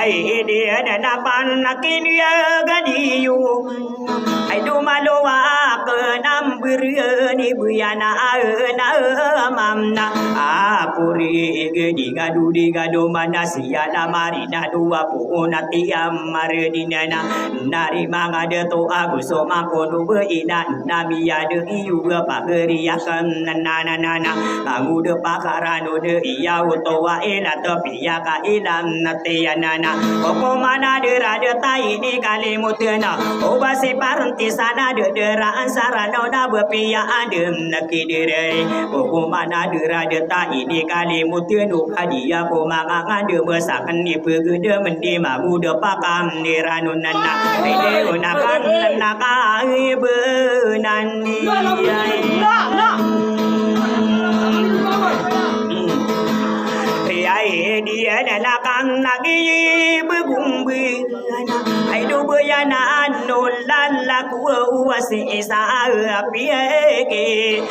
ide ada pan nakini gadiyu ai do malowa kenam berani buyana na mamna apuri gedi gadu mana siana marina dua puuna tiam maredinana nari manga de to aguso makono beina namia de iu pageri akan nana kamu de pakarano de iya utowa ela tapi ya ka ilam natianana koko mana de rada tai ni kalimutena obasi parenti sana de dera ansarano da bepia adem nakidere koko mana de rada tai ni kalimutenu kadia ko manga de besakan ni pegede mendi mamu de pakam ni ranunana ide unakan naka benani ai dia nanakan lagi begumbi ai do bayana nolan la ku wasi isa apieke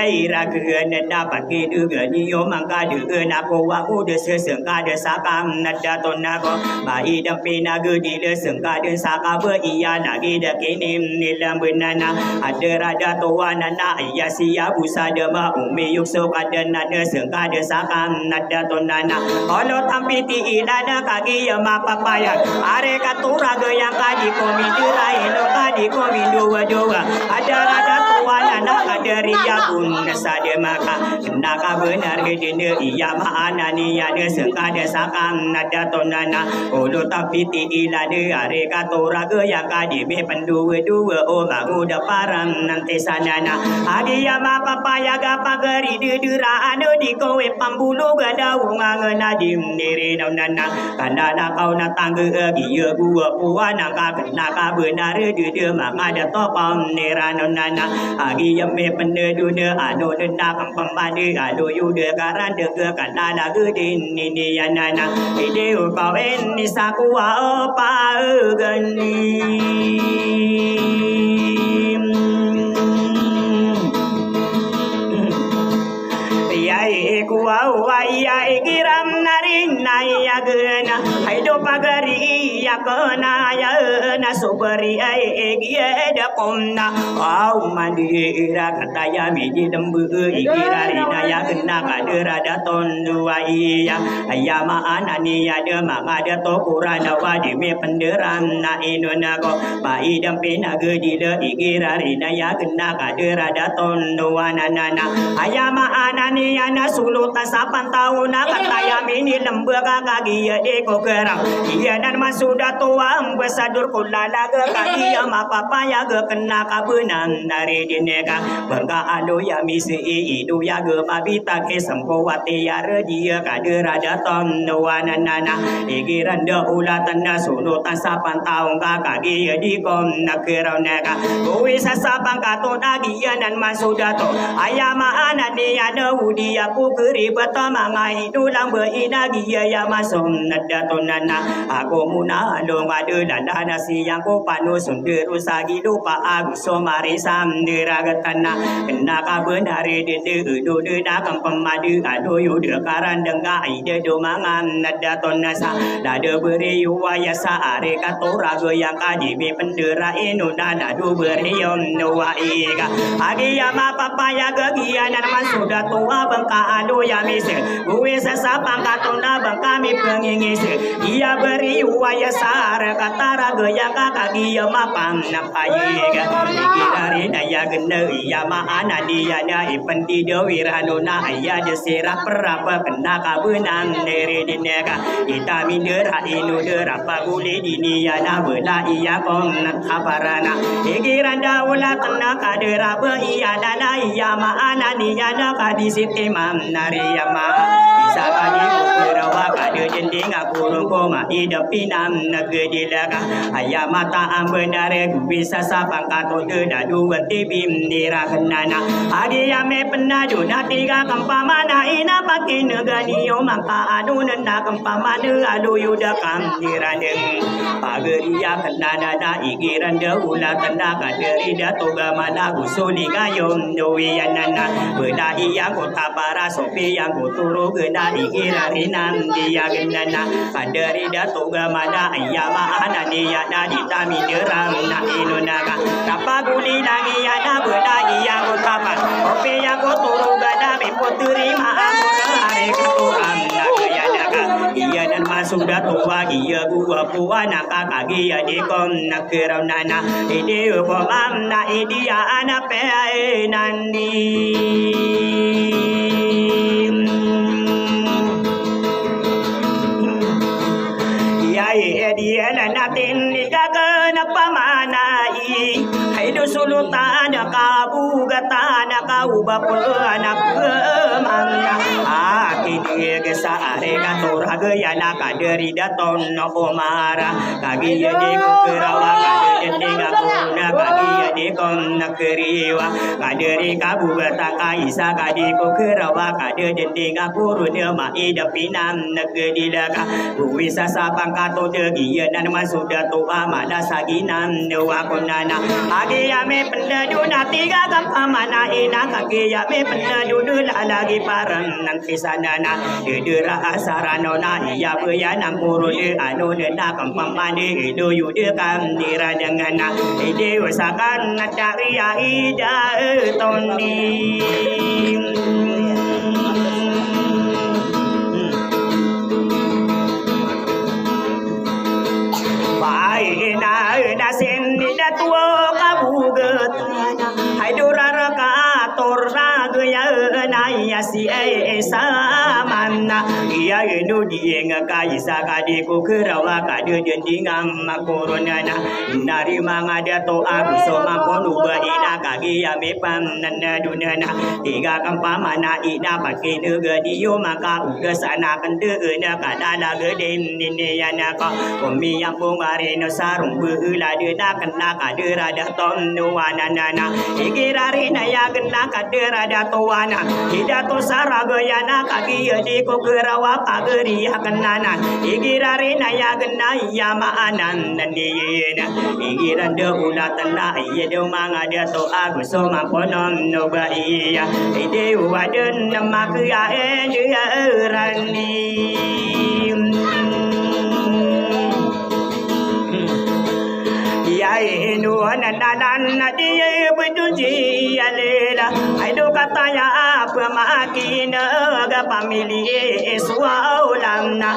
ai ragen na pake de gani yo mangka de na ko wa u de sengka de sakam nada tonako bai de pina ge di de sengka de saka be iya lagi de kinim nilam benana ada raja towana na iya sia busa de ma umi yuk so kaden na de sengka de sakam nada tonana olo tampiti ilada kagi ya mapapaya are katura ge yang kadi komi dirai no kadi komi doa ada rada tuana na kadari ya pun sade maka naka benar gedine iya ma anani ya de sengka de sakam nada tonana olo tampiti ilada are katura ge yang kadi be pendua o bangu da param nanti sanana adi ya mapapaya ga pagari de dira anu di kowe pambulu ga daung nadim nere nana kanana kau na tangga giya gua puana ka kena ka benar de manga da topam nera nana agi yame pende dune anu nenda kampam bade ado yude karan de kanana gedin ni yanana ide kau en ni sakua pa gani kuwa waya ikiram nari naya gena aido pagari ya kena ya na subari ai gia da komna au mandira kata ya miji lembu igira rina ya kena kadera da tondua iya ayama anani ya de mama de to kurana wa di me penderan na inuna ko pai dam pina ge di de igira rina ya kena kadera da tondua nanana ayama anani ya na suluta sapan tahun kata ya mini lembu kaki ya de ko kerang iya dan masuda tua besadur kulala ke kaki ya ma papa ya ke kena kabunan dari dineka berka alo ya misi idu ya ge babita ke sempowati ya dia kadera daton nuanana igiran de ulatan na sulutan sapan tahun kaki ya di kom nakirau neka kuwi sasabang katon agia dan masuda to ayama anani ya de udia ku keri betama ngai dulang beina gia ya masum nada tonana aku muna lo ngade dana siang ko panu sunderu sagi lupa aku somari samdera gatana kena kabenare de do de na kampam madu ado yu de karan dengga ide do mangan nada tonasa dada beri waya sa are katora go yang kadi be pendera inu dana do beri yom no wa ega agi ya ma papa ya gagia nan masuda tua bangka ado ya mise gue sasapang katona bangka mi pengingis ia beri waya sa are katara go yang kaki ya mapam napayega igirari daya gende ya ma anadi ya da ipendi do wiranona aya de sera perapa kena kabunan nere dinega ita mindera inu dera paguli dini ya na bela iya kom nakaparana igiranda ula kena kadera be iya dana iya ma anadi ya da kadisi imam nari ya ma isa kadi kurawa kade jending aku rongkoma ida pinam negeri laga aya mata ambenare bisa sapang kato de dadu wati bim nira kenana adi ya me penadu na tiga kampamana ina pakai negani yo maka adu nenda kampamana alu yuda kam dirandeng pageri ya kenana da igiran de ula tanda kaderi da toga mana gusuli gayom dowi yanana beda iya kota para sopi yang kuturu gena igira rinam dia genana kaderi da toga mana ayama ana dia da ditami deram na inunaga tapa guli lagi ya da beda iya kota pa opi yang kuturu gada be putri ma amura are kuturam na ya daga iya dan masuk da tua iya gua puana kaki ya di kom na keronana ide ko am na idia ana pe nandi dia natin ikaga na pamanai haido sultan kabu gata na kauba anak mana akini ke saare ka toraga ya na kaderi daton no omara kagi ya de kerawa kaderi de gakuna kagi ya de kon nakeriwa kaderi kabu gata kaisa kadi ko kerawa kaderi de gakuru de ma ida pinam negeri laga bisa sapang kato de iya dan masuda tua mana saginam dewa konana agi ya me pendadu na tiga kampamana ina kaki ya me pendadu dula lagi param nan kisanana dedera asarano na iya beya nampuru de anu de na kampamane ido yude kam dira dengana ide usakan cari ya ida tondi na sen da tua kabu getana hai durara ka torra gaya na ya si samana iya enu dieng ka isa ka di ko kerawa ka de dindingam makorona nari mangada to aku so makono ba ina ka ya me pam nana dunana tiga kampamana ina pakai negeri yo maka uga sana kende na ka dala geden ni ya na ka komi yang pungare no sarung beula de na kena kadera da ton nuana nana igirari na ya kena kadera da toana hidato saraga ya na kagi di ko gerawa pageri ya kenana igirari na ya kena ya maanan nandiyena igiran de ulatan na iya de manga de to aku so makonom no ba iya ide waden nama kya rani kina ga pamili suaulamna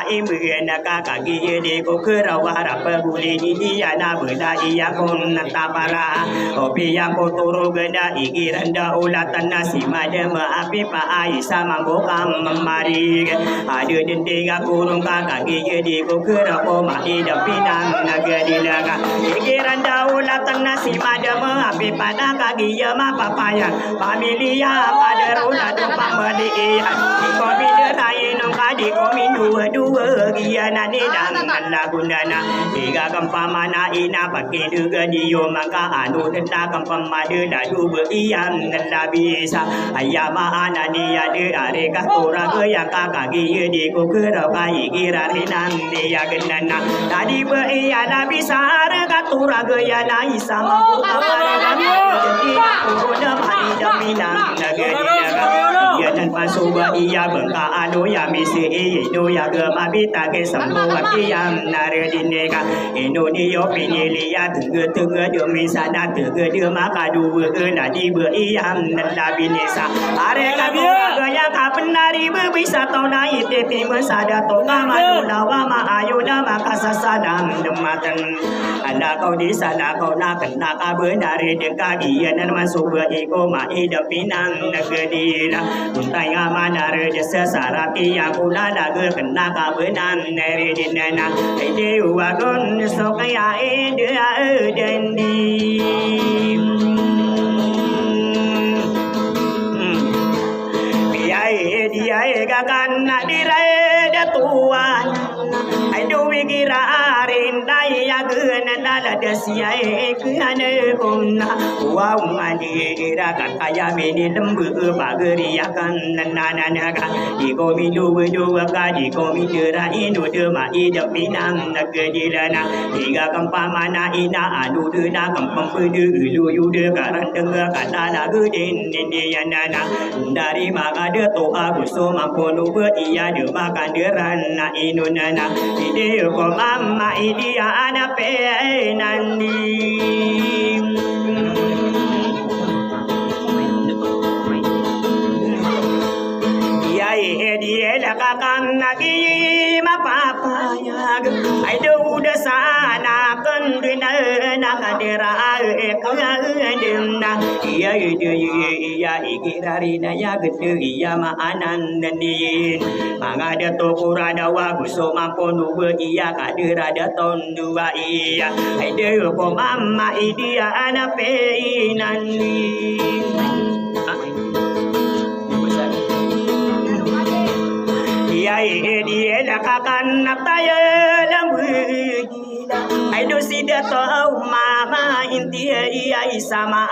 imena kakagi de ko kerawara paguli iya na beda iya kon tapara opi yang ko turu geda igiranda ulatan nasi madama api pa aisa mambokam memari ada dendega kurung kakagi de ko kerapo mai dapinang nagadilaga igiranda ulatan nasi madama api pada kagi ya ma papaya familia pada ulado pamali iya ko biderai nong kadi ko dua gia nani dan lagundana tiga kampamana ina pakai juga dio maka anu tenda kampamada dah dua iam nela bisa ayama anani ada areka ora ke yang kakak gia di ko kerau kai kira rinan dia genana tadi be iya na bisa areka tura ke ya na isa mampu kapara jadi aku dah mati jaminan negeri ya dan pasuba iya bengka anu ya misi itu ya ke mabita ke semua kiam naredineka Indonesia pinilia tengah demi sana tengah maka dua nadi beriam nada binesa areka gua yang kapan nari bisa tahu naik tapi mesada toga madu nawa ma ayuna maka sasadam dematan anda kau di sana kau nak kena benar dekat dia dan masuk beriko ma hidup pinang negeri untai amana rejasa sarati yang kula lagu kena kabenan neri dinana ide wagon sokaya ide dendi biaya dia gakan dirai datuan aduh wigira rindai ya gena dala desiai kena kona wow mandi irakan kaya meni lembu bageri akan nananaga di komi dua ka di komi dera indo dema ida pinang nagedilana tiga kampamana ina anu dena kampam pedu lu yude karan dengar kata lagu din indianana dari maka de to aku so mampu iya de makan deran na inunana ide ko mama idia ana pe nandi dia lakakan lagi mapapaya aido udah sana kendena nakadera ekademna iya iya ikirarina ya gede iya maanan dandin mangada tokura dawa guso mamponu iya kadera daton dua iya aido ko mama idia ana pe nandi dia lakakan nataya lambu aido sida tau mama intia iya sama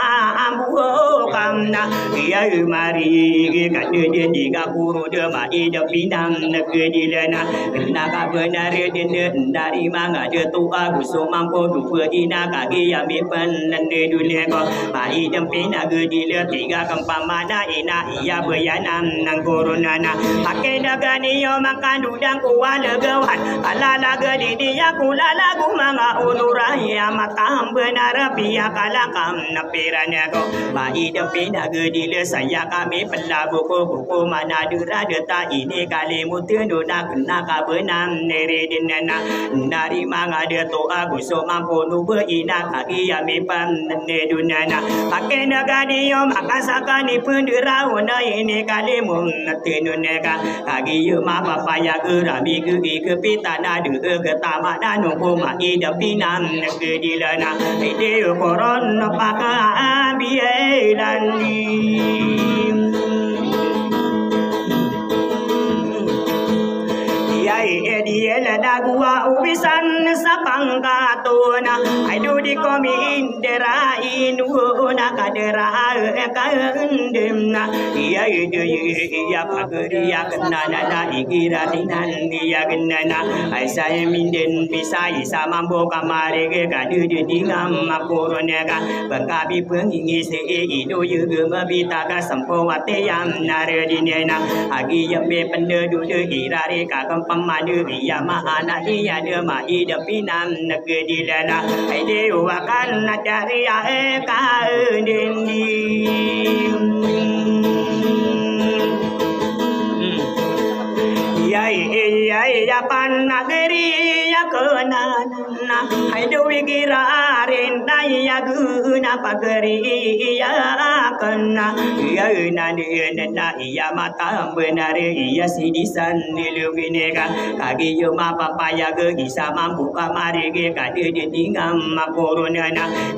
ambu kamna iya mari kade dia diga guru de ma ida pinang negeri lana kena ka benar dia dari manga de tu aku so mampu dua ina kaki ya mi pen nende dunia ko mai dem pinang di le tiga kampamana ina iya bayanam nang corona na pakai dagani yo makan udang kuala gawan ala laga di dia kula lagu manga uluraya matam benar pia kalakam napiranya ko mai depi naga dile saya kami pelabu buku mana dura deta ini kali mutun dona kena kabenam nere dinana dari manga de to aku so mampu nubu ina kaki ya mi pam ne dunana pakai naga dio makasakani pendera wana ini kali mun natinuneka kaki yo ma papaya gerabi gigi kepitana de ketama danu ma ida pinam negeri lana ide koron paka biye landi dia lada gua ubisan sapang katona aido di komi indera inu na kadera ekandemna iya iya pageri ya kenana na igira dinan dia genana ai saya minden bisa isa mambo kamare ke kadu di dingam makorone ka bangkabi pengingi se ido yuge mabita ka sampawate yam nare dinena agi yambe pende dude irare ka kampamadu iya maana dia de ma ida pinam negeri lana ai dewa kan dari ka dendi ya panagri ya kenana hai dewi girarin ya guna pagari ya kena ya na ya mata benar ya sidisan niluginega kagi yo mapapaya ge isa mampu kamari ge kade ditingam makorona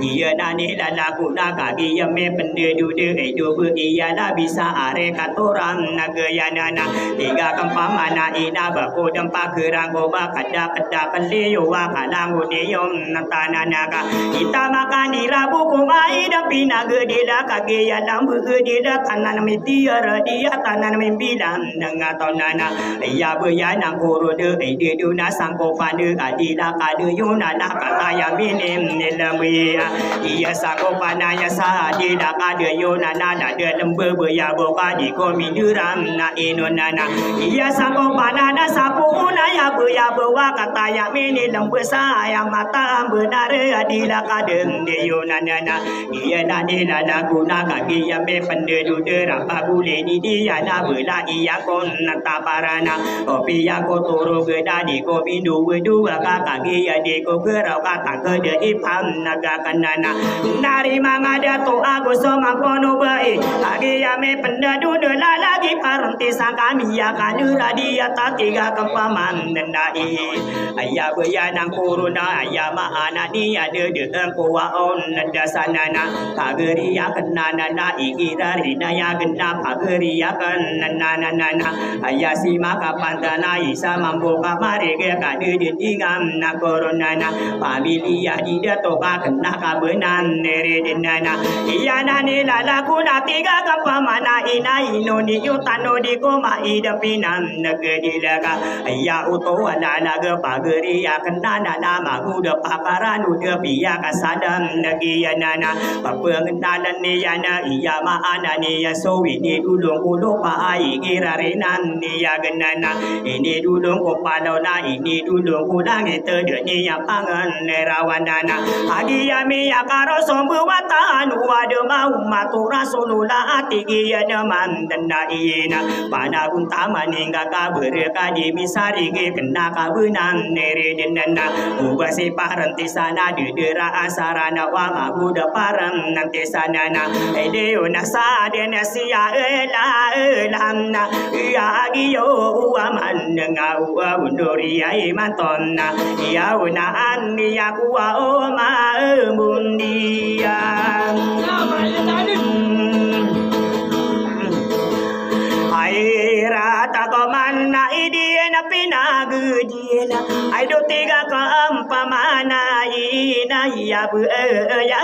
iya nani lalakuna kagi ya me pendedu de edo iya la bisa are katoram nagayanana tiga kempamana ina bako dempa kerang goba kada kaliyo wa kalangu deyom natana naga kita makan di rabu kumai dan pinagedila kage ya lambu gedila tanan mitiara dia tanan membilang dengan tonana ya beyanang koro de ide duna sangko pande adila kade yuna na kata ya minim nelamia iya sangko panaya sa adila kade yuna na de lembe beya boka di komiduram na inonana iya sangko panana sapu na ya beya bawa kata ya mini lembe sayang mata benar adila kade de yuna na iya nani la guna kage ya me pendedu de rapa bule di dia na bela iya kon nata parana opi ya ko toro geda di ko bindu wedu ka kage ya de ko gerau kata ke de ipam naga kanana nari mangada to aku sama kono bae kage ya me pendedu de la lagi paranti kami ya kanura dia ta tiga kepaman dendai ayah beya nang corona ayah maana dia de ko wa on dasanana kageri ya kenana na igira rina ya genna kageri ya kenana na ayah si maka pantana isa mampu kamari ke kade ditingam na corona na familia dia to ka kena kabenan nere dinana iya nani lala kuna tiga kapamana ina ino ni yutano di koma ida pinam nagedilaka ayah uto wala naga pageri ya kenana na magu de pakaranu de pia kasadam nagiyanana papengenalan ni yana iya maana ni ya sowi ni dulung ulo pa ai girarenan ni ya genana ini dulung ko palona ini dulung ulang itu ni ya pangan nerawanana agi ya mi ya karo sombu watan wadu mau matura solula atigi ya naman danda ina pada untama ningga kabur kadi misari ge kena kabunan nere denana ubasi paranti sana didera asarana wa magu da param nanti sanana edeo nasa dena sia elamna ya giyo uaman nga ua undori ai mantona ya una anni ya kuwa o ma mundia rata komana idina pinagudila ai do tiga kampamana ina ya bu ya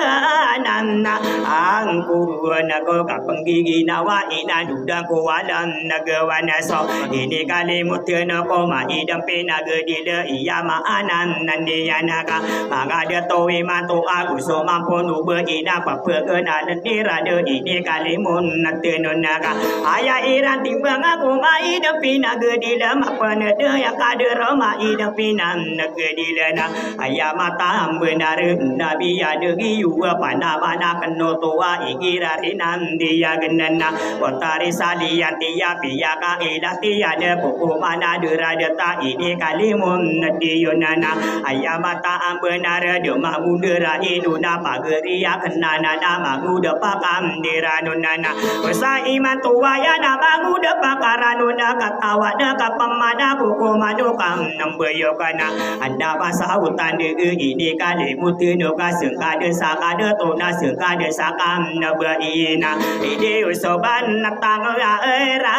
nanna angkuruna ko kapenggigi nawa ina duda ko walam nagawana so ini kali mutena ko ma idam pinagudila iya ma anan nandiyanaka magada towi mantu aku so mampu nube ina papegena nira de ini kali mun natenonaka aya iran timbang aku mai da pinagedila mapana de ya kadera mai da pinan nagedila na aya mata benar nabi ya de giu pana mana keno toa igira rinan dia genana potari salian dia pia ka ilati ya de poko mana derada ta ini kalimun nadiyonana aya mata benar de mahmudera inuna pageri ya kenana nama guda pakam diranunana usa iman tua ya nama guda pakaranuna katawa na kapamana buku madukam nambeyokana anda masa hutan de ini kali mutino kasengka de sakade tona sengka de sakam nabaina ide usoban natang era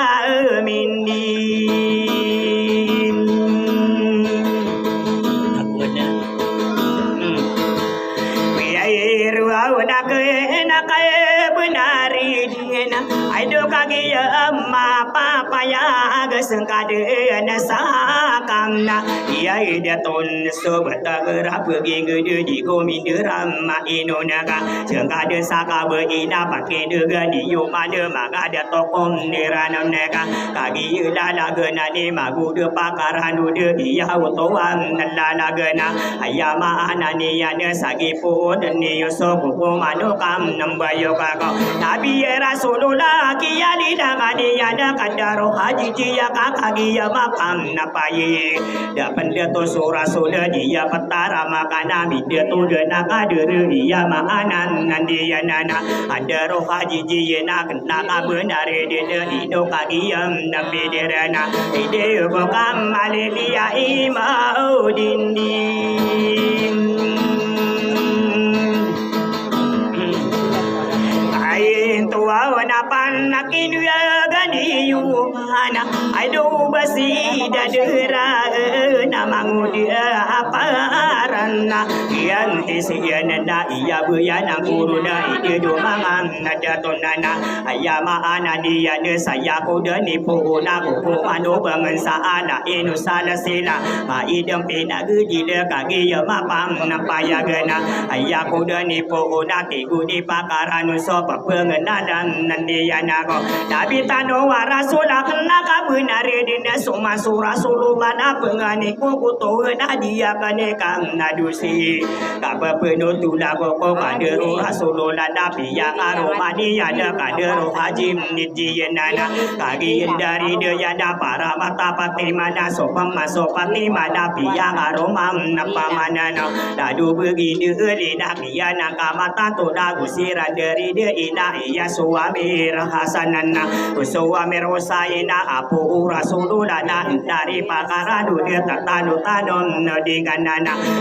mindi benari dina aido kage ya amma papa ya gesengkade na saka mamna ia ida ton sobata gera pergi gede di komindera ma inonaga jengka de saka be ina pakai de gani yo made maga de tokom nerana nega kagi lala gena ni magu de pakaranu de iya utowan lala gena ayama anani ya ne sagi po de ni yo so ko mano kam nambayo ka nabi rasulullah kiyali dangani ya da kadaro haji ya kakagi ya makam napaye dapat dia tu surah sudah dia petara makana dia tu dia nak ada dia makanan nanti ya nana ada roh haji dia nak benar dia hidup kagi yang nabi dia na dia bukan malelia imaudin tua wanapan nakin ya gani yuhana aduh basi dadera namangu dia aparana yang tisian na iya buyana kuruna ide domangan nada tonana ayama ana dia de saya kuda ni puna ku mano bangen saala inu sala sila ma idem pina gudi de kagi ya mapang napaya gena ayaku de ni puna ti gudi pakaran so papengen dan nanti ya nago nabi tano warasulah kena kabenar dina suma rasulullah na pengani kuku to na dia kane kang nadusi kaba penuh tulago ko kaderu rasulullah nabi yang aromani ya da kaderu haji nidiyana kagi dari dia da para mata pati mana sopam masopati mana yang aromam napa mana dadu begini eri nabi ya nakamata to dagu sira dari dia ina ya suami rahasanana suami rosaina apu rasulullah dari pakara dunia tatanu tanon dengan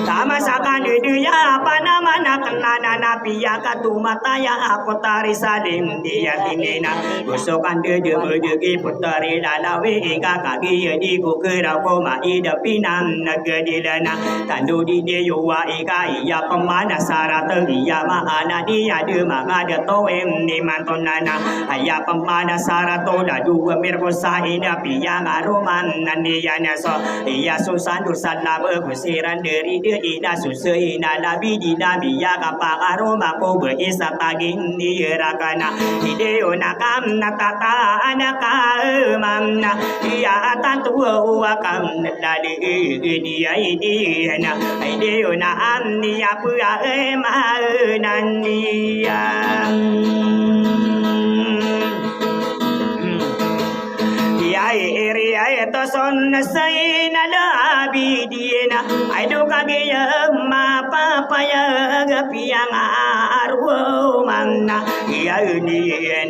sama sakan dia apa nama kenana nabi ya katu mata ya aku tari salim dia tinina usukan dia berdegi putari lalawi ika kaki ya di kukera koma ida pinam nagadilana tandu di dia yuwa ika iya pemana sarata iya maana dia de mangada toem ni mantonana ayah pemana sarato da dua mirkosa ina piyang aroman naniyana so iya susan dursan laba kusiran dari dia ina susai ina labi di nabi ya kapang aroma ko beisa taging ni rakana ideo nakam natata anaka mamna iya tantu wakam dali dia ini na ideo na amni apa ema nania area to son saina la bidina aido kage ya ma papa ya gapiang arwo manna ya ni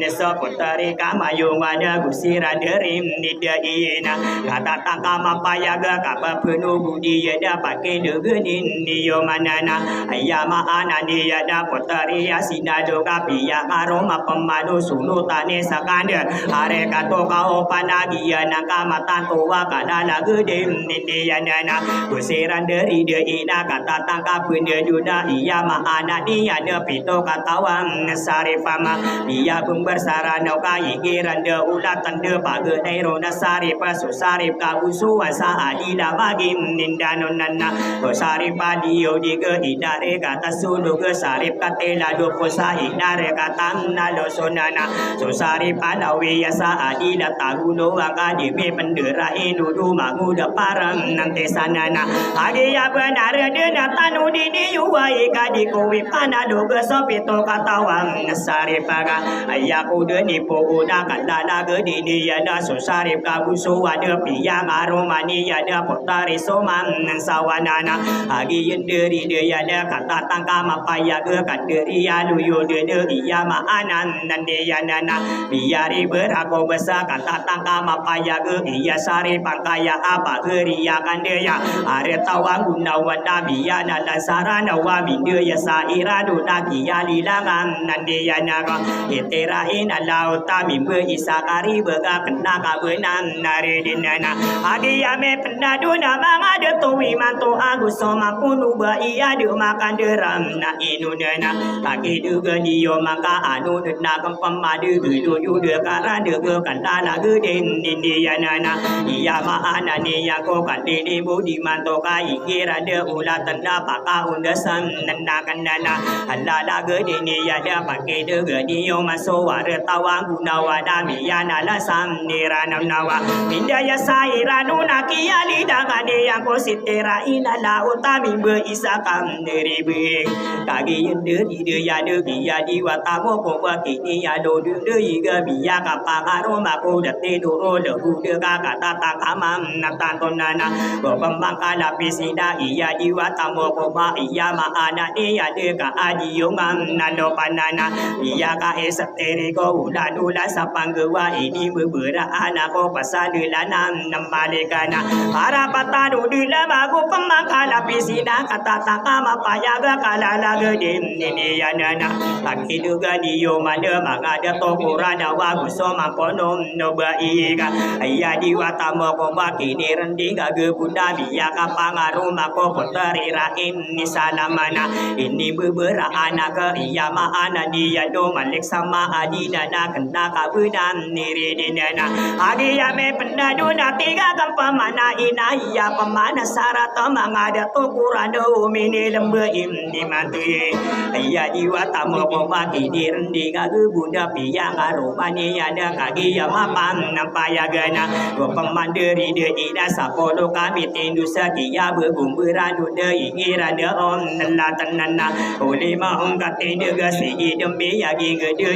ne sopotare kamayo ada gusira derim nidaina kata takama paya ga kapa penuh budi ya dapat ke degenin dio manana ayama anani ya dapat tari ya sinado kapia aroma pemadu sunu tane sakanda are kato kau panagi ya nakamatan tua kadala gedem nindiya nana kusiran dari dia ina kata tangkap dia duna iya maana dia de pito katawang saripama dia bersarana kai giran de ulatan de page dairo nasari pasu sarip kabusu asa adila magim nindanon nana sarip padio diga idare kata sulu ke sarip katela do posa idare kata nalo sonana so sarip palawi asa adila tagulo aga di bendera inudu mangu da parang nanti sanana adi ya benar dia tanu di yuwa ika di kuwi panado gesopito katawang nasari paga ayaku de ni po uda kadala gedi dia da susari kabusu ada piyang aromani ya da potari soman sawanana agi yenderi dia da kata tangka mapaya ge kaderi ya luyo de iya maanan nanti ya nana biari berako besar kata tangka mapaya ge iya sari pangkaya apa geria kan dia are tawang gunawan nabi ya nala sarana wa bindu ya saira do naki ya lilangan nande ya naga itera ina lauta mimbe isakari bega kena ka benan nare dinana adi ya me penadu na manga de to wimanto agus soma kunu ba iya de makan deram na inunana kaki de geniyo maka anu de na kampam madu de yu de kara de kandala geden dia nana nana iya maana ni yang ko kandini budi manto kai kira de ula tanda paka undasan nanda kandana alala gede ni ya de pakai de gede yo maso ware tawang gunawa dami ya nala sam niranam nawa indaya sairanu nakia lidangane yang ko sitera inala utami be isakam neribe kagi yende di ya de ya di watamo ko wa kini ya do de iga biya kapangaro mako date doro le de kata takamam natan tonana ko pembangka lapisida iya di watamo ko ma iya maana iya de ka adi yongam nalo panana iya ka esateri ko uladula sapangwa ini berbera anak ko pasadilana nambalekana para patadu dila bagu pembangka lapisida kata takama payaga kalala gede ini ya nana pagi juga diyo mada mangada tokurada wagu soma konom noba iga iya di watamo ko bakini rendi gage bunda biya kapangaru mako poteri rain ni salamana ini berbera anak iya maana dia do malik sama adina na kena kabudan niri dinana agi ya me pendadu na tiga kampamana ina iya pemana sarata mangada tokurada umini lembe di mati iya di watamo ko bakini rendi gage bunda biya karumani ada kagi ya mapan nampaya gana ko pemandiri de ida sapolo kami tindu sakia bergumberadu de ingira de om nelatanana oleh mahung katindu gasi dembe ya gede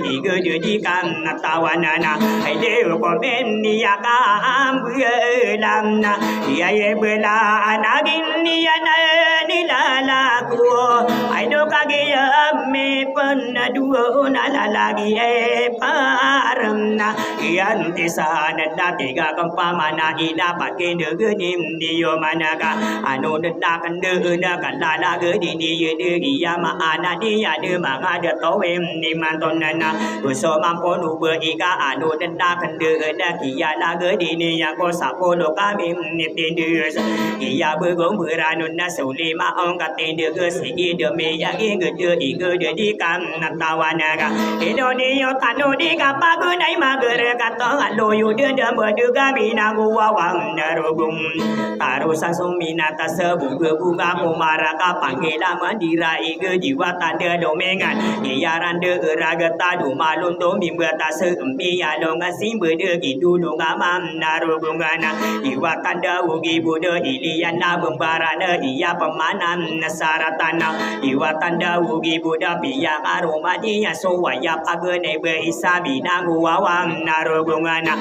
di kan natawanana ai de ko ben ya ka ambulamna ya ye bela anagin ya na ni la ku ai do kagi ya me penadu na la lagi paramna yanti sana tiga kampamana ina pakai negenim dio manaka anu dedakan dena kalala gedi dia dia maana dia de mangada towem ni mantonana uso mamponu berika anu dedakan dena kia la gedi ni yang ko sapolo kami ni tindus kia bergong beranu nasuli ma ong katindu sigi demi yang gede gede di kan natawanaka Indonesia tanu di kapagu nai magere kata aloyu de berduga binagu wawang narugum taru sasumina tasebuga bunga pumaraka panggila mandira ige jiwa tanda domengan iaran de raga tadu malun do mimba tase empi alonga simbe de gidulu ngamam narugungana jiwa tanda ugi bude iliana bembarana iya pemanan nasaratana jiwa tanda ugi buda piya karomadinya sowaya pagene be isabi nangu wawang narugungana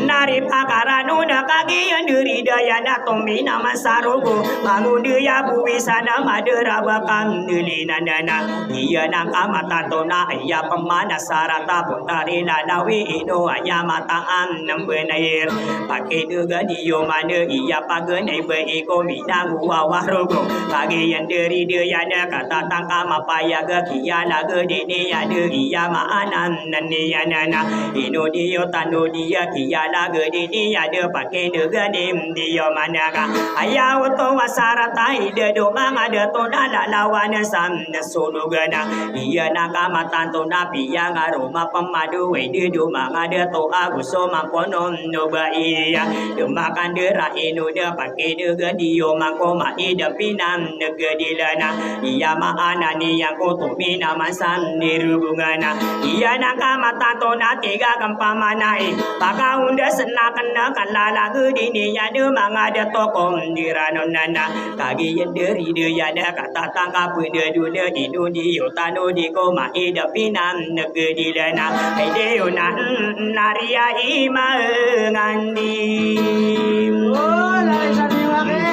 nari pakaranu na kagi yanduri daya na tomina masarugo mangundu ya buwi sana madera bakang nili nandana iya na kamata tona iya pemana sarata puntari ladawi ino aya mataan nambenair pakai duga diyo mana iya pagene be iko minangu wawarugo kagi yanduri daya na kata tangka mapaya gakia laga dini ya de iya maanan nani ya nana ino diyo tanu dia kia laga dini ada pakai degadim dia manaka ayah to wasarata ide do mangada to dala lawan sam nasulu gana iya nakama tanto napi yang aroma pemadu ide do mangada to aguso makonon no ba iya do makan dera ino dia pakai degadio makoma ide pinam negadilana iya maana ni yang ko to mina masan nirugana iya nakama tanto na tiga kampamanai pakaunda senakana kalala gudi ni ya de mangada tokom diranonana kagi yenderi de ya de kata tangka pede dule Indonesia tano di koma ida pinam negedilana ide yona naria ima ngandi Oh, lari sabi wake.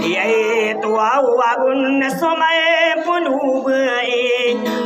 iya itu awagun somae punube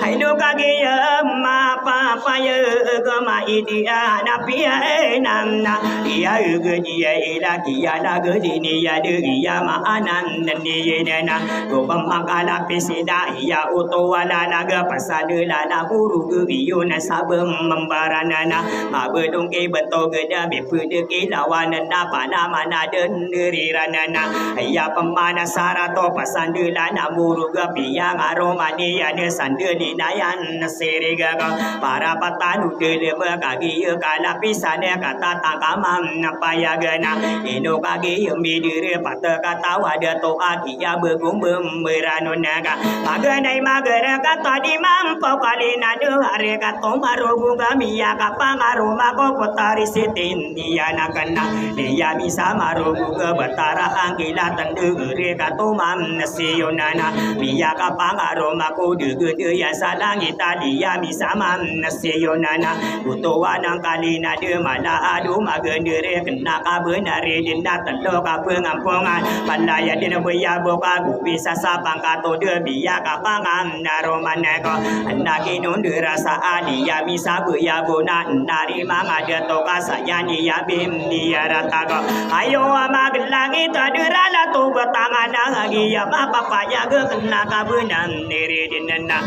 haido kagi ya ma papa ya kama idia na pia namna iya gedi ya ila kia la gedi ni ya de iya ma anan ni na go pamangala pesida iya uto wala naga pasade la na buru ge iyo na sabem membaranana ma bedong ke beto geda be pude ke lawan na pana mana den riranana iya pemana sarato to pasandula namuru gapiyang aromania ne sanduli nayan serega para patanu de kagi kala pisane kata takamam napayagana ino kagi midire pata kata wada to agia begum beranonaga maganai magara kata di mampu kalina de hare kata marogu gamia kapangaro mako potari sitin dia nakana dia bisa marogu ke batara angkila tendure kata mam nasiyonana biya kapangaro mako de ya salangi tadi ya bisa mam nasiyonana utuwanang kalina de mala adu magendere kena kabenare dinda telo kapengampongan pandaya dina beya boka bisa sapang kato de biya kapangan naromaneko andaki nundu rasa adia bisa beya bona dari mangade toka sayani ya bim dia ratako ayo amagelangi tadirala to batangan lagi ya mapapaya ge kena kabenan nere dinna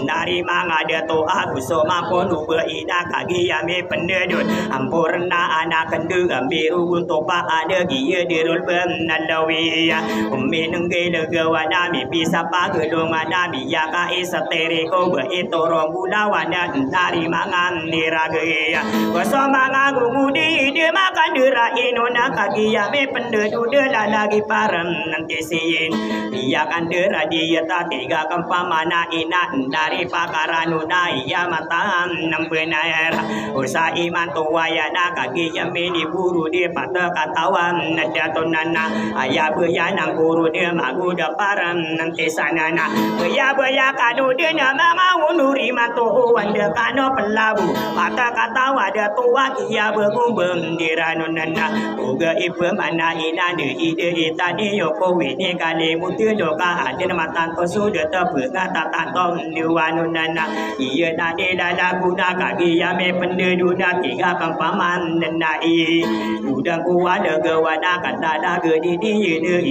dari mangade to aku so makono beina kagi ya me pendedut ampurna anak kendu ambiru untuk pak ada dia dirul benalawi umi nengge legawana mi bisa pagedong ada biya ka isateri ko beito rombulawana dari mangan nirage koso mangagu mudi de makan dira inona kagi ya me pendedut de lagi param nanti siin dia kan dira dia tak tiga kempamana ina dari pakaranuna iya matam nambenair usa iman tuwaya na kagi yamini buru di pata katawan nada tonana aya beya nang buru dia magu da param nanti sanana beya kanu dia nama unuri mato wanda kano pelabu pata katawa da tuwa kia begumbem diranonana uga ipe mana ina de ide itani yoko wini kali mutu doka adin matan ko sudah tepenga tatantom diwanonana iya nade dada guna kagi ya me penduduna tiga kampaman nenai udang kuada gewana kata gedi di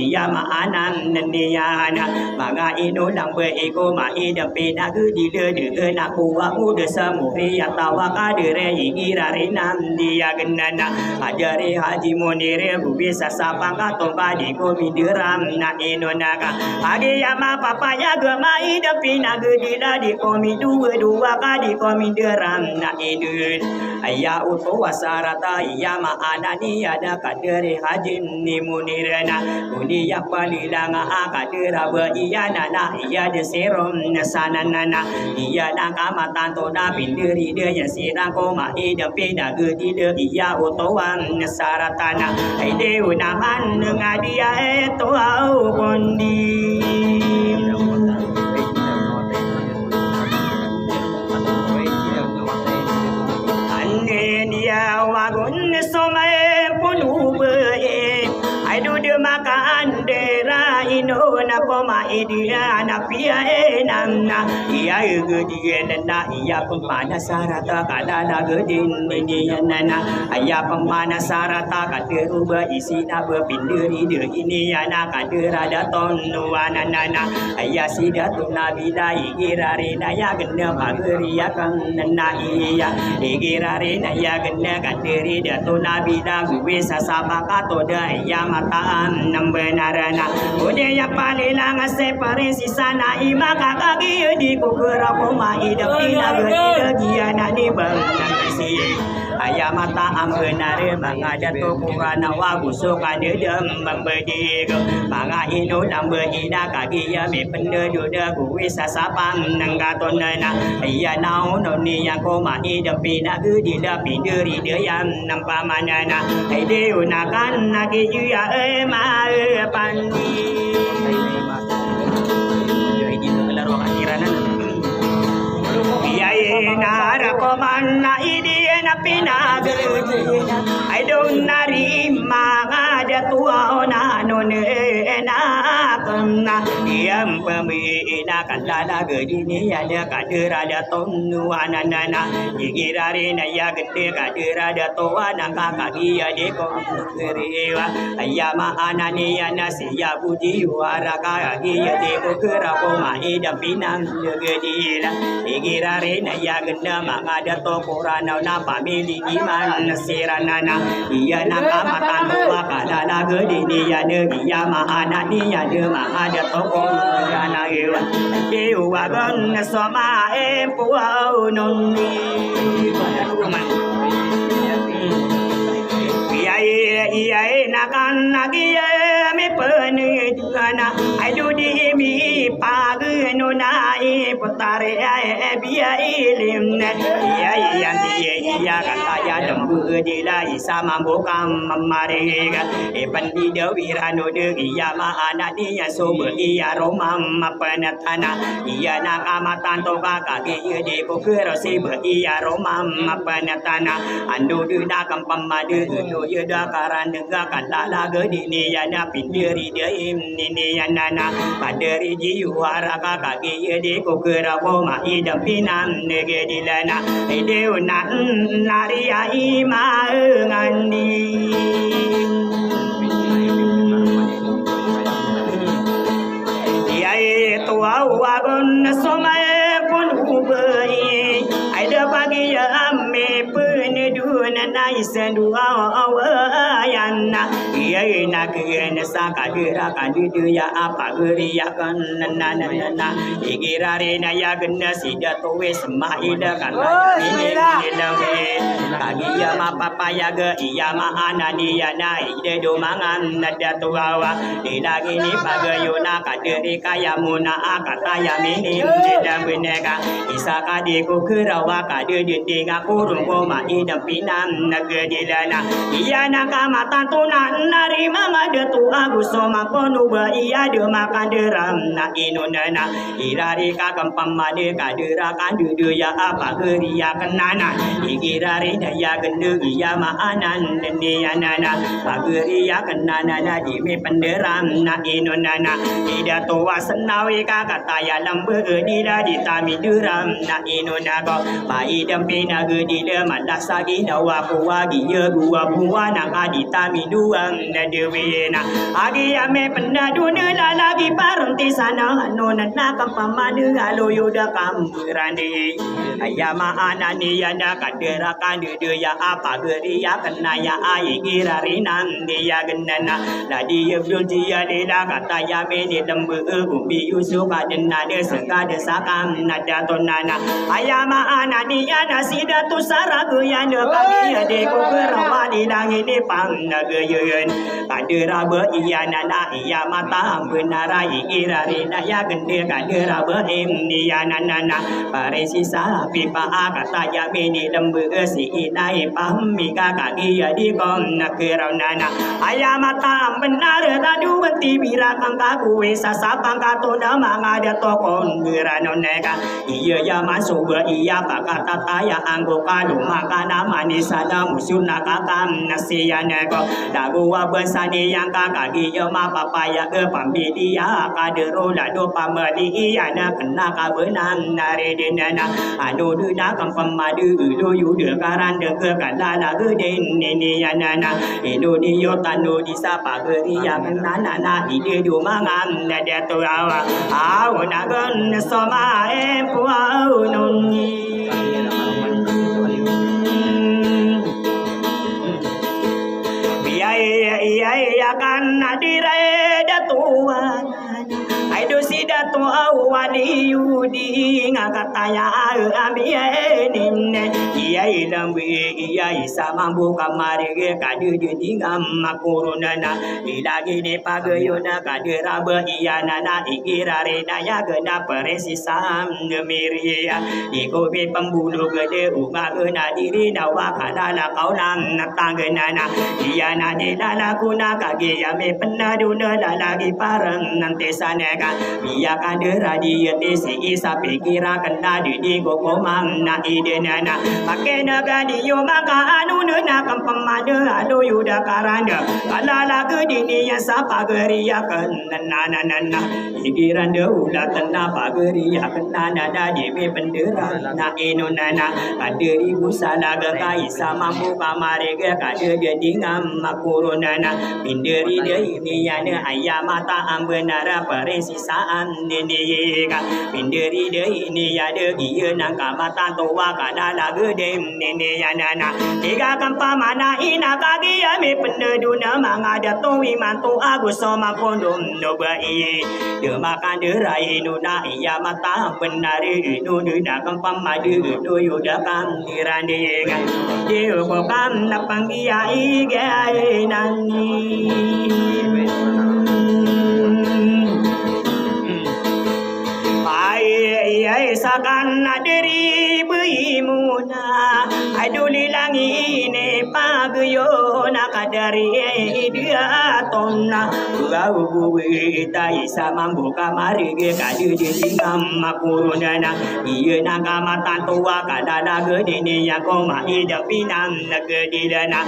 iya maanan neniana manga ino lambe iko ma ida pina gedi de na kuwa ude samuri ya tawaka dire igira rinam dia genana ajari haji monire bisa sapang katomba di komidiram na ino naga agi ya ma papaya gema ida pina gedi di komi dua kali komidiram na idul ayah utu wasarata iya ma anani ada kadere hajin ni munirana uni ya palilanga akadera ba iya nana iya de serom nasanana iya nanga matanto na pindiri de ya sirang koma ida pina gedi de iya utuan nasaratana aide unaman ngadia eto au kondi dia wagun somai punube ai du de makan dera ino na poma idia na pia enamna ia gedi na ia pemana sarata kadala gedin dia nana aya pemana sarata kaderuba isina bepinderi de ini ana kadera daton nuana nana aya sida tunabi dai girare daya gena mageri akan nana iya igirare daya gena kaderi daton nabi da bisa sama kato daya mataan nambenarana ode ya palilang separasi sana ima kakagi di kukura koma idap ina gede dia nani bangsi aya mata ambenare mangada to kurana wagu soka dedem membedi manga ino lambe ina kagi ya me pendedu de kuisa sapang nanggatonana iya nau noni yang koma idap ina gede da pinderi de yang nampamanana ide unakan nagi ya ma pandi nara komana idi na pinag I don't nari mga tua ona none na kana iyam pami na kalala gedi ada kadera ada tonu anana igirare na ya gede kadera ada toa na kakagi ade ko rewa ayama anani ana siya budi waraka agi ade ko kera ko mai da pinang gedi la igirare na ya gede mangada to korana na pamili iman siranana iya na kamatan tua kalala gedi ni ya de iya ma anani ya de ma ada tokon ana ewa dewa gon soma empuau nonni iya nakan nagia me pene jana ayu di mi pagi nona putare biya ilim iya iya kata ya dembu di lai sama bokam mamare pandi dewi rano de iya ma ana dia sober iya romam penatana iya nakamatan to kakak de ko kero siber iya romam penatana ando de nakam pamade do yeda karan denga kala gedi ni yana pindiri de ni yana na kaderi jiu haraka kaki de ko kera boma idam pinam nege dilana ide una nari ai ma ngani ai tua wagon somae pun ubai ada pagi ya amme pun duna nai sendua awayana iya nak kena sakadira kadidu ya apa geria kan nana igirare na ya gena sida towe semaida kan ini dawe kagi ya ma papa ya ge iya ma anani ya na ide do mangan nada tuawa dilagi ni pagayuna kadiri kaya muna akata ya mini dawe nega isaka di ku kerawa kadidu dinga kurung koma idam pinam nagedilana iya nakamatan tunan nari mama de tu aku soma ponu ba iya de makan deram na inunana irari ka kampam made kadira kandu ya apa geria kenana igirari daya gendu iya ma anan deni anana pageria kenana na di me penderam na inunana ida tua senawi ka kata ya lembe dira di tami deram na inunana ko pa idam pina gedila mandasa gina wa kuagi ye gua buah nak adita miduang na dewena agi ame pendadu nela lagi parenti sana nona nakam pamadu alo yuda kamburani ayama anani yana kadera kandu ya apa geria kena ya ai girarinan dia genana ladi yebdul dia dela kata ya me di lembu gumbi yusuka denna de seka de sakam nada tonana ayama anani yana sida tu saragu yana kagi de ko kerawani dangi ni pang nagayen kadera be iya nana iya mata benara irari daya gende kadera be ni yana nana paresi sapi pa kata ya meni lembu si inai pammi kagi ya di kom nakerau nana ayah mata benar tadu benti birakang kaku wesa sapang katona mangada tokon geranoneka iya ya masuk be iya pakata taya anggo kadu makana manisana musuna kakam nasiyana ko dagu wabasani yang kakagi yo ma papaya ke pambidia kadero lado pamadi iyana kena kabenam nare denana anu duda kampamadu lo yude karan de ke kalala geden nini yanana ino di yo tanu di sapa geria kenana na ide do mangam nada to awa awna gon soma empuau nungi iya kan nadire datuan aido sida tu awali yudi ngakataya ambiye ninne iya idambe iya isa mambu kamari ge kadu di ngam makurunana ilagi ne pagayona kadira be iya nana igirare daya gena peresisam nemiria ikobe pembulu gede uga gena diri nawa kadala kaulang natanggenana iya nade dala kuna kage ya me penaduna lagi parang nanti sanega iya kadera dia si isa pikira kena di gokomang na idenana makena gadi yo maka anu na kampamada alo yuda karanda kalala gedini ya sapa geria kenana nana igiran de ulah tena pageria kenana dadi me pendera na inunana kaderi busala ga isa mampu kamare ga kade jadi ngam makurunana pinderi de ini yana ayamata ambenara peresisaan ni ka pinderi de ini ya de gieu nang kamatan towa kadala gedem nene ya nana tiga kampa mana ina kagi ya me penduduna mangada to iman to agus sama pondom no bai de makan de rai nu na iya mata benari nu nu na kampa madu do yu da kam nirande ga de ko kam na pangia ige nani sakan aderi buimuna aduli langi ne pagyo nakadari dia tonna gau buwi tai sama buka mari ge kadu di singam makurunana ieu nakamatan tua kadada gede ni ya koma ida pinam nagedi dana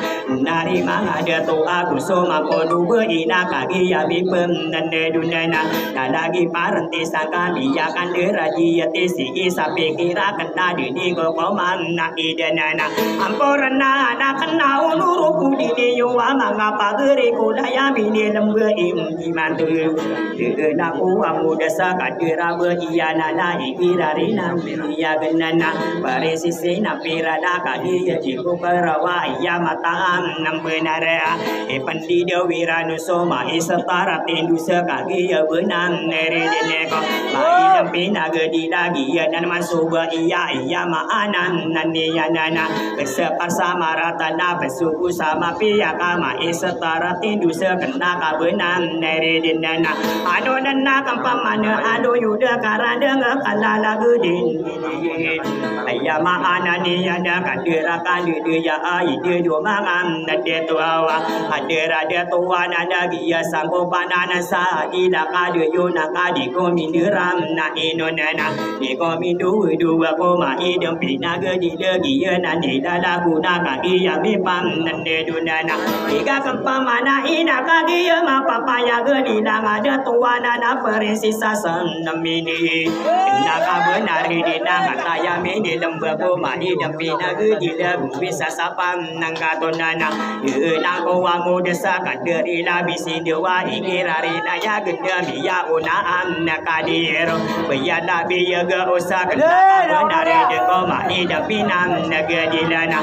nari mangada tua kusoma kodu beina kagi ya bipem nande dunana kadagi parenti sangka biyakan deraji si sapi kira kena dini go komana idenana amporana na kena uluru kudini yuwa mangapa geri kudaya mini lembe imantu dena ku amu desa kadira be iyana na ikirarina iya genana parisi sina pirada kadi jiku karawa iya mataan nambenara pandi dewiranu soma isatara tindu sekagi ya benang nere deneko mai dampina gedi lagi ya dan masuk iya maanan nani ya nana kesepasa marata na besuku sama pia kama setara tindu sekena kabenan nere dinana anu nana kampamana anu yuda karada ngakala gedin iya maanan ya da kadira kandu ya ai de do mangan nade tuawa adera de tuwa nada giya sangko panana sa ila kadu yuna kadi ko miniram na ino nana ko mindu dua ko ma idem pina gedi lagi ya nani dala guna kaki ya mi pam nande dunana tiga kampa mana ina kaki ya ma papaya gedi nang ada tua nana perisi sasan namini naka benar di nang kata ya mi di lemba ko ma idem pina gedi lagu bisa sapam nang katonana nang ko wangu desa kaderi labisi dewa ikirari na ya gedami ya una am nakadiro bayada biya usaha nari deko mai dapinam nagedilana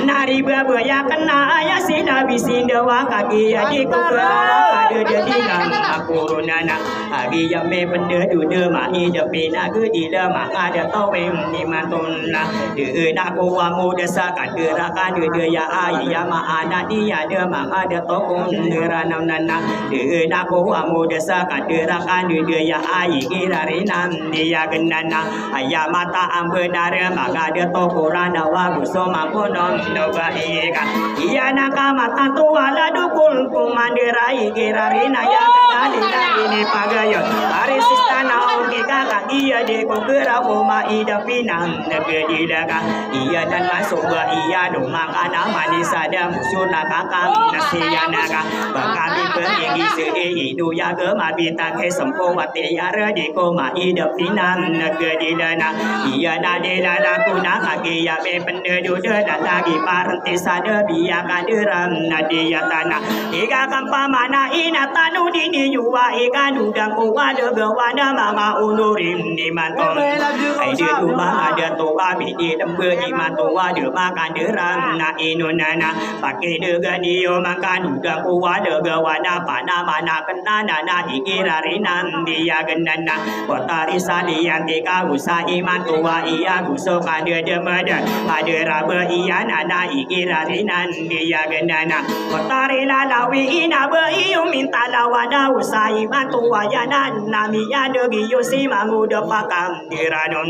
nari babo ya kena ya sida bisinda wakaki ya dikukara pada dedinam akurunana agi ya me benda dude mai dapina gedila mangada tawem ni matonna de na ko amu desa kadera kadede ya ai ya maana dia de mangada tokon neranam nana de na ko amu desa kadera kadede ya ai girarinam dia genana ayah mata ambenare magade tokurana wa busoma konon nobaika iya naka mata tuala dukul kumandera igirarina ya kenalina ini pagayo hari sistana oke kakak iya de kukera koma ida pinang negedilaka iya dan masuk iya dumakana manisa dan musuna kakak nasiyanaka bakami pergi sehi du ya gemabita ke sempowati yara di koma ida pinang negedilana iya nadela lakuna kaki ya be pendedu dan lagi parenti sada biya kaderam nadia tanah ika kampa mana ina tanu dini yuwa ika dudang kuwa de gawana mama unurim di mantom ai de tuma ada toa mi di lembe di matoa de makan deram na inunana pakai de gadio makan dudang kuwa de gawana pana mana kenana na ikirarinam dia genana potari salian tika usa iman tua iya guso kade de mada kade rabe iya nana ikirarinan dia genana potari lalawi ina be iu minta lawana usa iman tua ya nana mi ya de giyo si mangu de pakam diranun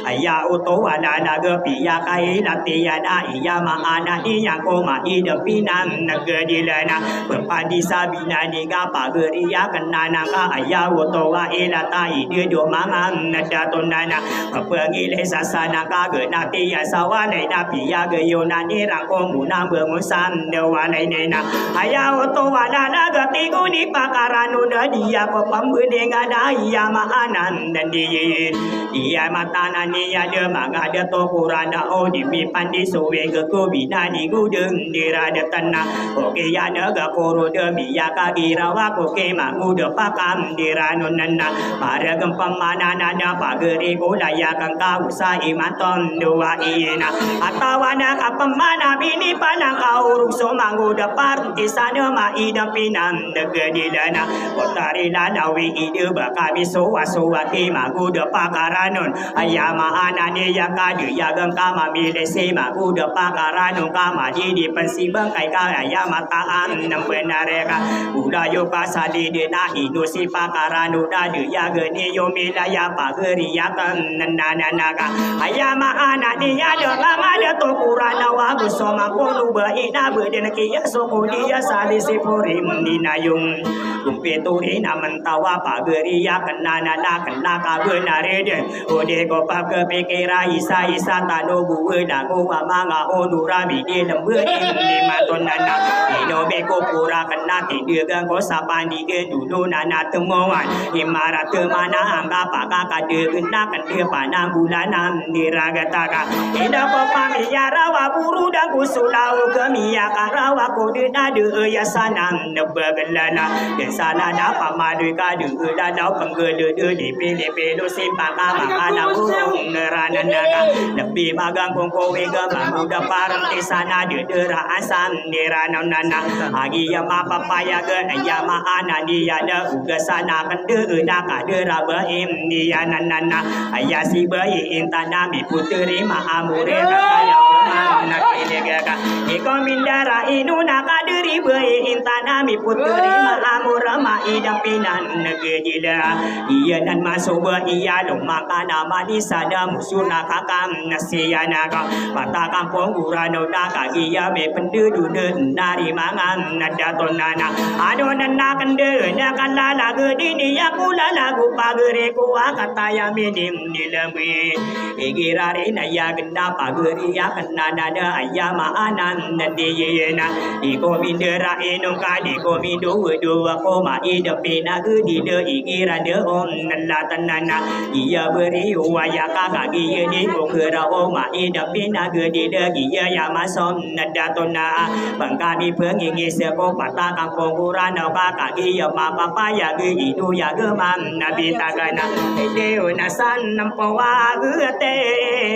aya uto wana naga piya kai latia na iya maana dia koma ide pinam nagedilana berpadi sabina ni gapa geria kenana ka aya uto wa ilata ide do mangan nada tonana pengile sasana kage napi ya sawane napi ya ge yonani rangko muna bengusan dewane nena aya oto wana naga tigu ni pakaranu dia ko pambede ngada iya maanan dan dia yin dia matana ni ada mangada to kurana o di pandi sowe ke ko binani gudeng dirada tanah oke ya naga koro de biya ka girawa ko ke mangu de pakam diranon nana para gempam mana nana pageri golaya kang ka usai maton dua ina atawana kapamana bini panang ka urukso mangu de parti sana ma ida pinam de gedilana potari lana wi ide bakabi so wasowati mangu de pakaranon ayama anane ya kadu ya gam kama mile se mangu de pakaranon kama di pensi bangkai ka ayama taan nam benareka udayo pasadi de na inusi pakarano da de ya geni yo milaya pageri ya kan nananaka ayama anane ya de amada to kurana wa gusoma konu ba ina beden ki ya so dia sali sipurim dinayung kumpeturi namantawa pageri ya kenana na kenaka benare de ode ko pake pikira isa isa tano buwe da ko manga onura bi de lembe ni matonana ino be ko pura kena tidur gan ko sapandi ke dulu nana temuan imarat mana angga paka kade kena kede panang bulanan diragataka ino ko pamiya rawa buru dan kusulau kemiya karawa ko de nade ya sanam nebegelana de sana da pamadu kade da dau penggede de de pelo simpaka makana burung nerananaka lebih magang kongko wega bangu da parang di sana de dera asam nirananana agi ya ma papaya ge ya ma anani ya da uga sana kende da kadera baim ni ya nanana ayasi bayi intana mi putri ma amure kaya na kilega iko mindara inuna kaderi bayi intana mi putri ma amura ma idapinan negejila iya nan masuk iya lumaka nama di sada musuna kakam nasiyana ka mata kampung urano da kagiya me pendudu nari mangan nada tonana ado nana kende na kalala gedini ya kula lagu pagere ko kata ya minim dilembi igirare na ya genda pageri ya kanana da ayama anan nadiyena iko mindera enong kadi ko mido dua ko ma idapina gedi de igira de om nalla tanana iya beri waya kakak giya di ukura oma idapina gedi de giya ya masom nada tona bangkani pengingi seko patah kampung kurana kakak giya ma papaya gedi itu ya gemam nabi tagana deo nasan nampawa gete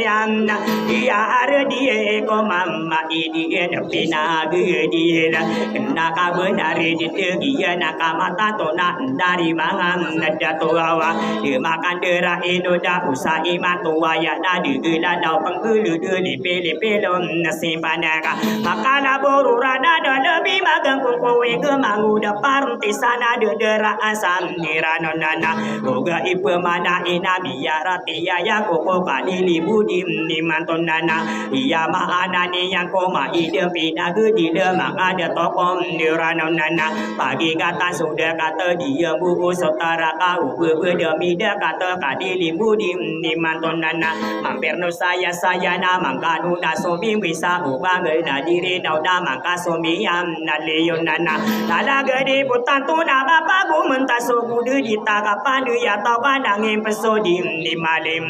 amna iya are die ko mama idi idapina gedi la kena kabenari di giya nakamata tona dari mangan nada toawa dimakan dera inoda usai matua ya nadi gila dau penggulu di pele pelon nasibanaka makala borurana da lebih magang kowe kemangu da parti sana de dera asam niranonana boga ipe mana ina biarati ya koko kadili budim ni mantonana iya maana ni yang koma ide pina gedi de mangada tokom niranonana pagi kata sudah kata dia buku setara kau demi dia kata kadili budim ni mantonana mampir no saya na mangkanu na sobi bisa ubang na diri na mangka sobi am na leonana nala gede putantu na bapa gu mentaso gudu di takapandu ya tawanangin pesodim ni malim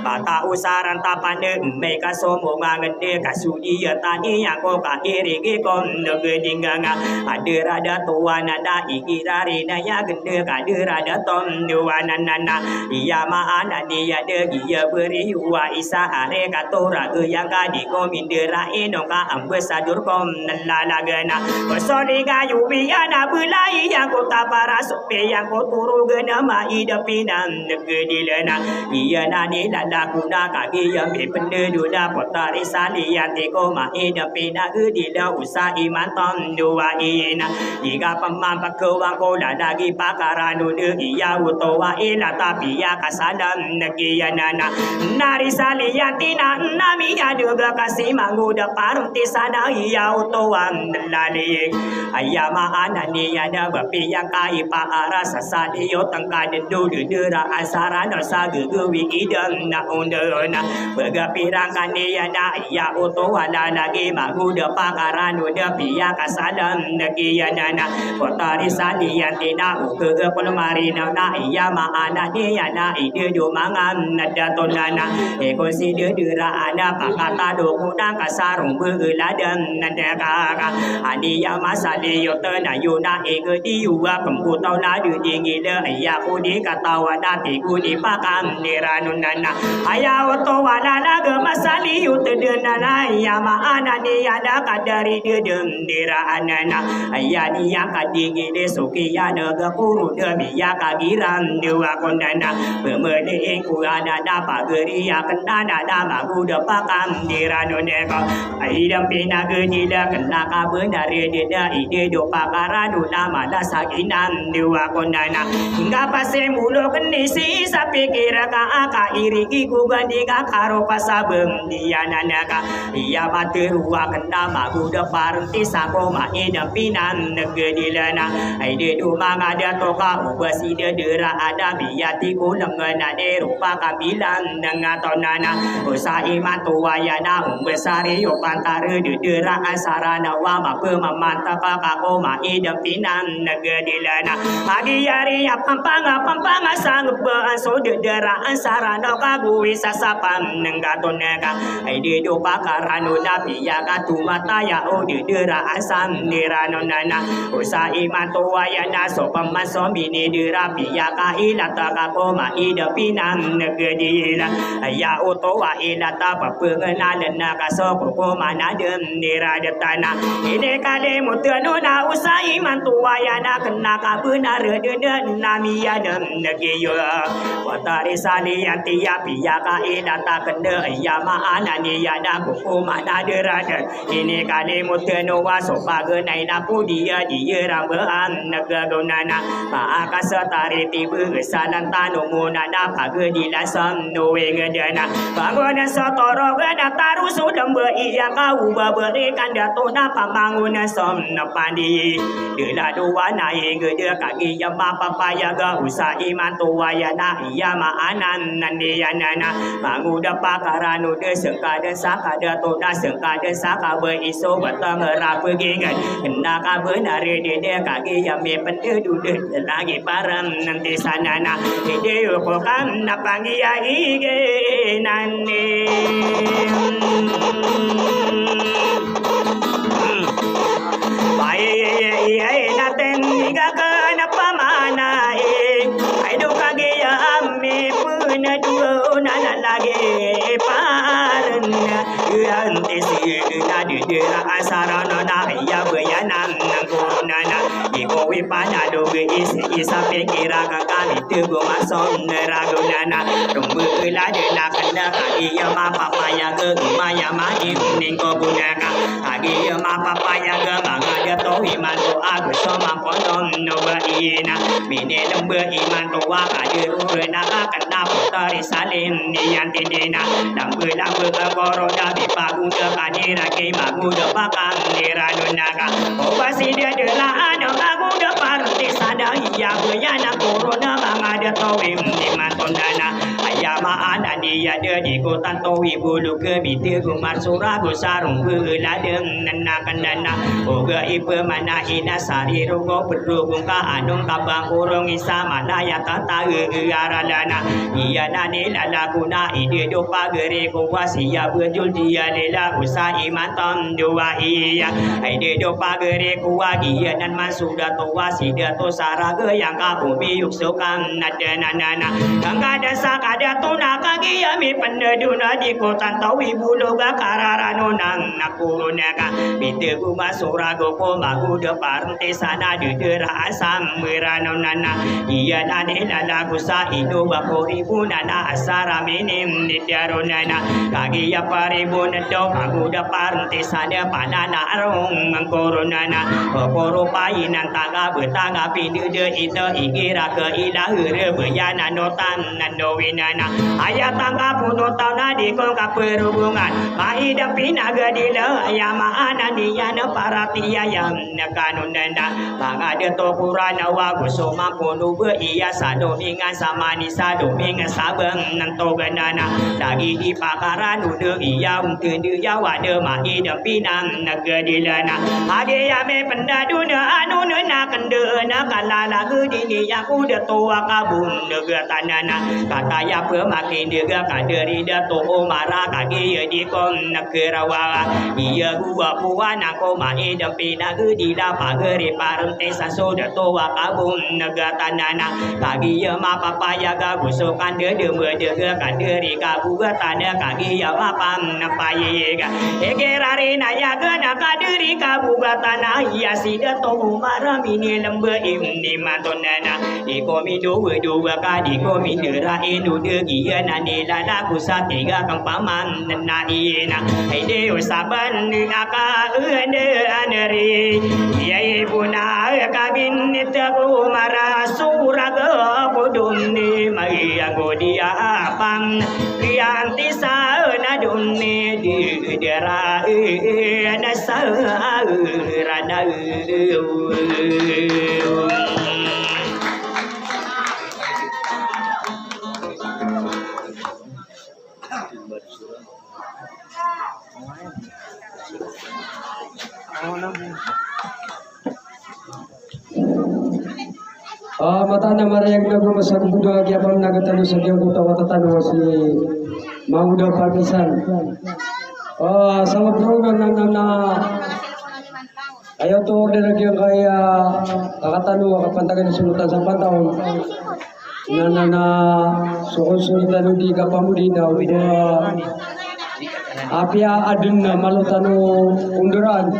bata usaran tapane meka somo ngangede kasudi ya tani yang ko kadiri ge kom negedinganga adirada tuana da igirari na ya gede kadirada tom duananana iya maana dia de dia beri wa isa are katora ge yang kadi komindera enongka ambasadur kom nalalagana personi gayu biana bulai yang kota para sope yang ko turu gena ma idapinam negedilena iya nani lada kuna kagi yang be pendedu da potari salian te ko ma idapina gedila usai manton dua ina jika pemam pakawang ko lagi pakaranu de iya utowa ila tapi ya kasadam negiyanana nari saliyatina nami aduga kasih manguda parti sana iya utowan lali ayama anani ada bapi yang kai pa arasa sadiyo tangka dendu dera asara no sagu wi idam na undona begapi rangkani yana iya utowana lagi manguda pakaranu de piya kasadam negiyanana potari saliyatina uke pelmari na iya ma anani nana ide do mangan nada tonana eko si de dera ana pakata do kudang kasarung beuladan nada kaka ani ya masale yo tena yuna ege diwa kemputau na de dingile ya kudi katawa dati kudi pakam niranunana aya oto wanana ge masali yu tedenana ya maana ni ada kadari de dera anana aya ni ya kadingile suki ya de kuru de ya kagiran dewa kondana pemede ku ada dapat geri ya kendana dama ku de pakam niranuneka aidam pina genida kena kabenare deda ide do pakara do nama dasaginan dewa kondana hingga pase mulo kenisi sapi kira ka aka iriki ku gandiga karo pasabem dia nanaka iya materuwa kena magu de parti sako ma ida pinan negedilana aide do mangada toka ubasi de dera ada biati ku lengana de rupa kabilan dengatonana usai matuwayana umbesari yo pantare de dera asarana wa mape mamanta kako ma ida pinan negedilana pagi hari pampanga sang so de dera asarana kagu wisa sapan nengatoneka ide do pakarano nabi ya katu mata ya o de dera asam niranonana usai matuwayana so pamaso mini dera ya ka ilata kako ma ida pinan negedila ya otowa ilata papengena lena kaso ko mana dem niradetana ine kale mutanuna usai mantuwayana kena ka benar de nami ya dem negeyo watari sali yanti ya piya ka ilata kende ya maana ni ya da ko mana derada ine kale mutanu waso pagenai na pudia dia ramban negagonana pa akasa tari tibu sanan tanu muna da page di lasam no wengedana bangunan sotoro gada taru sudem be iya kau babere kanda tona pamanguna som napandi dela dua na engede kaki ya papa ya ga usa iman tuwaya na iya ma anan nandiyanana banguda pakarano de sekada sakada tona sekada saka be iso batang rapegingan hendak benare de kaki ya me pendu de lagi param nanti sanana ide ko kam na pangia ige nane bae na ten niga kana pamana ai do kage ya amme puna duo na lage parna ante si na de asara na ya bayanan nangona iko wipada do ge isa pekira ka kami tego mason ragunana rumbu la de la kanda iya ma papaya ge maya ma ning ko bunaka agi ma papaya ge manga de to iman to agu so ma pondon no ba ina mine lembe iman to wa ka de rena ka kanda putari salim ni yanti dina lambe goro da bi pagu de kanira ke magu de pakam niranunaka obasi de la ano magu de parti sada iya bayana corona mangada towim di matondana ayama anani ya de di kota towi bulu ke bitir gumar sura gusarung beula deng nana kandana oga ipe mana ina sari rogo berhubung ka anung kabang kurung isa mana ya tata aralana iya nani lala kuna ide do pagere ko wasia bejul dia lela usai manton dua iya ide do pagere ko iya nan masuda to wasida to saraga yang kabumi yuk sokam nada nana kangada sakada to nakagi yami pendeduna di kota tawi bulu bakararano nang nakunaka bite guma surago ko magu de parti sana de dera asam mirano nana iya nane lala kusa ido bakori bunana asara minim nidaro nana kagi ya paribun do magu de parti sana panana arong mangkoronana poro painan taga betanga pindu de ito igira ke ilah re bayana notan nando winana ayata bangga puno tauna di kong kaperhubungan mahidapi naga dila ya maana dia na paratia yang kanun nenda bangga de tokurana wagu soma puno be iya sado ingan sama ni sado ingan sabeng nanto ganana lagi di pakaran ude iya untu de jawa de mahidapi nang naga dilana ade ya me pendaduna anu na kendena kalala gudi ya kuda tua kabun de tanana kata ya pemakin de kaderi de to mara kagi di kon nakerawa iya gua puana ko mai de pina gudi la pageri parente saso de tua kabun de tanana kagi ya ma papaya ga gusukan de de kaderi kabu tanana kagi ya mapam napaye ga egerari na ya gana kaderi kabu tanana ya sida to mara mini lembe ini matonana di komi dua ka di komi dera inu de gia nani lala kusatiga kang paman na ina ai de usaban ni aka ende aneri ye puna kabin nitaku mara suraga podunni mai agodia pam rianti sa na dunni di dera na sa rada mata na marayag na gumasang buda gyapang nagatano sa diyang kutawa tatano si Mamuda Partisan. Sa mabrogan na ayaw to order na gyang kaya kakatano kapantagan sulutan sa pantaon na sukon-sulitan di kapamudi na apia adun na malutano unduran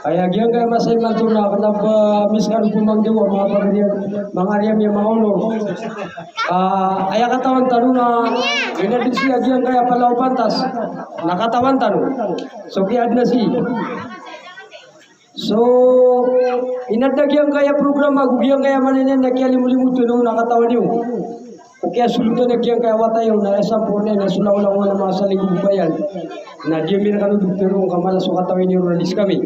kaya gyang kaya masay maltuna kanapa miskan kumang dewa mga ariyam yung maulong aya katawan tano na ginadin siya gyang kaya palaw pantas nakatawan tano so kiad na si so inaddag yang kaya program magugyang kaya maninin na kaya limulimuto nung nakatawan niyo o kaya sulutan na kaya kaya watayo na esampor na sulaw-law na mga saligubayan na di min kanu dukterong kamala so katawin niyo ralis kami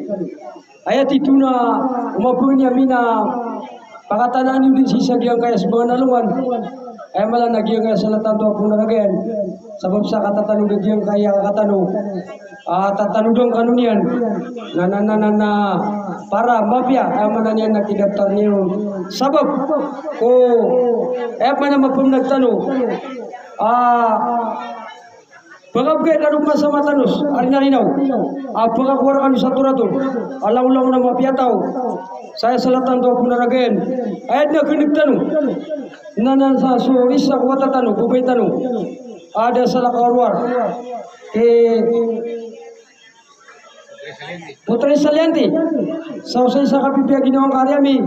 ayat itu na umapun niya mina pakatanaan niyo din sisag yang kaya sa mga nalungan ay malang nagyang kaya sa latanto po na again sabab sa katatanong nagyang kaya katatanong tatanong dong kanunian na para mafia ay mananian na kidaptar niyo sabab ko ay mana mapun nagtanong Pagabgay ka nung sa matanus, arinarinaw. Pagakuwara ka nung sa turatong, alang-ulang na mapiyataw. Saya salatan to punaragayan. Ayat na kinigtanong. Nanan sa so isa kuwatatanong, bubay tanong. Ada sa lakawarwar. Putri Salianti. Sa usay sa kapipya ginawang karyami.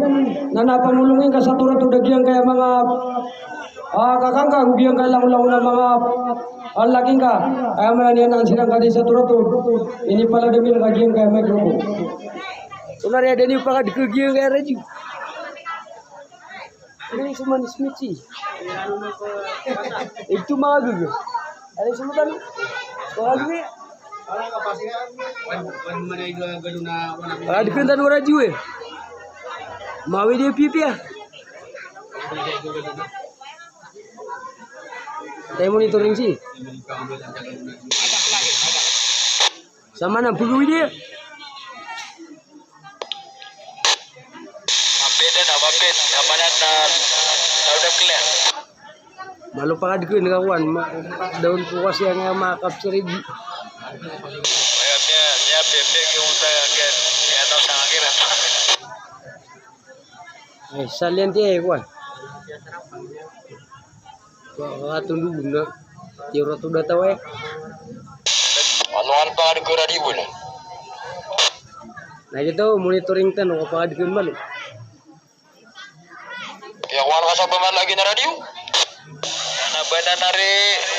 Na napamulungin ka sa turatong dagyang kaya mga kakangka, hubiyang ka lang-ulang na mga alaking ka, ay mananian ang sinang kadi sa turatod. Ini pala demi nagagiyang kaya may grupo. Tunari ada ni pakad kagiyang kaya reji. Ini semua nismici. Itu mga gugu. Ada semua tadi. Mga gugu. Ada kentan orang jiwa. Mawi dia pipi ya. Saya monitoring sih. Sama na puluh dia. Mapet, amanat na udah clear. Malu pa kadikun kawan, daun puas yang makap serigi. Ya bebek yung saya kan, ya tahu sang akhir apa. Salian dia kawan. Tunggu bunda, tiada tu dah tahu Anuan pa di radio ni. Nah itu monitoring tan apa di kembali. Ya wan kasa peman lagi na radio. Na bana nari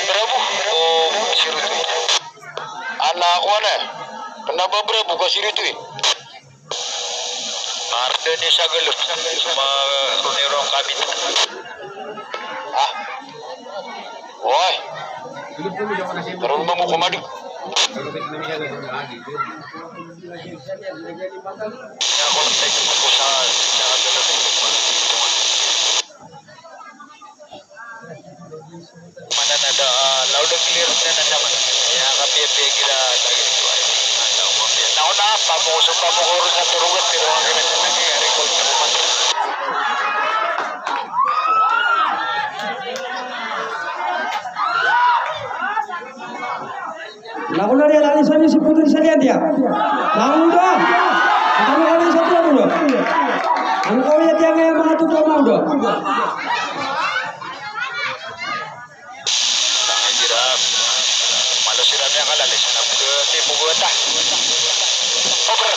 berabu o sirutu. Anak wana. Kenapa berabu ko sirutu? Marde ni sagelup sama tunirong kami. Woi, Terus mau kemana? Mana ada lauda clear dan ada mana? Ya kami kita lagi itu aja. Tahu apa mau suka mau urus satu ruwet di ruang kita lagi recall rumah. Lagu dari alisannya si putri sekalian dia. Mau dah. Kamu alisan satu dulu. Engkau ya tiang yang mengatur kau mau dah. Tangan jiram. Malu siramnya kalah lesan aku ke tipu gua tah. Over.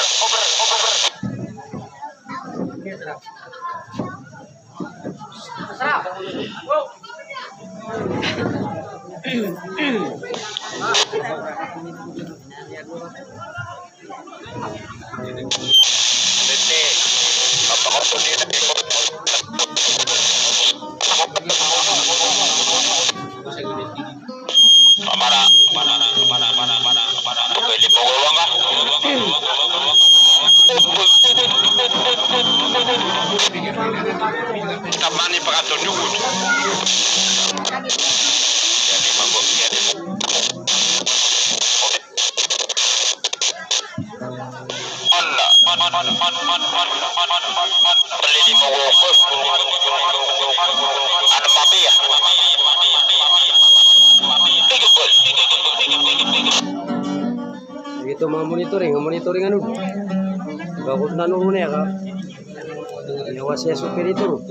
Ini apa kau dia nak ikut? Mana? Beli pogolong kah? Tamani pakaton nyukut. Jadi mabok jadi. Beli di pogolong. Ada papi ya? Itu mau monitoring anu. Bakut nanu ya kak. Nyawasnya supir itu.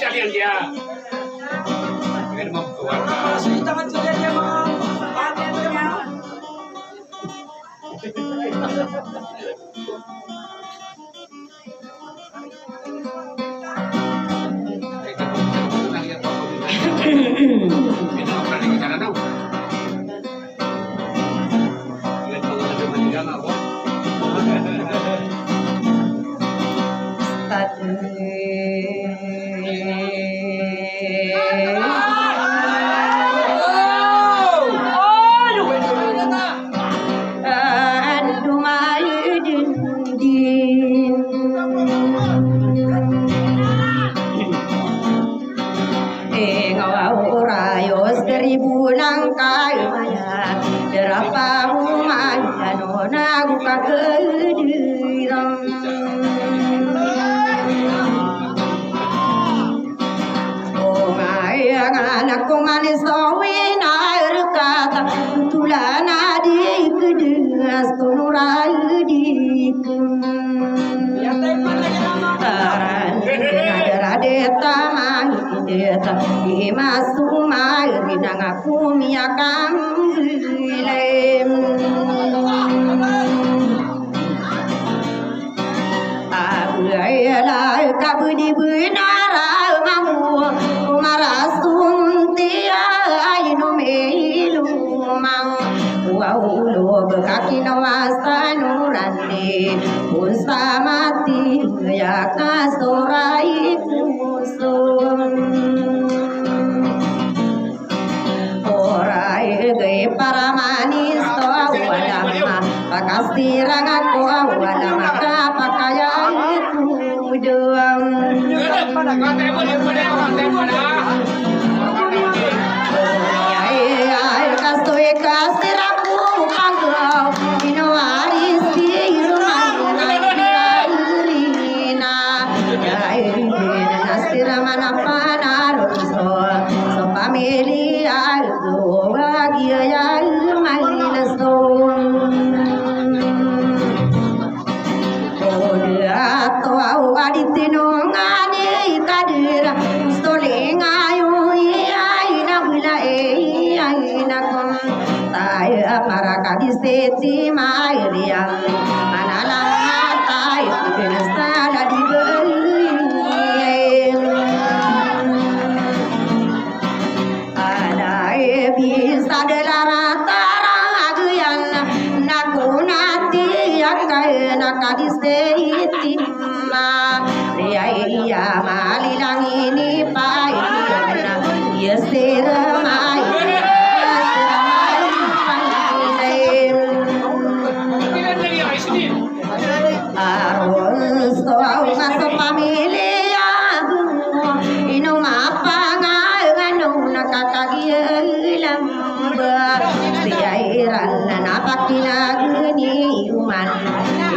Kalian dia. Aditino ngane kadira stolenga yo ya eti mairiam manalang tai pinasta di ada bisa delarataran nakunati yang kaya nakadiseti ma ria malilang ini pai ya seramai arun soal kaso pamilya ino mapangal ngano nakakagilam siairan napakinagni uman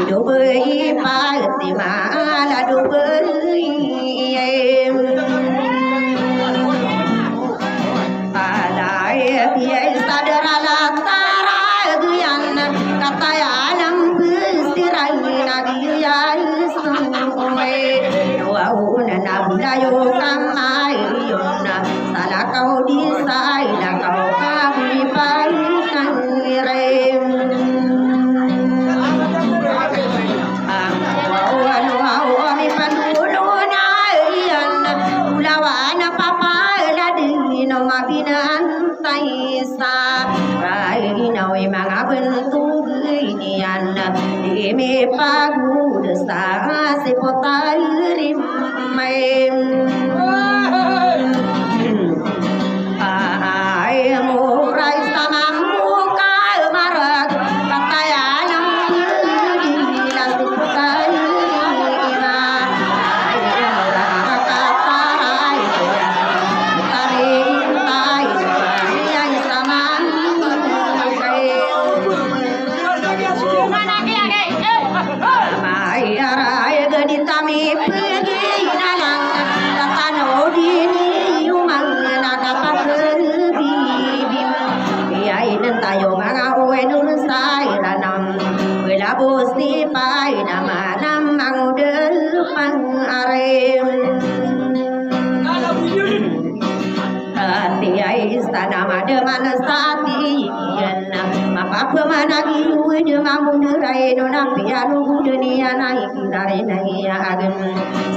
idubay pati maladubay alay piyay sadarala taraduyan katayalam siray nagiyay sumay wauna nabulayo kamay yun salakaw disay lakaw kabipay kanirem mga bentuk inian di me pagu desa sepotai rimai ai murai samam muka marak katayanam di lasik potai ina ai murah katarai tari tai ai samam Maya gadi tami pergi nalang tatano dini umang nakapa pergi ya inen tayo mga uenun say ranam wala bosti pai nama namang delpang arem Tiai istana mademana sati yana mapa pemanagi ude mamundurai nona pianu dunia naik dari naik agen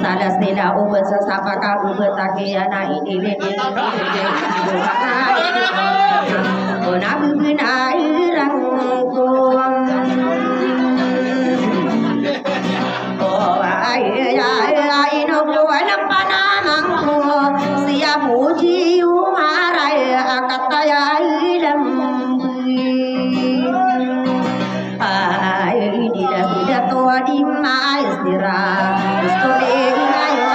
sadas tidak ubah sesapa kabu betaki ana ini ona bugina irangku oh ay no buana panamangku siap uji umarai akataya ilam ay tidak tua di maestira stole ayo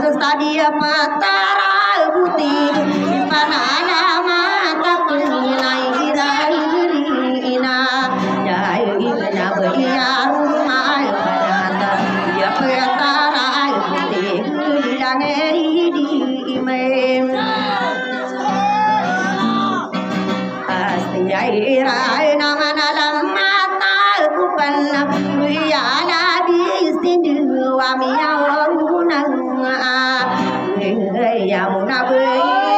Stadia matara buti panana mata kunai ina dai ina belia rumai panata ya petara buti langeri di mem astia ira nama nalam mata bukan riana di sini wamia yang nabi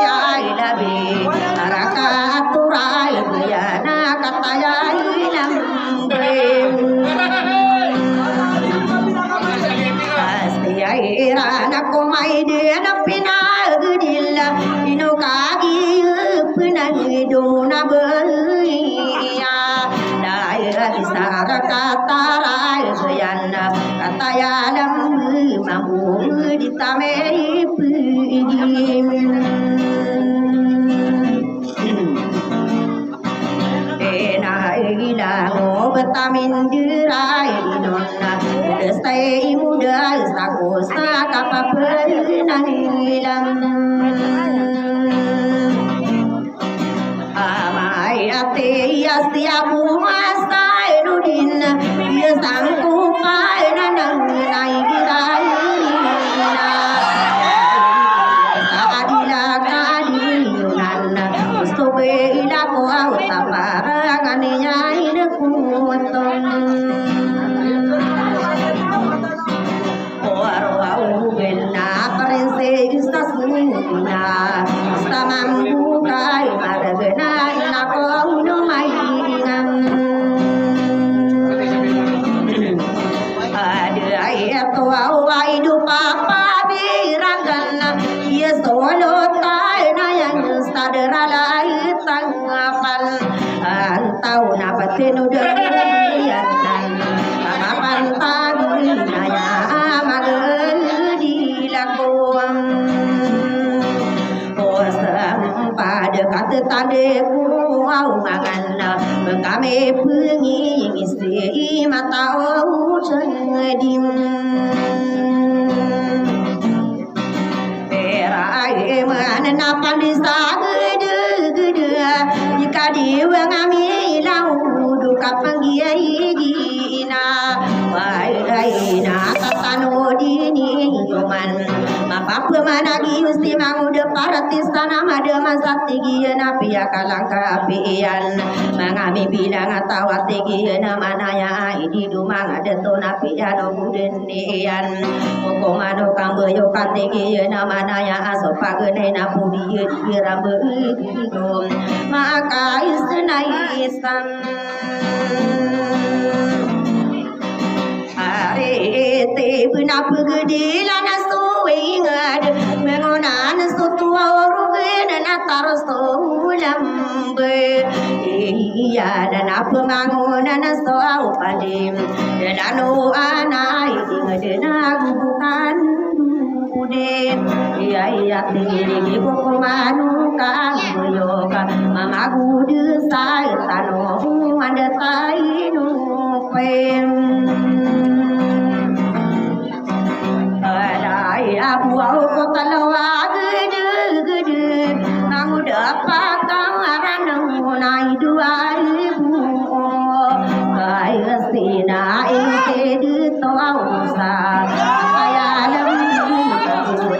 ay nabi arakaturay yana katayay ng brim astiyay irana kumay din ang pinagdil inukagi pinagduna baya dahil sa arakataray yana katayalam mamudi tamay Betamin dirai nona destai muda saku sakapa penanilam amai ate yastiaku masai nudin yasangku pai nanang nai dirai nudean kapan tagunaya magedi lakuang pada kata tade kuau mangan kami pengi istri mata sedim perai mana napan desa gede jika dia ngami lau duka panggiai gina wai na tatano dini yoman apa mana giusti mangude paratis tanam ada masat tinggi na pia kalangka pian mangami bilang atawat tinggi na manaya idi dumang ada to na pia no buden nian koko mano kambeyo katingi na manaya asopa gene na budi rambe dom maka isnai istan te buna pugedi lana suingad mengonan sutu orugen na tarso lambe iya dan apa mangonan so au padim dan anu anai dingedena gubukan udem iya iya tinggi koko manu kang yoga mama gudu sai tano anda tai nu pem abu aku talawa gede aku dapat tawaran nai 2000 kaya sina ingke tau sa kaya lam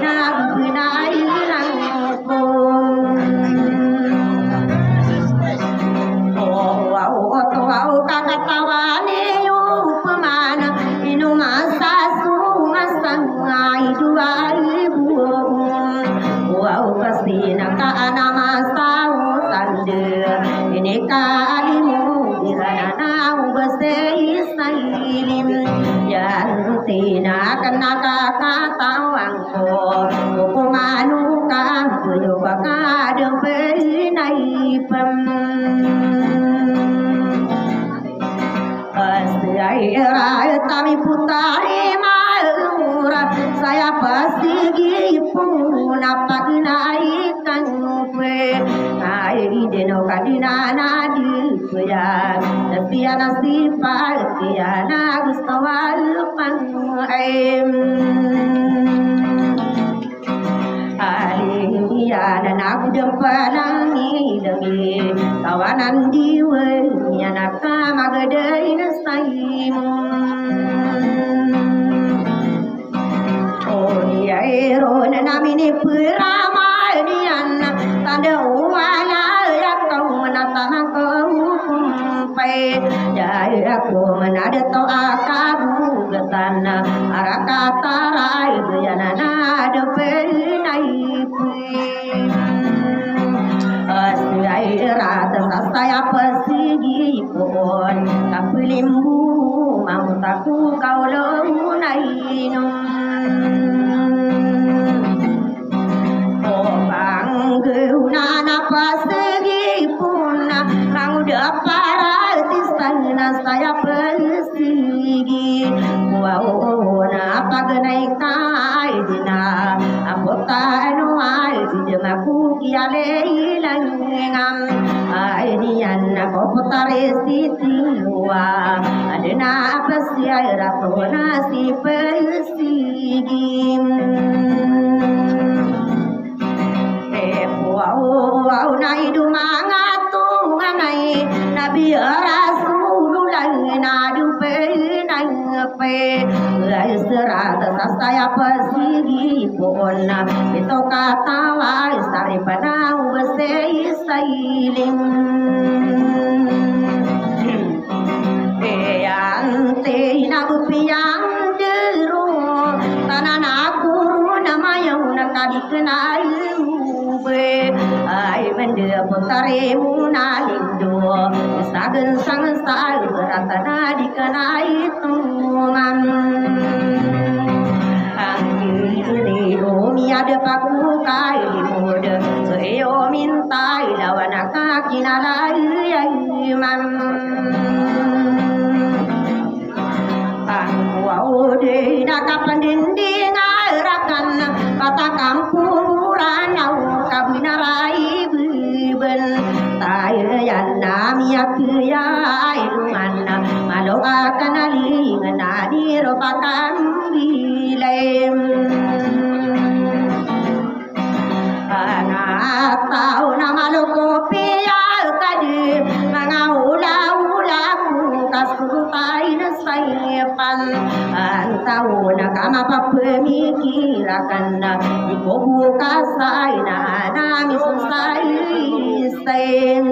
na binai lang ko wow kakatawane yo pemana inu masa ngai 2000 wow kasina ka anama sau tande ini kalimu dirana ubasei sailim yan tina kana katawang ko kumanu ka yo baka dempe nai pem Asai tami putari saya pasti gipun apa kenaikan pe ai deno kadina nadi ya tapi ana sifat ya na gustawal pang em ali ya dan aku dempalangi demi kawanan diwe ya nakama gede nasaimu ero namini puramadian tanda wala ya kau menatang kau pai jaya aku menada to akabu getana arakata rai yana nada penai asai rata saya persigi pun kapilimbu mau taku kau nainum nana pasegi puna kang udah paratis tanah saya persigi wow na pagnai kai dina apota anu ai dijemaku kiale ilangam ai dian ko potare siti wa adena apasya rapona si persigi wow nai dumanga tu ngai nabi rasulullah nadu pe nang pe ai serat saya persigi pona itu kata wai sari panau besei sailim yang te nabu piang deru tanah aku nama yang nak dikenal ai bende putare munalindo sagen sang sal ratana dikenai tuman angin ini romi ada paku kai mode Yo minta lawan kaki nalai man Wow de nakapan dinding arakan kata kampuran au kabinarai ben tayan namia kaya ilungan malo akan aling nadi ropakan bilem anak tahu nama lo kopi tadi mengaula-ula kaskutai nasaipan tahu nakama pemikiran di kubu kasai nami susai sen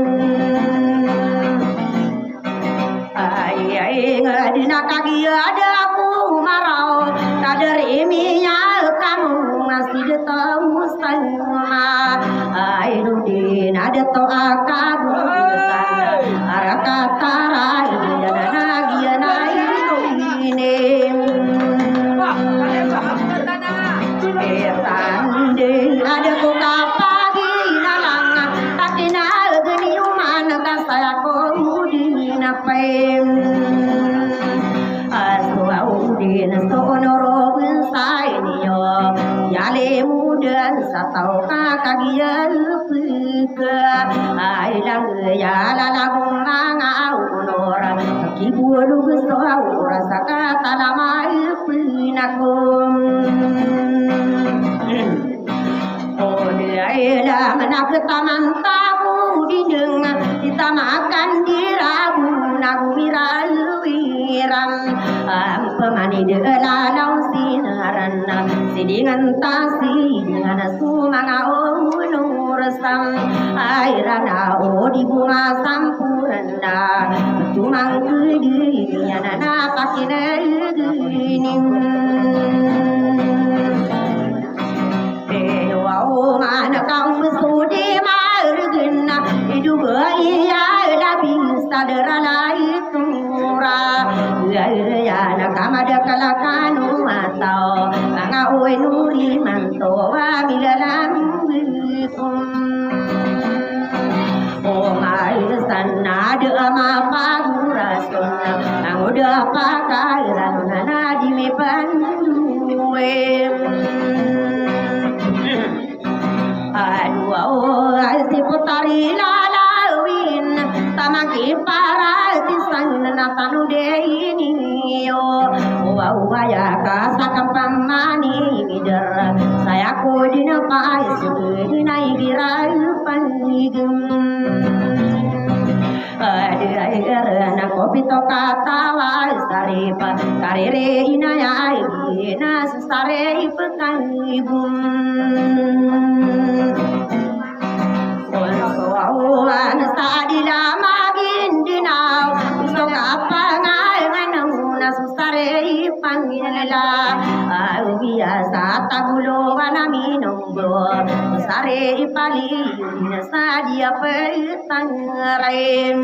ay ngadi nakagi ada aku marau kader iminya kamu masih tahu sama ay nudin ada to akabu arakatarai dan nagianai ini tande ada ko kapagi nalang takina geni uman kasaya ko mudin apem Aswaudin sonoro bensai niyo yale mudan satau kakagian pika ai lang yala lagung manga unora kibulu gusto aura sakata lamai pinakum oh dia ela menakutaman tabu dineng kita makan dirabu nagu wiram pemani delalau sinaran sidingan tasi dengan sumanga nur sam airana di bunga sampurna tumang kedi yana pakine ning wow mana kau sudi margina hidu iya labi sadarala itura ya nakama dakalakanu atau ngau nuri manto milalam oh mai sana de ama pagurason angoda pakairan nana di mepan aduh si putari lalawin tamaki para tisan natanu de ini yo wa ya kasakam pamani mider saya ko dinapai sedinai girai panigem anak kopi toka tawa saripa karere inaya ina sare ipekan ibum Wan sadila magin dinaw soka pangai nganuna susare ipangila biasa tagulo wanaminonggo sare ipali sadia petangaraim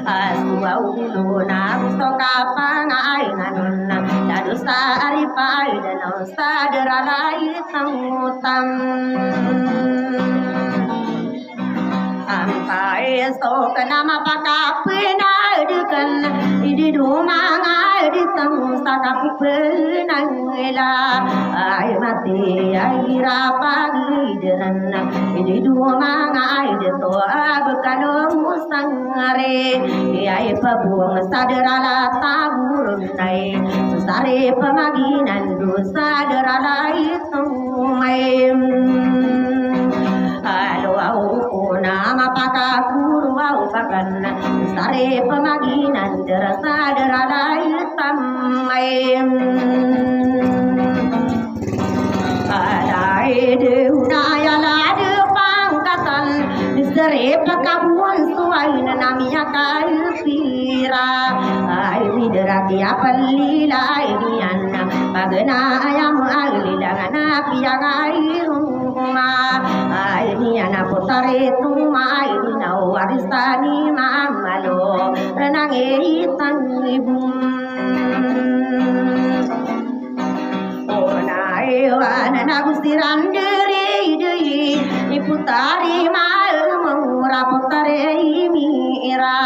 aswa uluna soka pangai nganuna dadu sari pai dan sadaralai tangutam Ampai so kenama pakapena dukan di rumah di tang sakapu penangela ai mati ai rapagi dan di rumah di to abkano musangare ai pabuang sadarala tabur nai sare pamaginan dosa darala itu main Halo au nama paka kuru au pakan sare pemaginan derasa deradai tamai adai de unaya la de pangkatan sare pakabuan suai namia kai pira ai wideraki apalli lai dianna magana ayam agli dangana piagai ini anak putare tuma ini nau warisani mamalo renangi tangibu oh na ewana nagustiran diri iputari mura putare mira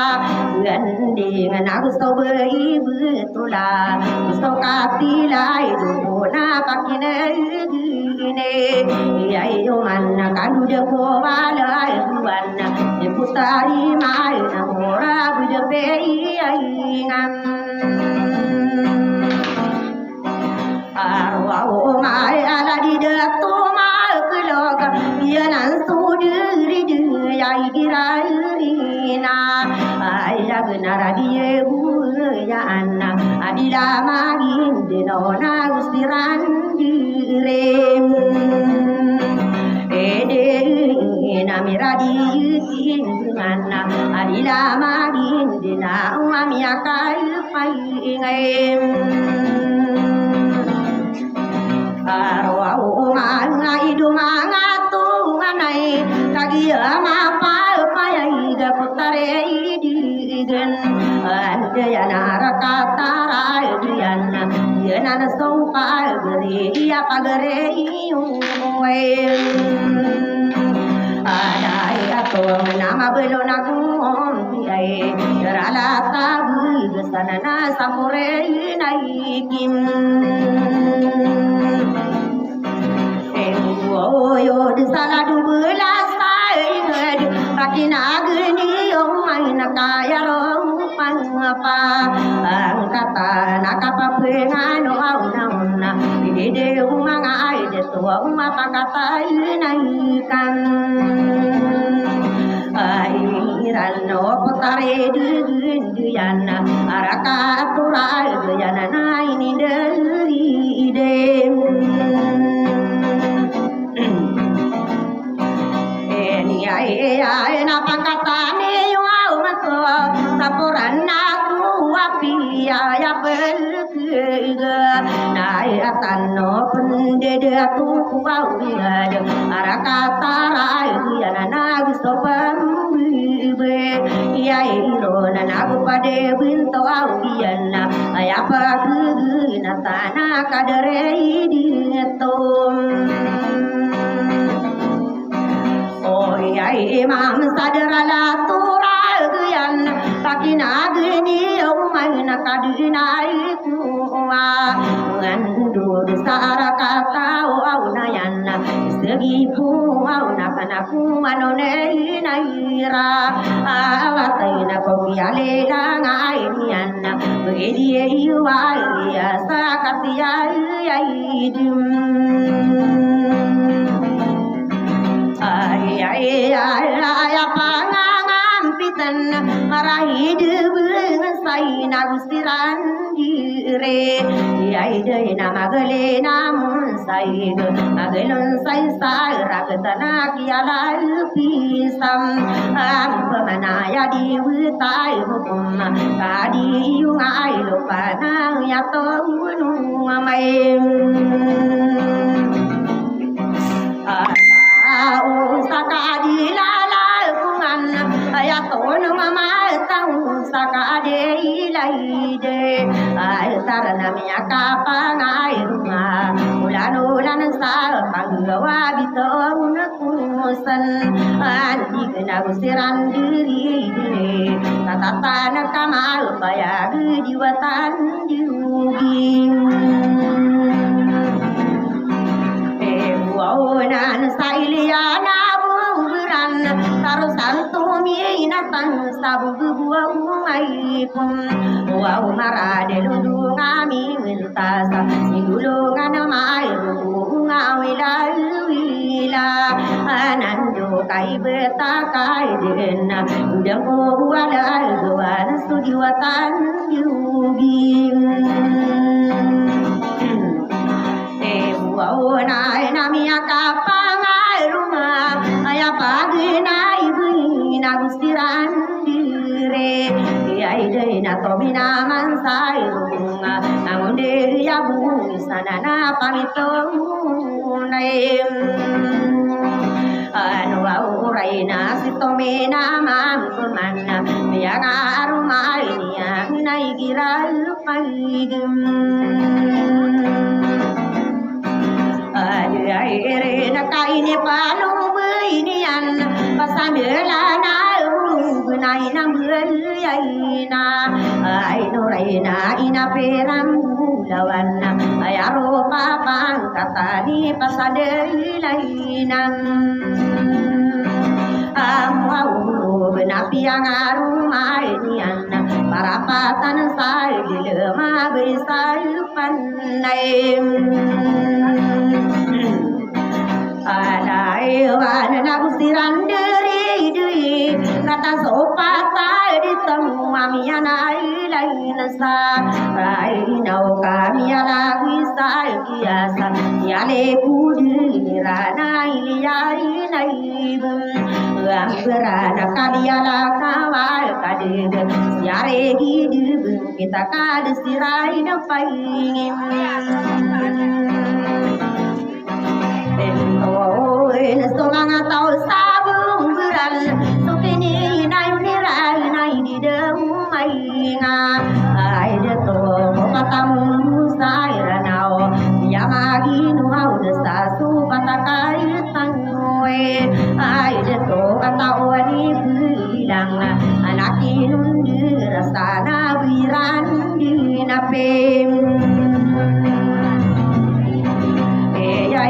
gandingan nagusto bei betula gusto kapila idu na pakine gine ayo manna kandu de ko wala buana iputari mura bude bei aingan arwah mai ala di datu mai keloga bianan sudiri dia igirina ayah benar dia ya anak adila magin denona gustiran direm namira di mana adila magin dena amia kai pai ngaem arwah manga idumanga tunganai kagia mapa payai ga putare idigen ande yana rakatara diana yana sompa gere ya pagare adai atau nama belona kum ai rala tabu sanana samure naikim yo di salah dua sai ngad pakina geni yo main kaya rompang apa angkata nakapa pengano auna ide umanga ide tua umapa kata naikan airano potare duyana araka turai duyana naini dari ide ay napakatani wow mato sapuran aku api ya berkega nai atano pendede aku wow dia arakata rai dia nanagu sopam be ya iro nanagu pade binto au dia na ayapa na tana kadere di tom ay mam sadarala turagan pakina geni umay nakadina ikuwa ngandu sara kata au nayan segi pu au nakanaku anone naira awatay na kogiale ngai niyan bedi iwa ya sakatiya idim ay pangampitan marahid bungan sai nagustiran dire ay day na magale namun sai magalon sai sai rakatana kiala pisam am pamanaya di witai hukum kadi yung ay lupana yato amay sakadilala kungan ayaton mama tang sakadilaide ay tarana miya kapangai rumah ulan sa panggawa bitong nakusan andi kinagusiran diri tatatan kamal bayag diwatan diuging nan sa iliana buran tarusan tumi natang sabu buang aikum wow marade lundu ngami wintasa sigulungan mai runga wila wila anando kai beta kai dena udang wala duan sudiwatan yugi wow nai namia kapangai rumah ayah pagi nai bina gustiran dire ai dei na tomina mansai runga namunde ya bu sana na pamito nai anu au raina sitomena mam kumana ya ngarumai ya nai giral paigem ere na kaine palung buinian pasandela na gunai na buyaina ai no raina ina peram lawana ayaro papang katani pasadelainam amau benapiang arumainian parapatan sai dilema besai pandai adai wana busiran deri kata sopata di semua mianai lain sa rai nau kami ala wisai kiasa yale kudi rana iliyai naibum berana kaliala kawal kadeg yare hidub kita kad sirai na paingim en songa tau sabung buran sukini nai nirai nai di deu mai nga ai de to patam sai ranao yamagi nu au de sa su patakai tangoe ai de to atau ani bilang anaki nundi rasana wiran di napem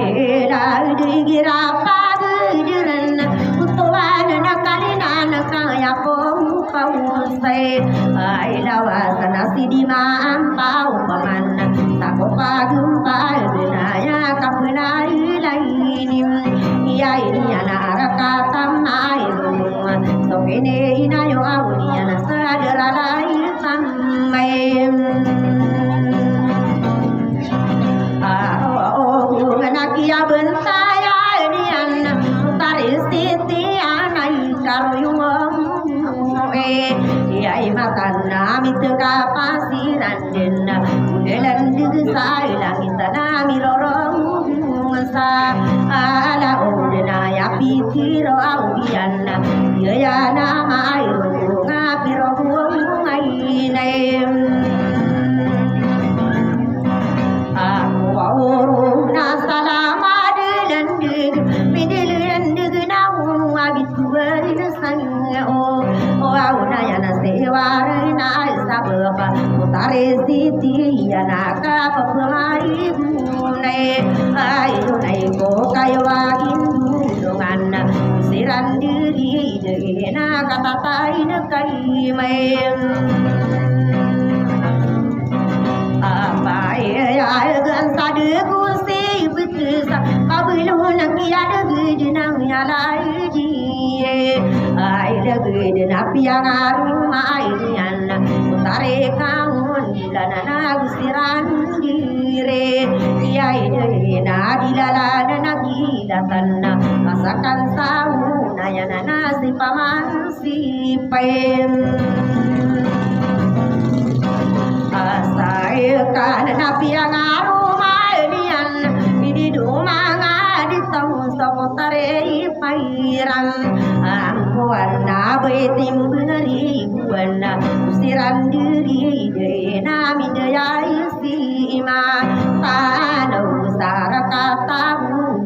ela digira paduran utuan nakalina nakaya pong pausay ay lawasana sidima ang paupaman tako pagumpal binaya kapunay lainim iyay niya narakatam ay bunga so kinayo awniya na sa daralay tamay nakia bentaya nian tarisiti anai karuyung ai matana mitga pasiran denna delan digsai langit tanami lorong sa ala odena ya pikiro audiana ya nama ayo ngapiro buong ai nem na salama delandig midilandig na agituan sang o auna yana sewar na sababa utare siti yana ka papamai nai ayo nai ko kaywa indungan siran diri de na kata tai na kai mai ay gan sadu kusi butusa kabulu nakia de nang yalai ji ay de napiang arumai yan utare kaun dilana gusiran dire ay de na dilala na gilatan masakan sauna yan na si paman si pem asai kana napiang arumai nian di dumanga di tong sapotare pairan angkuan na betim beri buana usiran diri de nami dayai sima tanau sarakata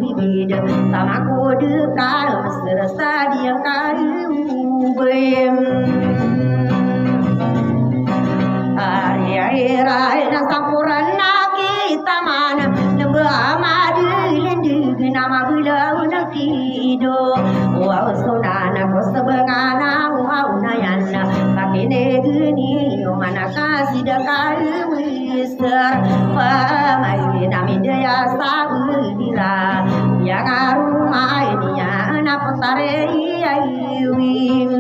bibid sama kode kal serasa dia kayu bem Ariera na sampuran na kita mana lemba amadu lendu nama bulau na kido wow sonana kosebengana wow nayana pakine geni mana kasih dekai mister pamai nami daya sabudira yang arumai dia na potare ayuim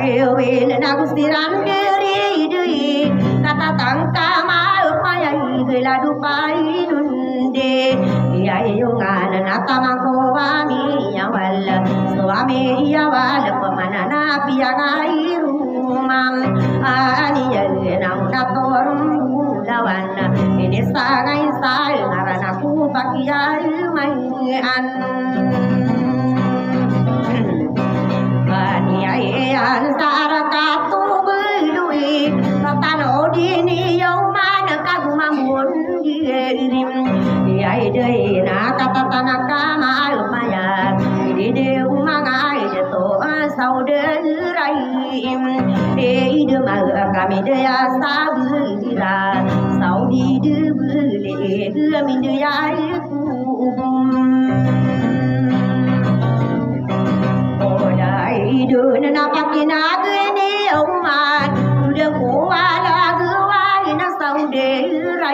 Ewen nagustiran diri kata tangka mau payai geladu pai dunde ya yungan natama kowami yawal suami yawal pemanana piagai rumam ani yenang katorum lawan ini sangai sai ngarana ku pakiai mayan an sarakatu belui tatano dini yau mana kaguma mundi saudara de ma kami de ya sabira saudi de bele de min de ya Odai du na pakina gini umat udah kuala guai na saudara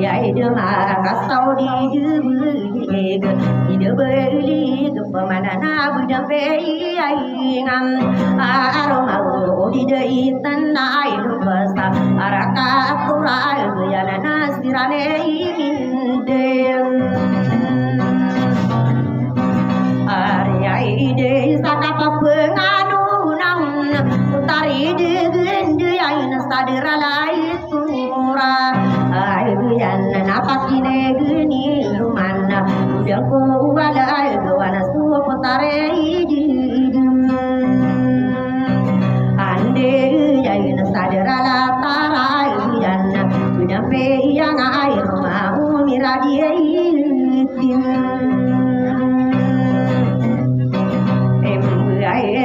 ya de ma ka saudi de bele de beli ke pemanana budak bayi ngam aroma di dei tanai lupa araka kurai yana nasirane indem Ariai de sakapa penganu nang utari de gende aina sadira lai tura ai yan napakine geni rumana udah ko wala doana su potare di ande aina sadira la tara yan udah pe yang ai rumah miradie tin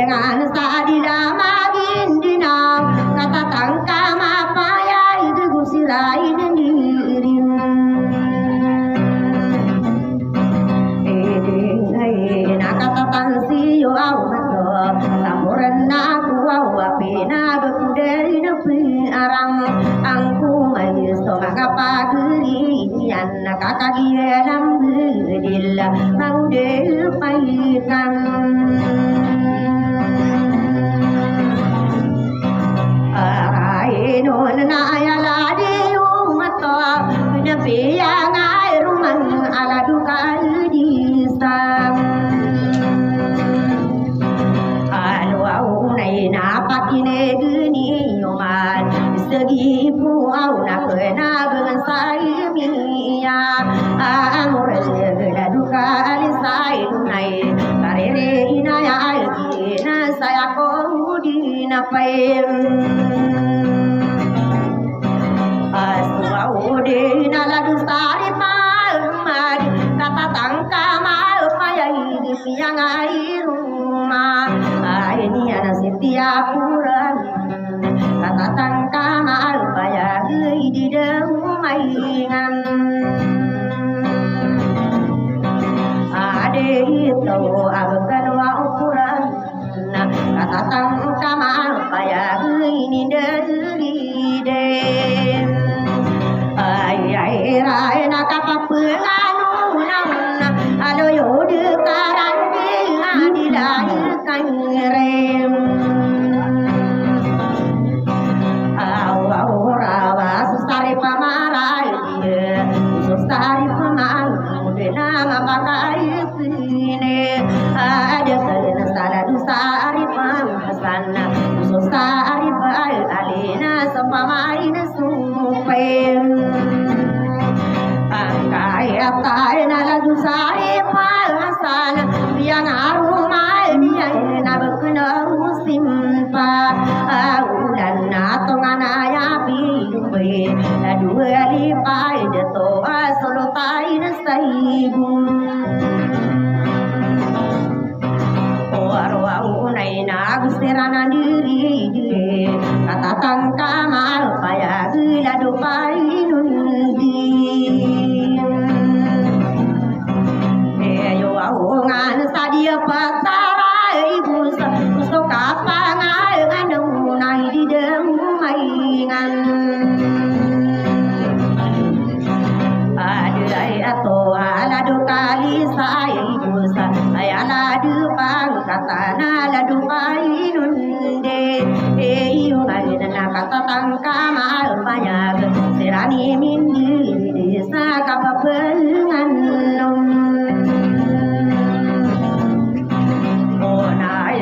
Ngan sadida magin dinam kata tangka mapaya itu gusirai dendirim na kata tansi yo au mato samuran na ku au apena bekuderi nepi arang angku mai so mangapa geri yan kakak gielam gedil mau de paikan non na ya la de umato na pe ya ngai ruman ala dukal di sam alo au nai na pakine gini oman segi pu au na ke na dengan sai mi ya amore la dukal sai nai karere ina ya na saya ko di na paem Ode nala dustari palmar kata tangka mal payai yang air rumah ini ana setiap puran kata tangka mal payai di demaingan ade itu akan wa ukuran kata tangka mal payai ini dari dem ai rai na kapapenganu nang alo yo de karang di dai kangrem au rawa sustari pamarai sustari pamal de nama pakai sine ada kena salah sustari pamasana sustari bai alina sampai supem Kai na la dusari palasana yang arumai dia na bekena musimpa ulan na tongana ya bibe la dua lipai de to solo tai na saibu Waro nai na gusterana diri kata tangka mal paya la do pai nundi ngan sadia patara ibu so kapangai nganu nai di demai ngan adai ato ala do kali sai ibu sa ayala du pang katana la du pai nunde yu ngai na kata tangka mal banyak serani mindi sa kapapengan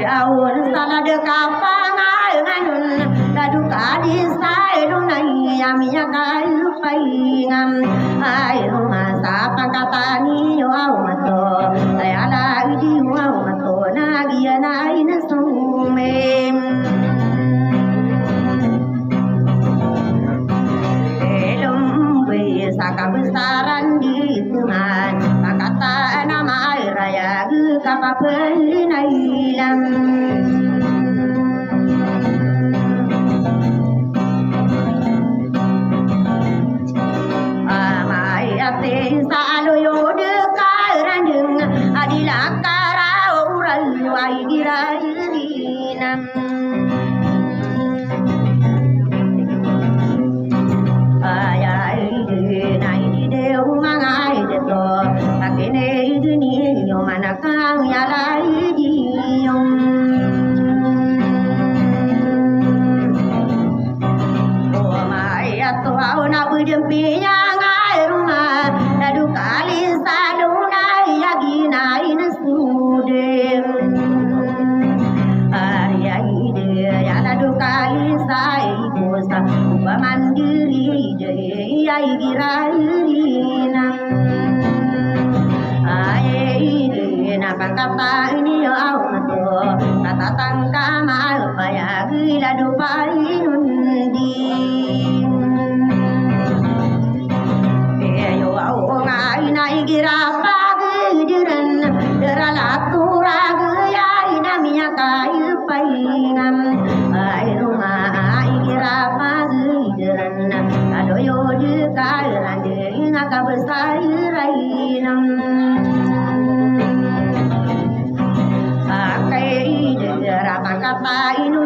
Aun salah de kapangai nganun ladu kadi sai dunai yamiya kai paingam ai rumah sapa katani yo au mato saya lagi di au mato nagi nai nasumem elum be saka besaran di tuman kata nama raya kapapel nailam nam ayai de nai di de umangai de to akene de ni yo manakang ya lai di yom o mai ato au na bu dem pi ya ngai rumah dadu kali sadu nai yagi nai nasu de ayai de ya dadu kali sai kosa mandiri de ai giralina ai de na kata ini au to kata tangka mal paya gila do pai nundi yo au ngai nai gira pagi diran derala turag ya ina miya kai paingam ai rumah ai gira pagi diran ado yo de kairan de ina ka besar rainam akai de rapa kapa inu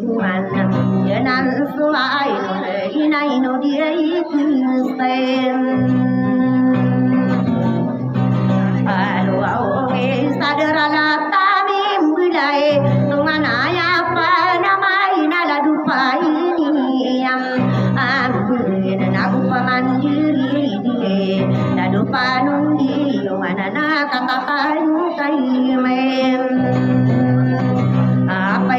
juan yenan suai no ina ino dia itu sen alu au sadarana tamim bulai tungana ya pa namai nala dupai ni yang ambun aku pamandiri die ladu panundi yo manana kata panu kai mem apa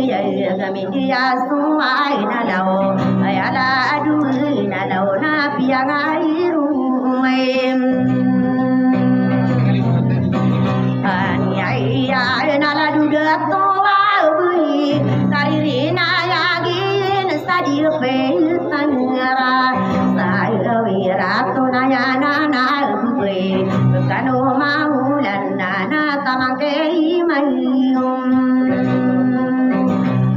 ya kami dia suai nalau ayala adu nalau na piang airu mem ya nala duda to bui taririna yagin sadir pe tangara saya wira to naya nana bui kano maulan nana tamangke mayum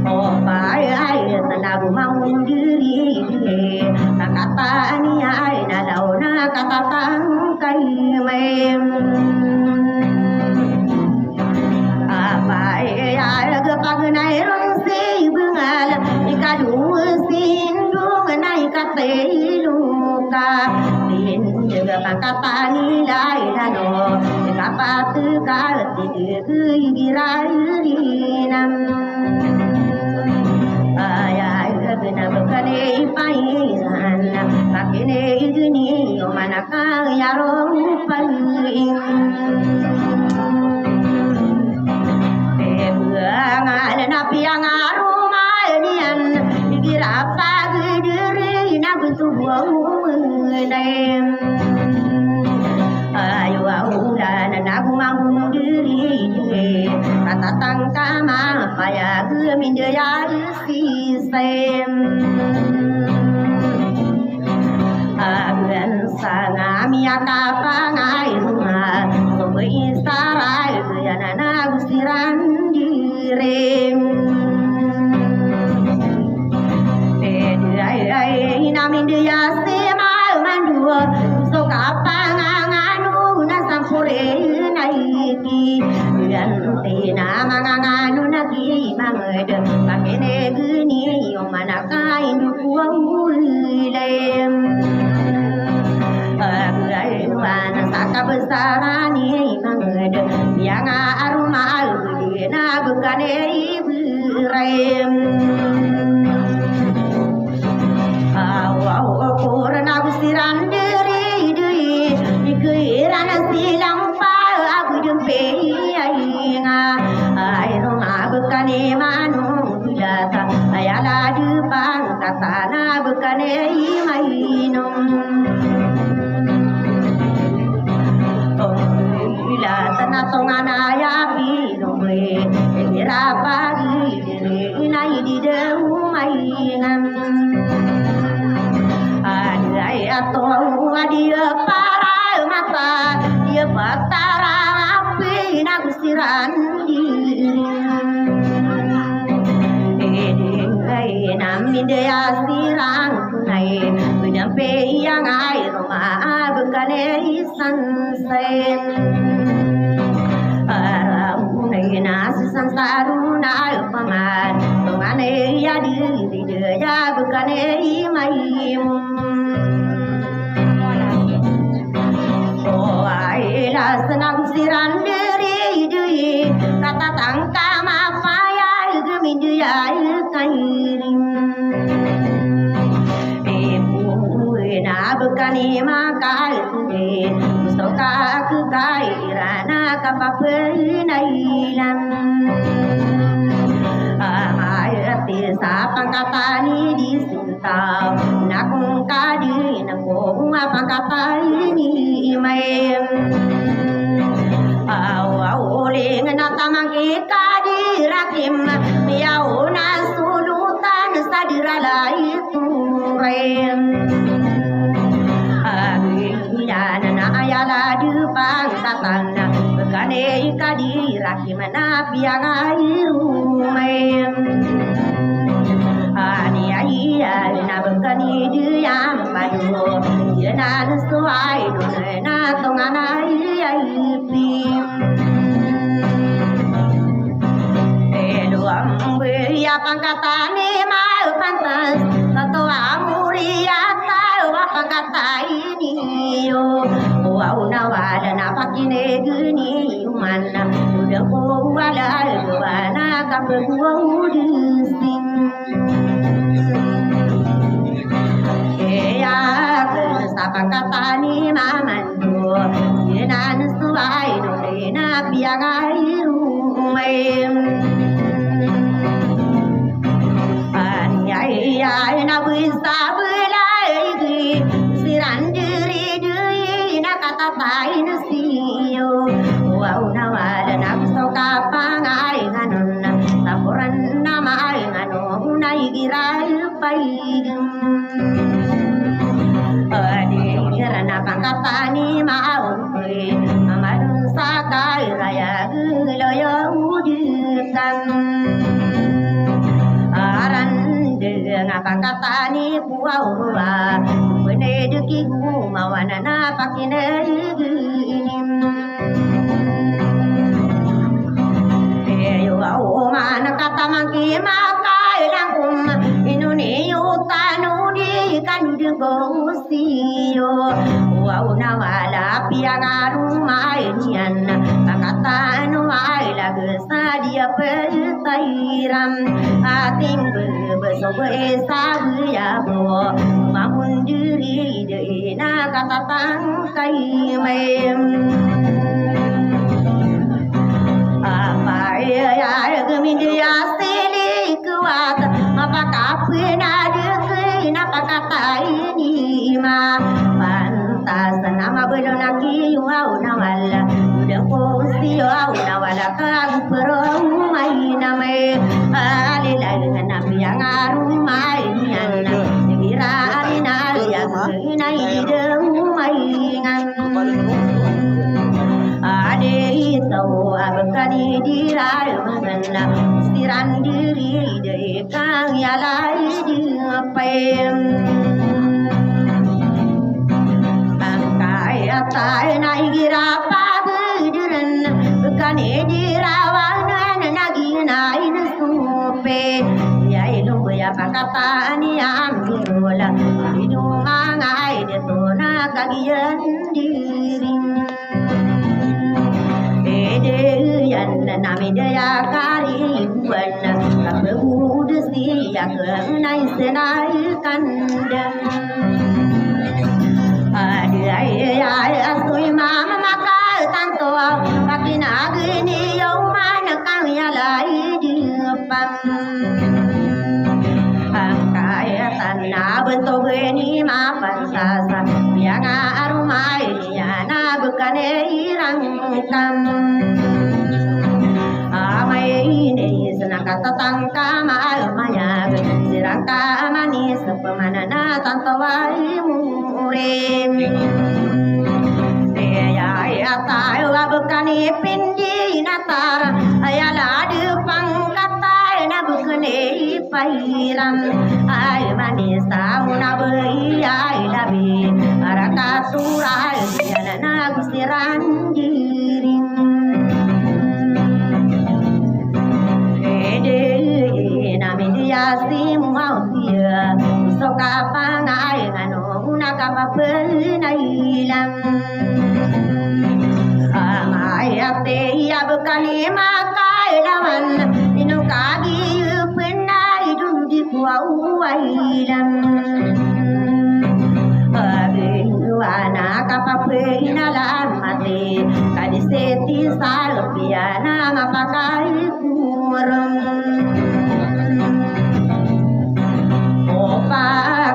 oh pai ai tanagu maundiri kata ni ai nala na kata tangkai mem pagnai rong si bungal ikadu sindung nai kate luka din jaga pakapani lai dano kapatu kalti girai ayai gena bekane pairan pakine iduni o manaka yarong paling ngal napi angaru maenian dikira pagi diri na butuh nem ayo aulan nagu mangun diri kata tangka ma paya min dia si sem agan sangami akapa ngai rumah sobe sarai yana nagu siran rem ai namin dia sema mandua so kapanganganu na sampure naiki yan tina manganganu nagi manged pakene guni yo manaka indu kuulem ai wana saka besarani manged yang arumal na bukane ibrahim aw korna gusiran diri diri dikira silang pa aku jumpe ainga ai roma bukane manu data ayala dupang katana bukane mainom ila tanatongana ya pinome kira pagi diri nai di deu mainam adai atau dia para mata dia patara api nagusiran diri namin dia sirang tunai menyampe yang air rumah bekane isan sen nasi sansaruna na paman tongane ya di ya bukane mai oh ai la senang siran diri diri kata tangka apa ya gemin dia kairim na bukani makal tude soka ku kairana kapapenailan ayati sapangkatani disinta nakung kadi nakung apangkatani mai awole nganatamangki kadi rakim yauna sulutan sadiralai turem na ayala dupang tatana bekane kadi rakimana piagai rumai ani ayya na bekani diam padu yana suai na tongana aypi ambe ya pangkatane mau pantas tato amuria tahu pangkata ini yo wow nawala na pakine gini mana udah wala wana kapwa udising ya sa pangkatani mamandu yenan suai na piagai umay ay na bisa belai di siran diri diri na kata pai na siyo wow na wala na soka pangai nganon sapuran na mai ngano na igirai pai adi na pangkatani maun koi amarun sakai raya loyo udikan aran ngapangkatani puau wa bene deki ku mawana na pakine ginim yo au mana kata mangki makai langkum inuni utanu di kan dengo sio au na wala piangaru mai nian kata no ai la gesa dia petairam ating besobe sabuya bo mamun diri de na kata tangkai mem apa ya gemin dia seli kuat apa kapena de na kata ini ma pantas nama belum lagi wow nawala udah posi wow nawala kag perong mai namai alila dengan nabi yang arumai nyana kira alina yang inai demai ngan ade itu abkani dirai mengenna siran diri de kang yalai di pem tai nai gira pagudren kane dirawana nagi nai nusupe ya ilung ya pakata ni ambirola hidu mangai de tona kagian diri ede yan nami daya kari buana kabud si ya nai senai kandang ay asui mama maka tanto pakina gini yo mana kang ya lai di pam kaya tanah bentuk gini ma pansasa yang arumai yana bukane irang kam amai ini senang kata tangka mal maya siraka manis pemanana tanto wai murem ya tayo abukani pindi natar ayala de pangkata na bukane pairam ay manisa una bai ay labi araka turai yana na gusiran dirim si mau dia so kapangai ngano una kapapenailam amai ate ya bekali makai lawan inu kagi penai dulu di kuau ailam anak kapapena lamate kadiseti salpiana mapakai kurang opa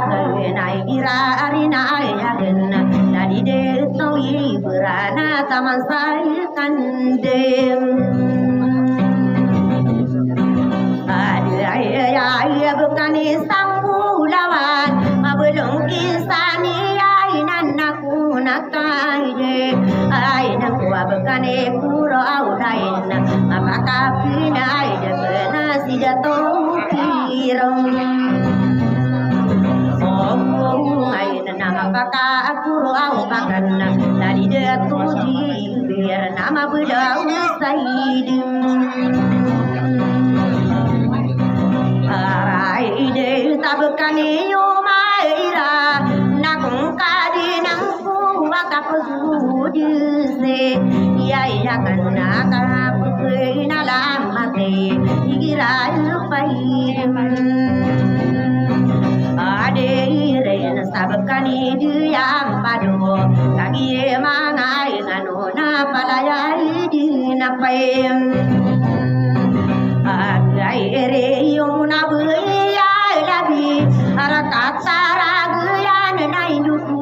kenai irari nai yagen dari deto ibrana taman sai kandem ada ya bukan sambu lawan mabelong kisani aku nakai je ai nak buat bekane puro au lain apakah pinai je kena si jatuh kirong oh ai nama apakah puro au makan dari jatuh di biar nama bedau saidin ai de tak bekane yo maira nakung kapuduse ya ya kana kapuna lamate igira pai ade ren sabkani dia padu kagi mangai ngano na palayai di na pai agai re yomuna buya labi arakata raguyan nai nuku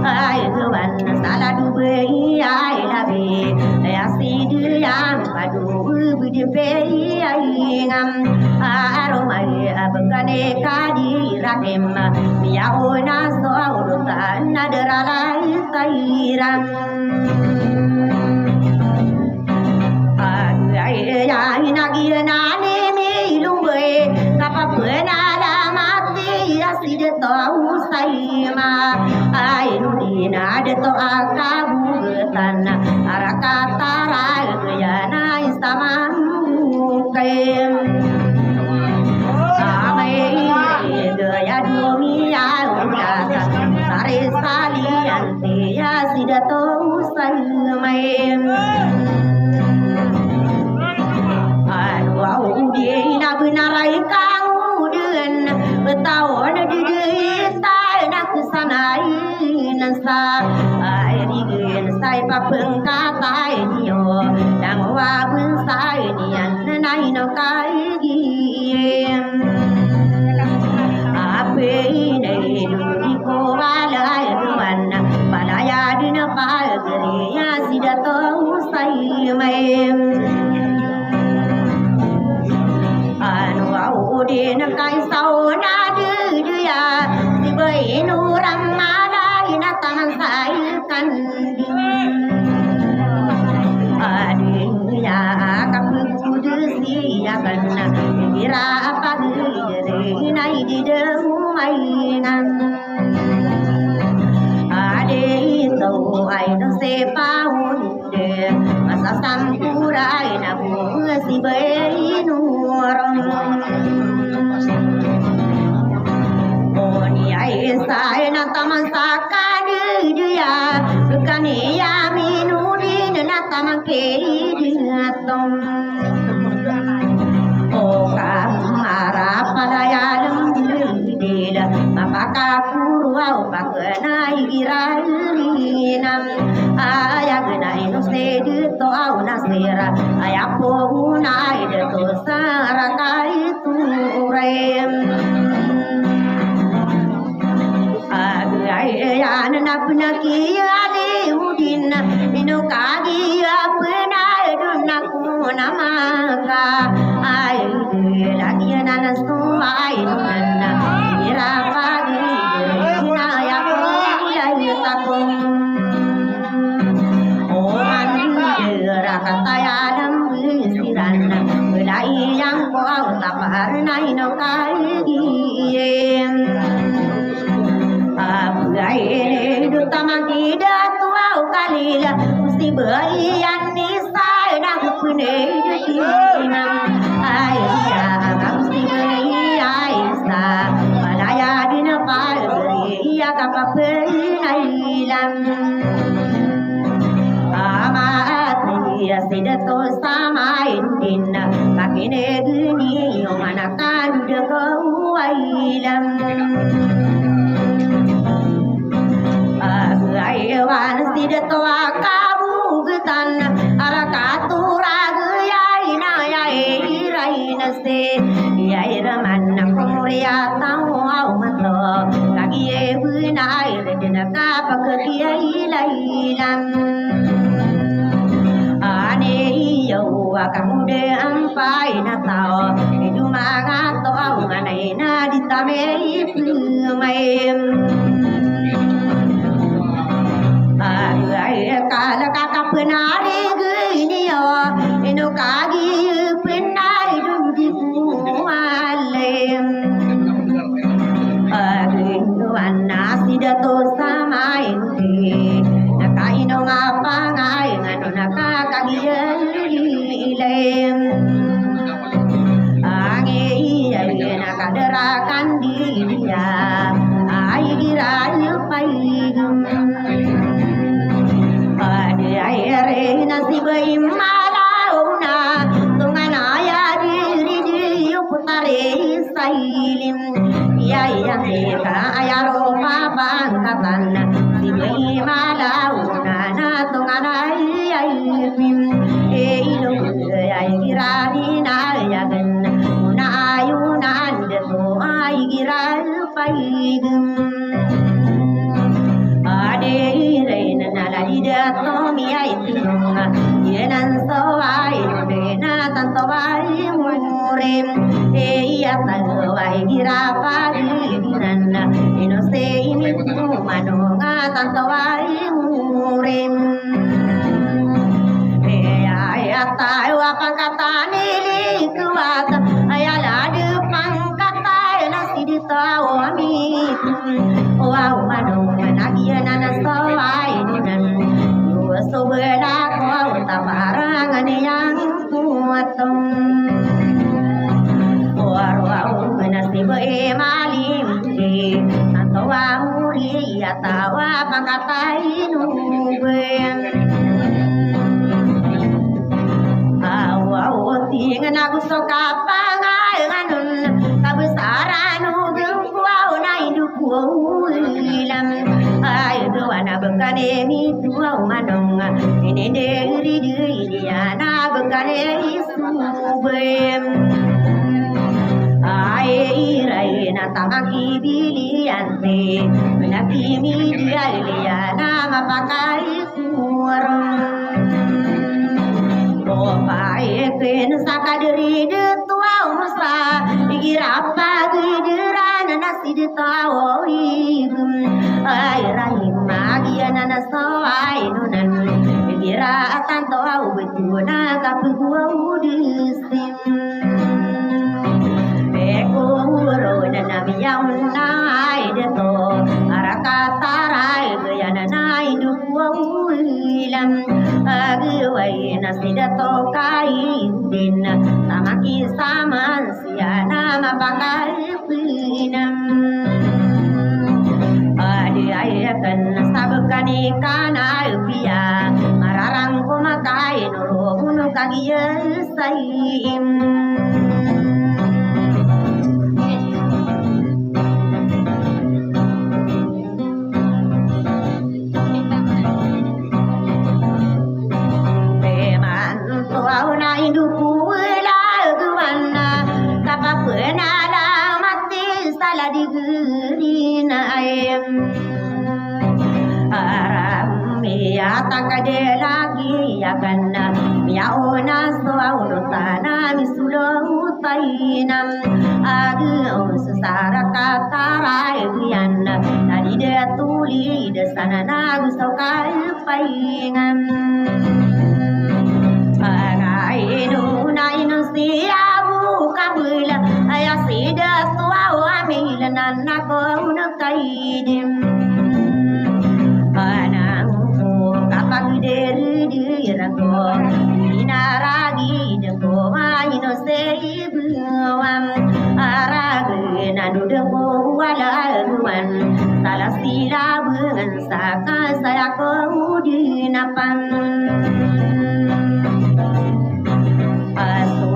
ai tuan salah dua ai labi asi dia padu budi pei ai ngam aromai abkane kadi rakem miauna soaurutan naderalai kairam ai ai nagi nani mi lumbe kapapena lamati asi de tau sai ma ai nudina de to akabu tanah arakata ragayana istamam kem amai gaya dunia udaka sare salian ya sidato sai wow dia nak benarai kau dengan bertahun di tai nak kesanai nasa air digin sai papeng katai nio dang wa bun sai nian nai no kai giem ape nei du ko walai ruan padaya dina pa geria sidato sai mai din kai sau na du ya si bai nu ram ma dai na tan sai kan adin ya ka pu du si ya kan na kira apa de nai di de mai nan ade to ai no se pa un de masa sampurai na bu si bai nu ram sai na taman sakadi dia kani ya minuri na taman ke dia tom o ka mara padaya lum dia mapaka purwa upakana irarinam aya gnai no se to au na sera aya po unai de to sara kai tu rem ya na puna ki ade udin inu kagi apna duna kuna maka ai lagi na so ai nana ira pagi na ya ko ya takum o man ra kata ya dam siran mulai yang ko tapar nai no kai Gai du tamaki da tuau kalila si bai an ni sai da pune di nam ai ya sidato samain din kakine gini manakan dego wailam ayan sidato akabu getan arakatu ragayai na yai rainase yai raman korea tau au matlo kagie bunai redena kapakiyai lailam ane yo akamude ampai na tao idumaga to au nganai na ditamei pumaim ay kala kakapenari gini yo ino kagi penai dum di pualem ino anasi dato sama ini nakaino ngapa ngai ngano nakakagi ilem ange iya nakaderakan dia ay girayu paigum ayere nasiba imalauna tunganaya diri putare sailim ya yang ka ayaro mabangkatan siba imalauna na tunganaya ilim ilo ayirani na yagan una ayuna ndeto ayiral paigum reina nala ida tomi aitunga yenan sawai rena tanto vai murim iya tawai girapa dinanna ino se ini manonga tanto vai murim ya tahu apa kata nili kuat ayala depan kata nasi ditawami wow manonga nagia nana sawai dinan dua sobera kau tabarangan yang kuatum wow nasi malim atau muri atau apa kata inubem tingan aku suka pangai nganun kabesaran ugeng kuau na induk kuau ilam ay doana bekane mi tuau manong ini deri dia na bekane isu bem ay irai na tamaki biliante nabi mi dia na mapakai kurang Pai ken sakaderi de tuau musa igirapa gideran nasi de tau ibum ai rahim magiana na sawai nunan igira tanto au betuna kapugua udisim eko uro na miyam nai de to arakatarai gayana nai du ilam agwai nasidato kai din tamaki saman siana mapakai pinam adi ayakan sabukani kana upia mararang kumakai nuru unu kagia saim takade lagi ya kanna ya ona suau tanah misulo tainam adu sesara kata raian tadi dia tuli de sana nagu sokai paingan againu nainu siabu kabula ayasida suau amilan nako unakaidim Kapagideri dirangko inaragi dengko maino seibuam aragi nanu dengko wala ruan salah sila bengan saka saya kemudian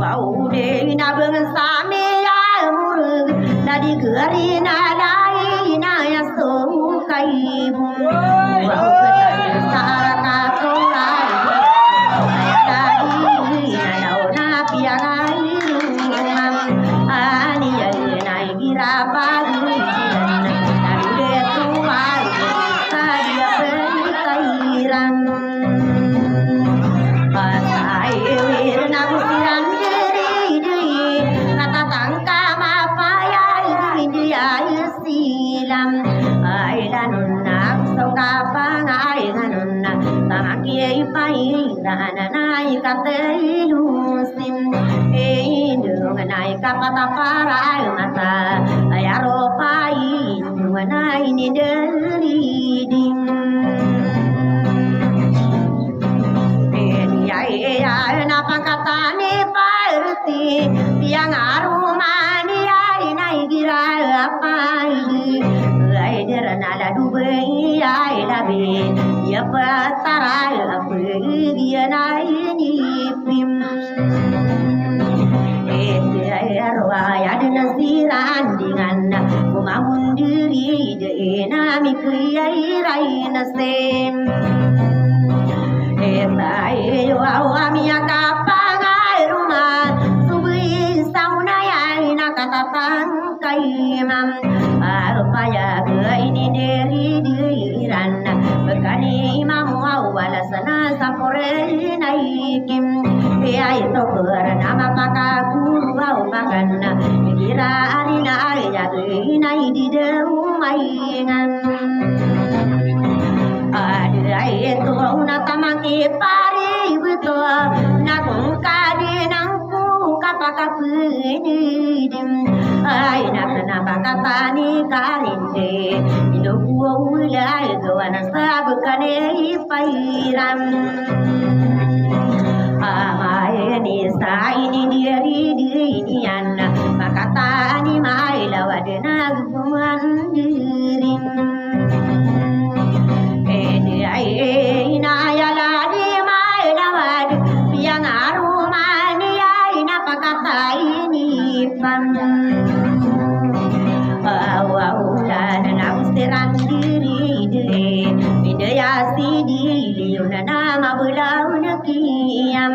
Wow de na bengan sami ya murug Dadi geri na dai na ya so kai bu Wow ketan saraka tolai Dadi na dau na piagai Ani ya na gira pagi Dadi de tuai Sadia berkairan Pasai wirna kusiran silam ai danun nak so kapang ai danun nak tamakie pai dana nai katei lusim indung nai kapata parai mata ayaro pai nai ni deri ding ai na pangkatane parti tiang arumani ai nai gira apa ai derana la dubai ai la be ya patara dia nai ni pim ai arwa ya dinasiran dengan kumamun diri de na mi kriai rai nasem Ai wow amia kapang ai rumah subui sauna ai na katatang kai mam arupaya ke ini deri diran bekani imam awal sana sapore naikim ai to nama paka guru au makan kira arina ai jadi nai di deumaingan Ai tu una tamaki pari betul nak kadi nangku kapaka penidim ai nak nama kata ni karinde indo gua ulai gawana sabukane pairam amai ni sai ni diri dirian makata ni mai lawadena guman dirim ai na ya la di mai lawad piang arumani ai na pakatai ni pam wow dan na usiran diri diri bidaya sidi liuna nama bulau nakiam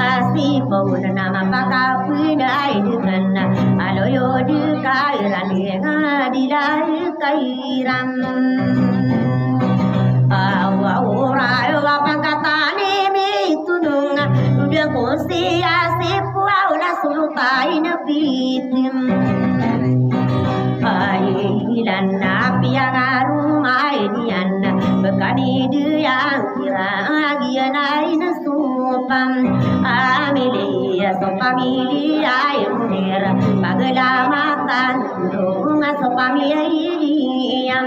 asi pauna nama pakapudai dengan aloyo dikai ranenga dilai kairam Awurai lapang kata ni mi tunung udah kunci asip wow na sulutai nabitim Ailan napi yang arumai dian bekani dia kira gian ai nasupam amilia sopamilia munir pagelamatan dunga sopamilia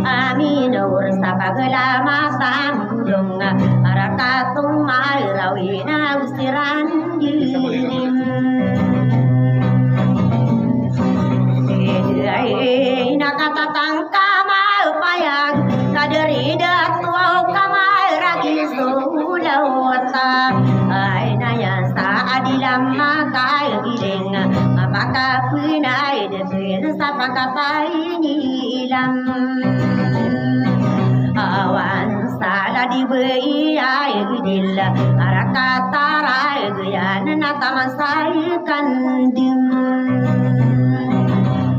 aminor sapagelamatan dunga arakatung mai rawina usiran dirim nakatatang kamay payag kaderida tuaw kamay ragi sulawata ay nayan sa adilam makay giling mapakapinay defin sa pagkapay nilam awan sa ladibay ay gidil arakataray gayan natamasay kandim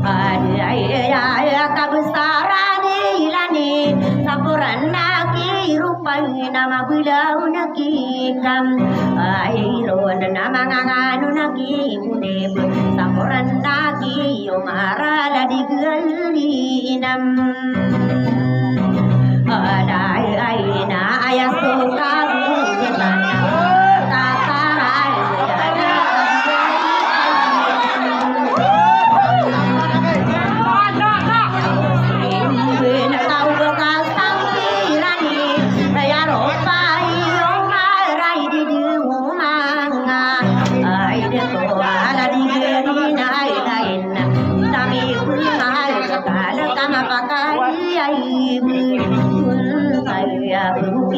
ay kabesaran ilani sapuran naki rupai nama bulau naki kam ay ron nama nganganu naki munib sapuran naki yomara ladi gelinam ay na ayasuka bulan tataray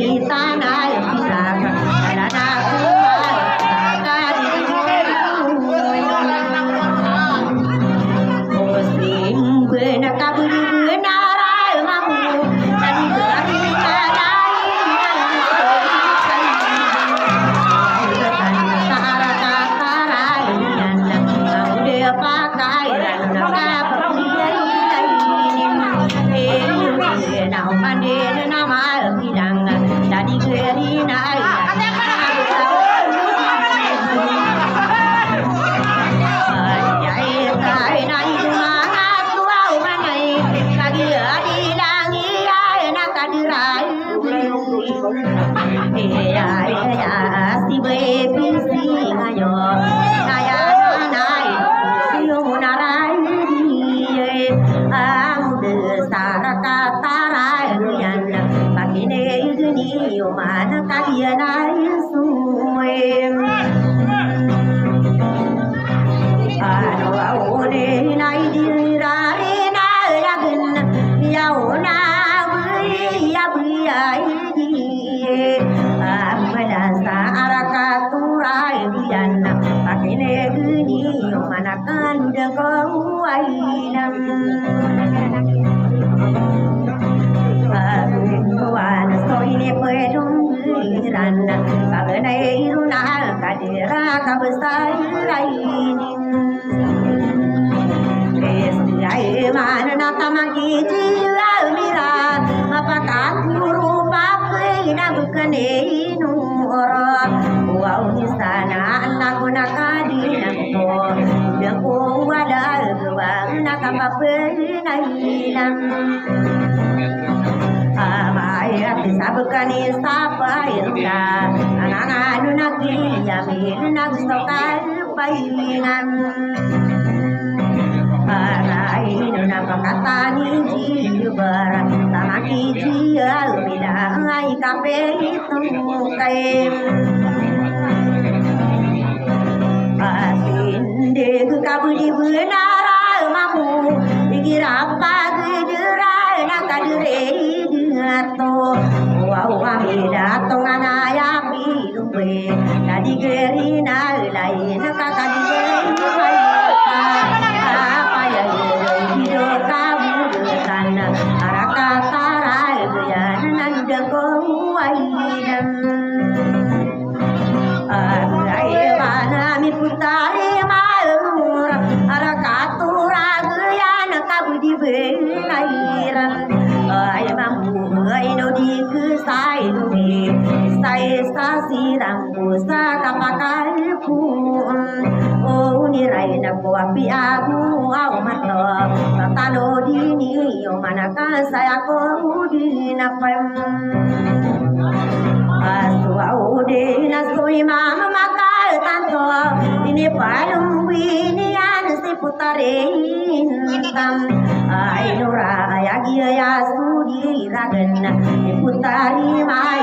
kita naik kita ada dia nai suem ano aune nai dira na lagun ya ona ya ya amana sa arakaturai diana pakine gini manakan dengko ainam Wana so ini pedung rana kagenai iruna kadira kabesar lain Esai mana nakamagi jiwa mira apakah guru pakai na bukane inura wow di sana anak nakadina ko dengko wada gawang nakapapenainam Amaya sabukani sapairta ananganu nagi yamin nagstokal paingan Parainu napakatani jibar tamaki jial bidang kape tungkaim Asinde kabudi benara mamu digirapa gedera nakadure to wow amida tongana ya piduwe nadi gerina lain kakadi gerina apa ya hido kamu kana arakatara ya nanda ko waidam ayana mi putare malur arakatura ya nakabudi benairam ay mambu ay no di ke sai no di sai sa si rambu sa kapakal ku oh ni rai na ko api aku au mato tano di ni o manaka saya ko di na pam asu au de na soi mama makal tanto ini palung ini an si putare tam ai nora ayagi ya sudi ragan putari mai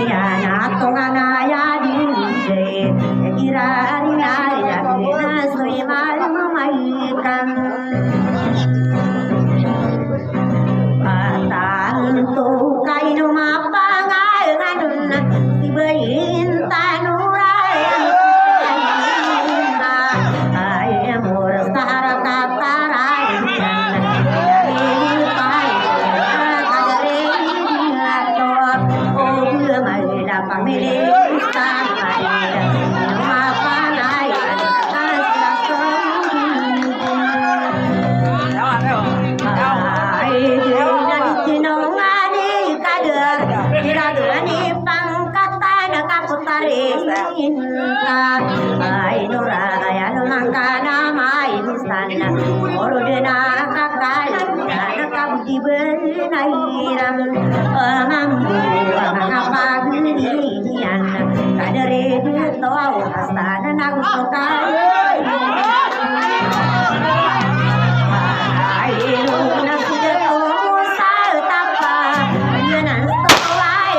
ya na tongana ya di kira ari ya na soi mal mai kan tu kai no mapa ngai nganun tibain tanurai ai amor sara katarai pai kadare to o mai la pamile samai mapa ngai Ay nora ya no mangkana mai sana oro dena kakal na kabudi benairam amambu ngapa ginian kadare to asana nagusokal ay na sudah sal tapa yenan stolai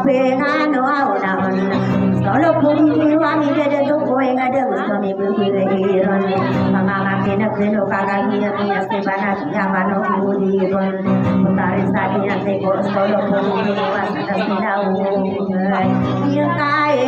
pena no auna solo pun wami de do ko en ada kami berpikiran mama kena kena kakak dia punya sebana dia mano kudiron putari sadia te ko solo pun wasa tahu dia kae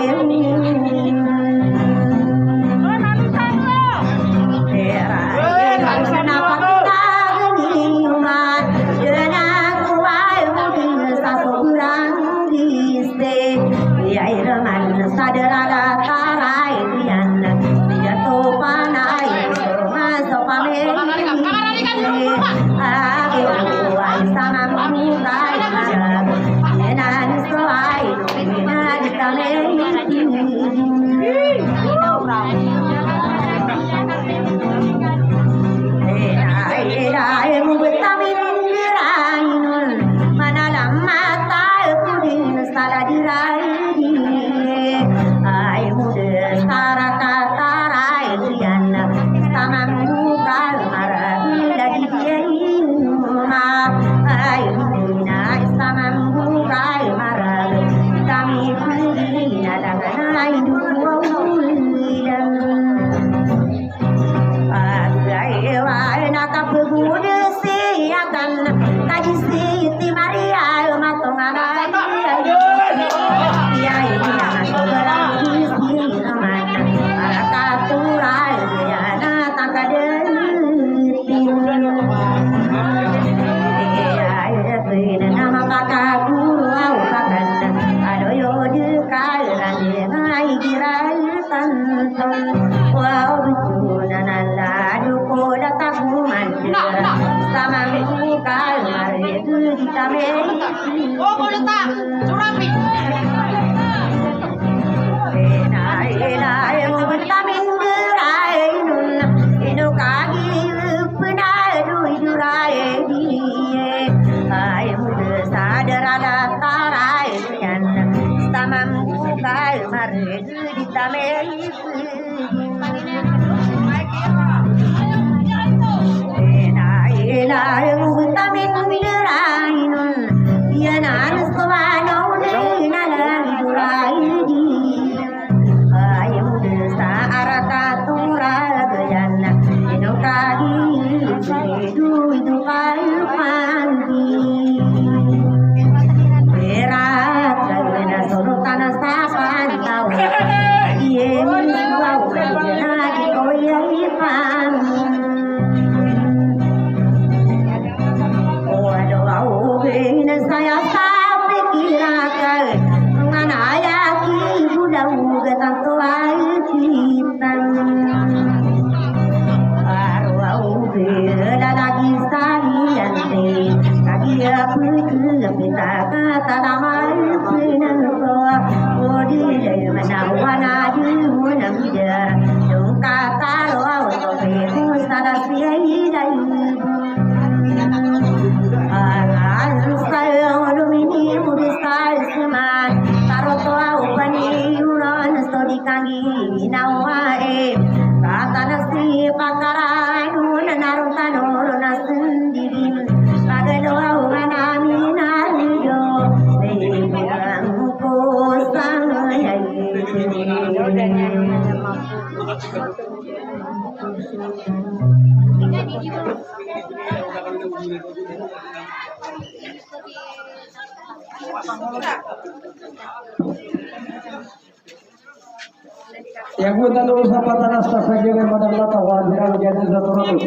Yang gue tahu siapa tanah stasa jangan pada melatawan jangan jadi satu orang.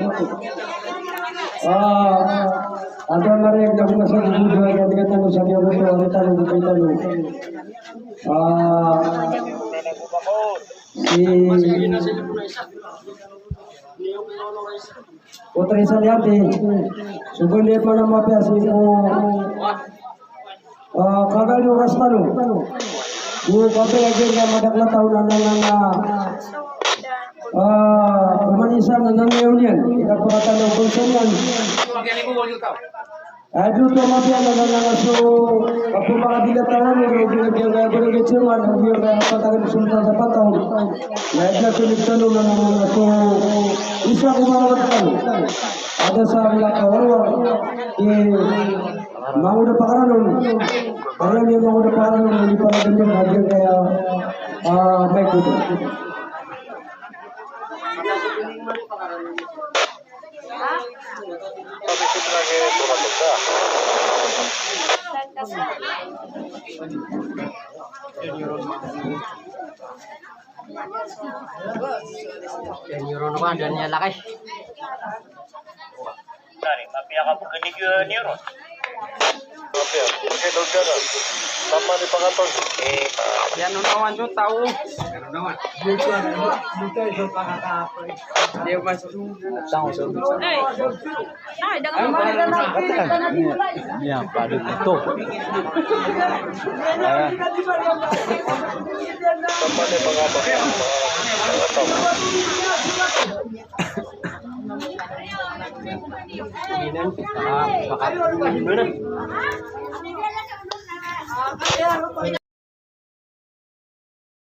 Ada mereka yang dah masuk dulu yang kita tahu sahaja betul kita tahu kita tahu. Putri Saliati, sebenarnya mana mata sih kagak di orang tanu. Gue kafe lagi yang ada tahun nana pemanisan nana union kita perhatian dan konsumen. Aduh tu mafia nana so aku malah tidak tahu ni dia boleh kecewa dia apa tak ada sunnah dapat tahu. Mereka sulit tahu nana so isa aku malah tahu. Ada sahaja kawan mau ada pakaran kalau dia mau ada pakaran ganyan bagay kaya may kudo. Pag-isip lagi tumatag ka. Tapi ya, pakai daun garam. Sama di pangatong. Yan ang nawan yung tao. Sama di pangatong. Pangatong.